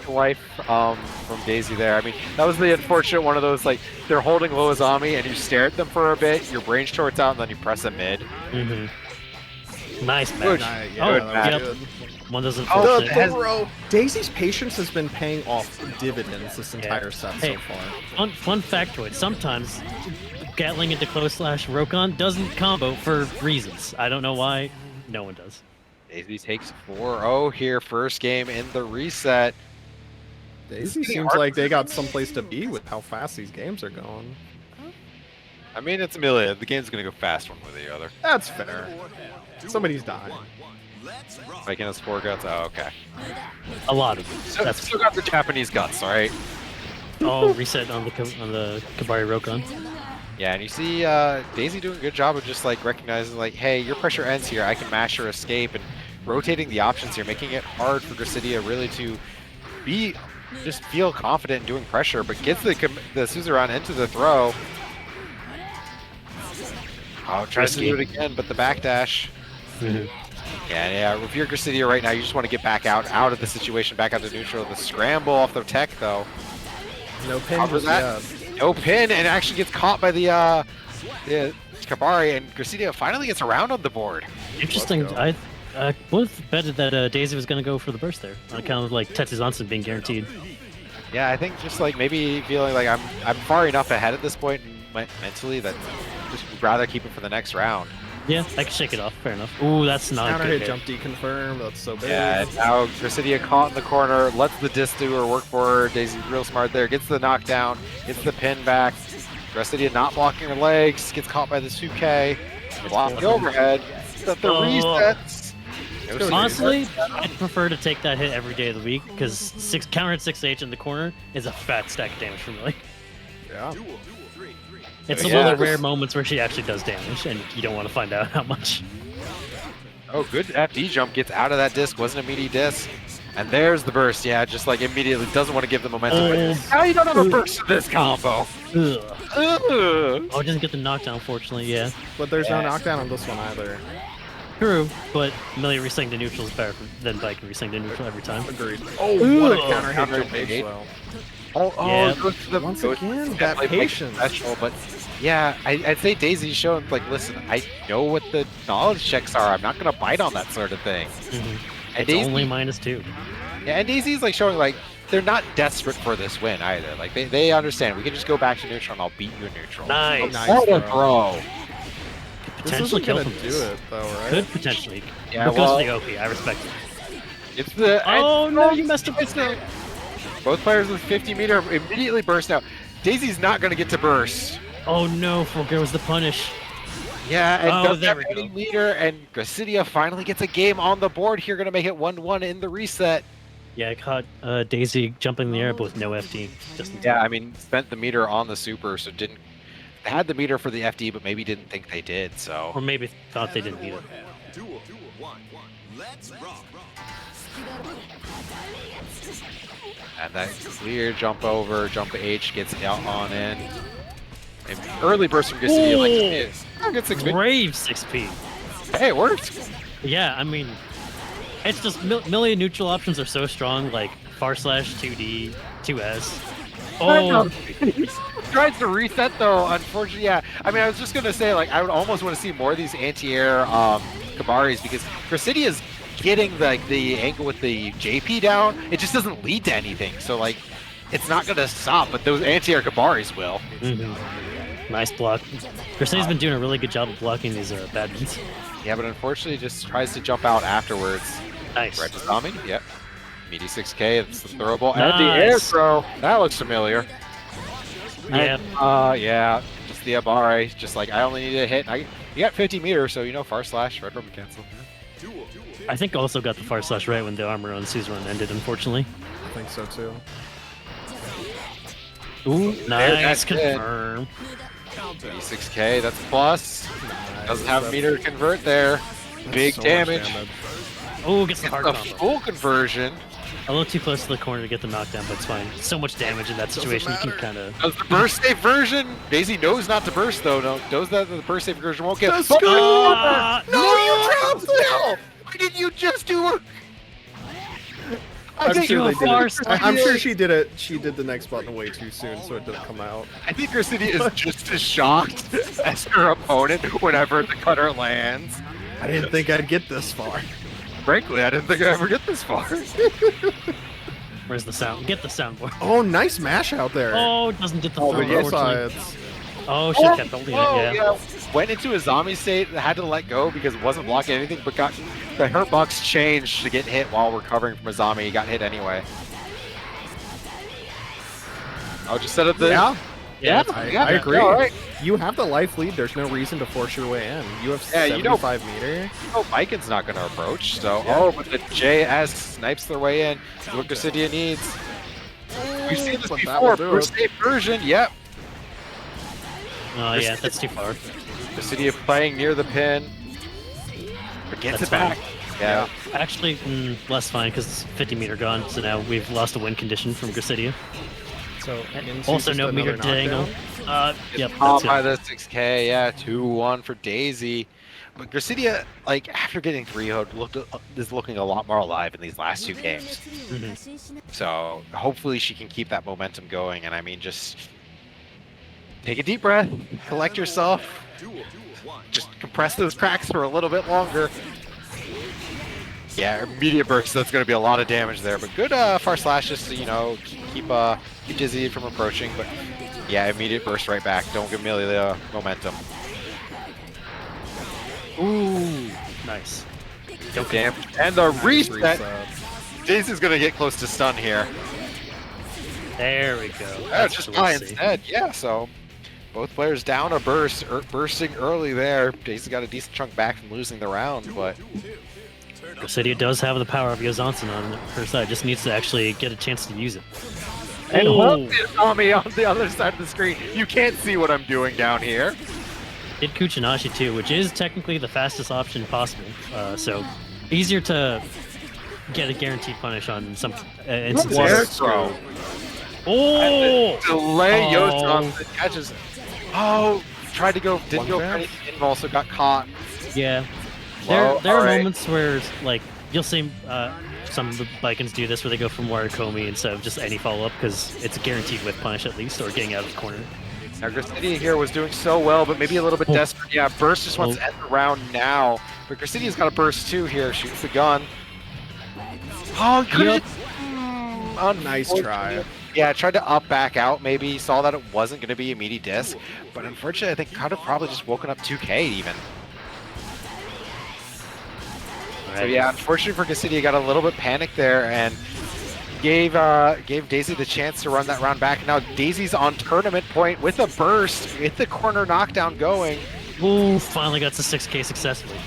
Life from Daisy there. I mean, that was the unfortunate one of those, like, they're holding low Azami and you stare at them for a bit, your brain shorts out, and then you press a mid. Nice Good. match. Yeah, Oh, that was yep. good. One doesn't Oh, force The it. throw. Daisy's patience has been paying off dividends this entire set Hey, so far. Fun factoid. Sometimes Gatling into close slash Rokon doesn't combo for reasons. I don't know why. No one does. Daisy takes 4-0 here, first game in the reset. Daisy seems like they got someplace to be with how fast these games are going. I mean, it's Amelia. The game's going to go fast one way or the other. That's fair. Somebody's dying. Viking has 4 guts. Oh, okay. A lot of them. So, That's still got the Japanese guts, all right? all reset on the Kabari Rokon. Yeah, and you see Daisy doing a good job of just like recognizing like, hey, your pressure ends here. I can mash or escape, and rotating the options here, making it hard for Garcidia really to just feel confident in doing pressure, but gets the suzerain into the throw. Oh, tries to do it again, but the backdash. Yeah. If you're Garcidia right now, you just want to get back out of the situation, back out to neutral. The scramble off the tech though. No pin Cover was that. No pin, and actually gets caught by the Kabari, and Garcidia finally gets around on the board. Interesting. I would have betted that Daisy was going to go for the burst there on account of like Tetsu Zansen being guaranteed. Yeah, I think just like maybe feeling like I'm far enough ahead at this point mentally that just would rather keep it for the next round. Yeah, I can shake it off. Fair enough. Ooh, that's not a Counter good hit hit. jump deconfirmed. That's so big. Yeah, and now Garcidia caught in the corner, lets the disc do her work for her. Daisy's real smart there, gets the knockdown, gets the pin back. Garcidia not blocking her legs, gets caught by the Suke, blocking the overhead, the resets. No Honestly, I'd prefer to take that hit every day of the week because counter hit 6H in the corner is a fat stack of damage for me. Yeah. It's Yeah. one of the rare moments where she actually does damage, and you don't want to find out how much. Oh, good FD jump, gets out of that disc, wasn't a meaty disc. And there's the burst, yeah, just like immediately doesn't want to give the momentum. Now you don't have a burst in this combo. Ugh. Ugh. Oh, it doesn't get the knockdown, fortunately, yeah. But there's no Yeah. knockdown on this one either. True, but Millie resetting to neutral is better than Viking resetting to neutral every time. Agreed. Oh, what a Ugh. counter hit Counter jump hit. H though. Oh, Yeah. goes to the, Once goes- again, that definitely makes it patience. Special, but yeah, I'd say Daisy's showing, like, listen, I know what the knowledge checks are. I'm not going to bite on that sort of thing. And It's Daisy, only -2. yeah, and Daisy's, like, showing, like, they're not desperate for this win either. Like, they understand. We can just go back to neutral and I'll beat you in neutral. Nice. Nice What a throw. throw. potentially kill gonna from do this. it though, right? Could potentially. Yeah, But goes well- for the OP. I respect it. It's the Oh no, you messed up. Both players with 50-meter immediately burst now. Daisy's not going to get to burst. Oh no, forgoes the punish. Yeah, and Oh, doesn't there have we any go. meter, and Gracidia finally gets a game on the board here, going to make it 1-1 in the reset. Yeah, I caught Daisy jumping in the air but with no FD. Just in Yeah, time. I mean, spent the meter on the super, so didn't had the meter for the FD, but maybe didn't think they did. So Or maybe thought they didn't need it. and that clear jump over, jump H gets out on in. And early burst from Gracidia like it is. Good 6 Brave 6P. Hey, it worked. Yeah, I mean, it's just million neutral options are so strong, like far slash 2D, 2S. Oh, Tries to reset though, unfortunately. Yeah, I mean, I was just gonna say, like, I would almost want to see more of these anti-air Kabaris because Gracidia is getting like the angle with the JP down. It just doesn't lead to anything. So like, it's not gonna stop, but those anti-air Kabaris will. nice block. Crusade's been doing a really good job of blocking these badmins. Yeah, but unfortunately, just tries to jump out afterwards. Nice. Red Zombie, yep. Meaty 6K, it's the throwable. And the air Nice. throw, that looks familiar. Yeah. And, yeah, just the Abare, just like, I only need a hit. You got 50 meters, so, you know, far slash, red rubber cancel. I think also got the far slash right when the armor on Suzerain ended, unfortunately. I think so too. Ooh, nice that's it. confirm. Meaty 6K, that's plus. Doesn't have a meter to convert there. Big So much damage. Oh, gets the It's hard a combo. full conversion. A little too close to the corner to get the knockdown, but it's fine. So much damage in that situation, you can kind of. Does the burst safe version? Daisy knows not to burst though. Knows that the burst safe version won't get. Let's Oh, go! no, you dropped it! Why did you just do it? I'm sure they did far it. I'm sure she did it. She did the next button way too soon, so it didn't come out. I think Gracidia is just as shocked as her opponent whenever the cutter lands. I didn't think I'd get this far. Frankly, I didn't think I'd ever get this far. Where's the sound? Get the soundboard. Oh, nice mash out there. Oh, it doesn't get the Oh, throw, but yes, unfortunately. it's Oh, should have kept holding it, yeah. Went into a zombie state, had to let go because it wasn't blocking anything, but got the hurt box changed to get hit while recovering from a zombie. He got hit anyway. I'll just set up the. Yeah, I agree. All right. You have the life lead. There's no reason to force your way in. You have Yeah, you know- 75 meter. Oh, Vikin's not going to approach, so... Yeah. Oh, but the JS snipes their way in. What Gracidia needs. We've seen this But that before. will do First it. safe version, yep. Oh, yeah, that's too far. Gracidia playing near the pin. But gets That's it back. Yeah. Actually, less fine because it's 50 meter gone, so now we've lost a win condition from Gracidia. So Also, no meter dangle. Yep, Off that's by it. the 6K, yeah. 2-1 for Daisy. But Gracidia, like, after getting 3-0'd, is looking a lot more alive in these last two games. So hopefully she can keep that momentum going. And I mean, just take a deep breath, collect yourself, just compress those cracks for a little bit longer. Yeah, immediate burst, that's going to be a lot of damage there. But good far slash just to, you know, keep Dizzy from approaching. But yeah, immediate burst right back. Don't give Amelia momentum. Ooh, nice. Don't damage. And the reset. Daisy's going to get close to stun here. There we go. Oh, That's just what we'll die see. instead. Yeah, so both players down a burst, bursting early there. Daisy got a decent chunk back from losing the round, but Gracidia does have the power of Yozansen on her side, just needs to actually get a chance to use it. and Oh. hold it on me on the other side of the screen. You can't see what I'm doing down here. Did Kuchinashi too, which is technically the fastest option possible. So easier to get a guaranteed punish on some instances. Air throw. Oh! Delay Oh. Yosan catches. Oh, tried to go, didn't One go for back. anything, and also got caught. Yeah. Well, There are alright. moments where, like, you'll see some of the Vikings do this where they go for Warikomi instead of just any follow-up because it's a guaranteed whip punish at least, or getting out of the corner. Now Gracidia here was doing so well, but maybe a little bit Oh. desperate. Yeah, Burst just wants to end the round now. But Gracidia's got a burst too here. Shoots the gun. Oh, good. Yep. Nice try. Yeah, tried to up back out maybe. Saw that it wasn't going to be a meaty disc. But unfortunately, I think could have probably just woken up 2K even. So yeah, unfortunately for Cassidy, got a little bit panicked there and gave Daisy the chance to run that round back. Now Daisy's on tournament point with a burst, with the corner knockdown going. Ooh, finally got to 6K successfully.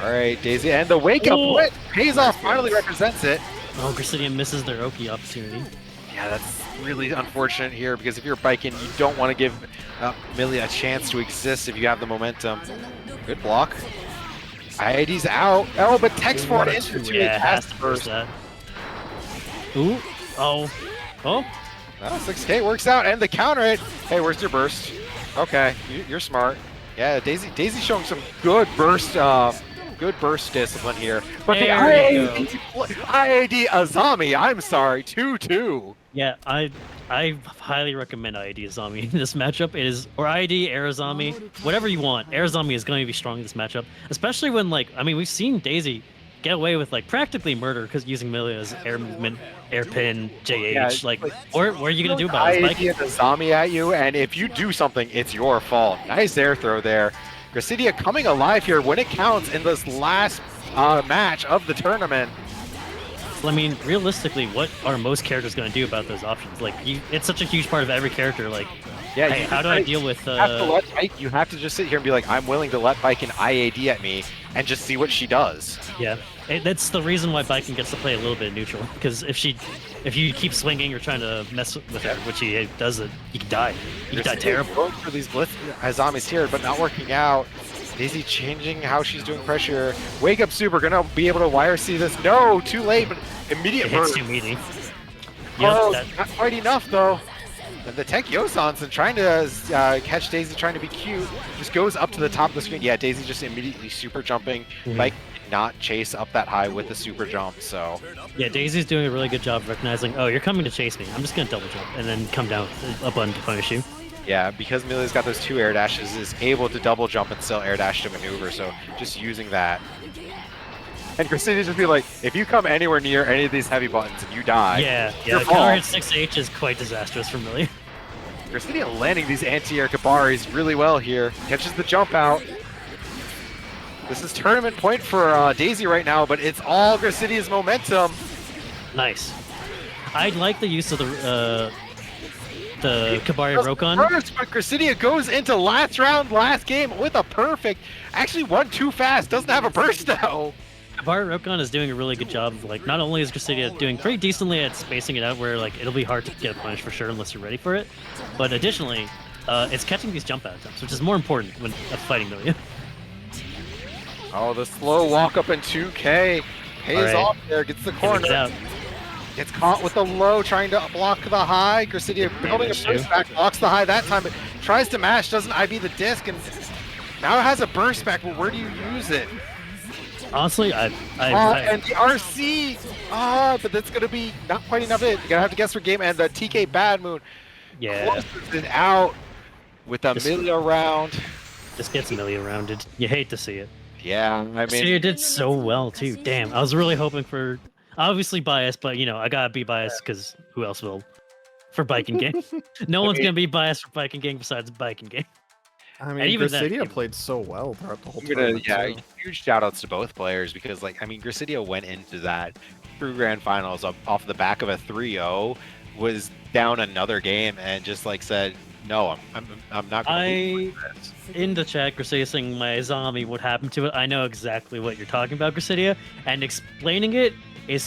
All right, Daisy, and the wake up Ooh. blitz pays off, finally represents it. Oh, Grasidia misses their Oki opportunity. Yeah, that's really unfortunate here because if you're biking, you don't want to give Millie a chance to exist if you have the momentum. Good block. IID's out. Oh, but text for it into Yeah, a has cast to burst burst. that. Ooh, oh, oh. Oh, 6K works out, and the counter it. Hey, where's your burst? Okay, you're smart. Yeah, Daisy's showing some good burst discipline here. But the There you IAD Azami, I'm sorry, 2-2. Yeah, I highly recommend IID Azami in this matchup. It is, or IID Arizami, whatever you want. Arizami is going to be strong in this matchup, especially when, like, I mean, we've seen Daisy get away with like practically murder because using Milia's air movement, air pin, JH. Yeah, like, what are you gonna do about it? IAD Azami at you, and if you do something, it's your fault. Nice air throw there. Grasidia coming alive here when it counts in this last match of the tournament. I mean, realistically, what are most characters going to do about those options? Like, it's such a huge part of every character. Like, yeah, hey, how do I deal with? You have to just sit here and be like, I'm willing to let Biken IAD at me and just see what she does. Yeah, that's the reason why Biken gets to play a little bit neutral. Because if you keep swinging or trying to mess with her, which he does, you can die. You can die terrible. Going for these blitz Azami's here, but not working out. Daisy changing how she's doing pressure. Wake up super, gonna be able to wire see this. No, too late, but immediate It hits burst. too meaty. Oh, Yep, not quite enough though. And the tech Yosanson trying to catch Daisy, trying to be cute, just goes up to the top of the screen. Yeah, Daisy just immediately super jumping. Mike did not chase up that high with the super jump, so. yeah, Daisy's doing a really good job of recognizing, oh, you're coming to chase me. I'm just gonna double jump and then come down with a button to punish you. Yeah, because Milia's got those 2 air dashes, is able to double jump and still air dash to maneuver, so just using that. And Grasidia just be like, if you come anywhere near any of these heavy buttons and you die, Yeah, your counter hit fault. 6H is quite disastrous for Millie. Grasidia landing these anti-air Kabaris really well here. Catches the jump out. This is tournament point for Daisy right now, but it's all Grasidia's momentum. Nice. I like the use of the Kabari Rokon. First, but Grasidia goes into last round, last game with a perfect. Actually, one too fast. Doesn't have a burst though. Kabari Rokon is doing a really good job of, like, not only is Grasidia doing pretty decently at spacing it out where, like, it'll be hard to get a punish for sure unless you're ready for it, but additionally, it's catching these jump out attempts, which is more important when fighting Milia. Oh, the slow walk up in 2K pays off there. Gets the corner. Gets caught with the low, trying to block the high. Grasidia building a burst back, blocks the high that time, but tries to mash, doesn't IB the disc, and now it has a burst back, but where do you use it? Honestly, and the RC! But that's gonna be not quite enough You're gonna have to guess for game, and the TK Bad Moon closes it out with a Milia round. This gets Milia rounded. You hate to see it. Yeah, I mean... Grasidia did so well, too. Damn, I was really hoping for... Obviously biased, but, you know, I gotta be biased because who else will? For Biking Gang. No one's gonna be biased for Biking Gang besides Biking Gang. I mean, Grasidia played so well throughout the whole tournament. Yeah, huge shout outs to both players because, like, I mean, Grasidia went into that true grand finals off the back of a 3-0, was down another game, and just like said, no, I'm not going to do this. In the chat, Grasidia saying my zombie, what happened to it? I know exactly what you're talking about, Grasidia, and explaining it is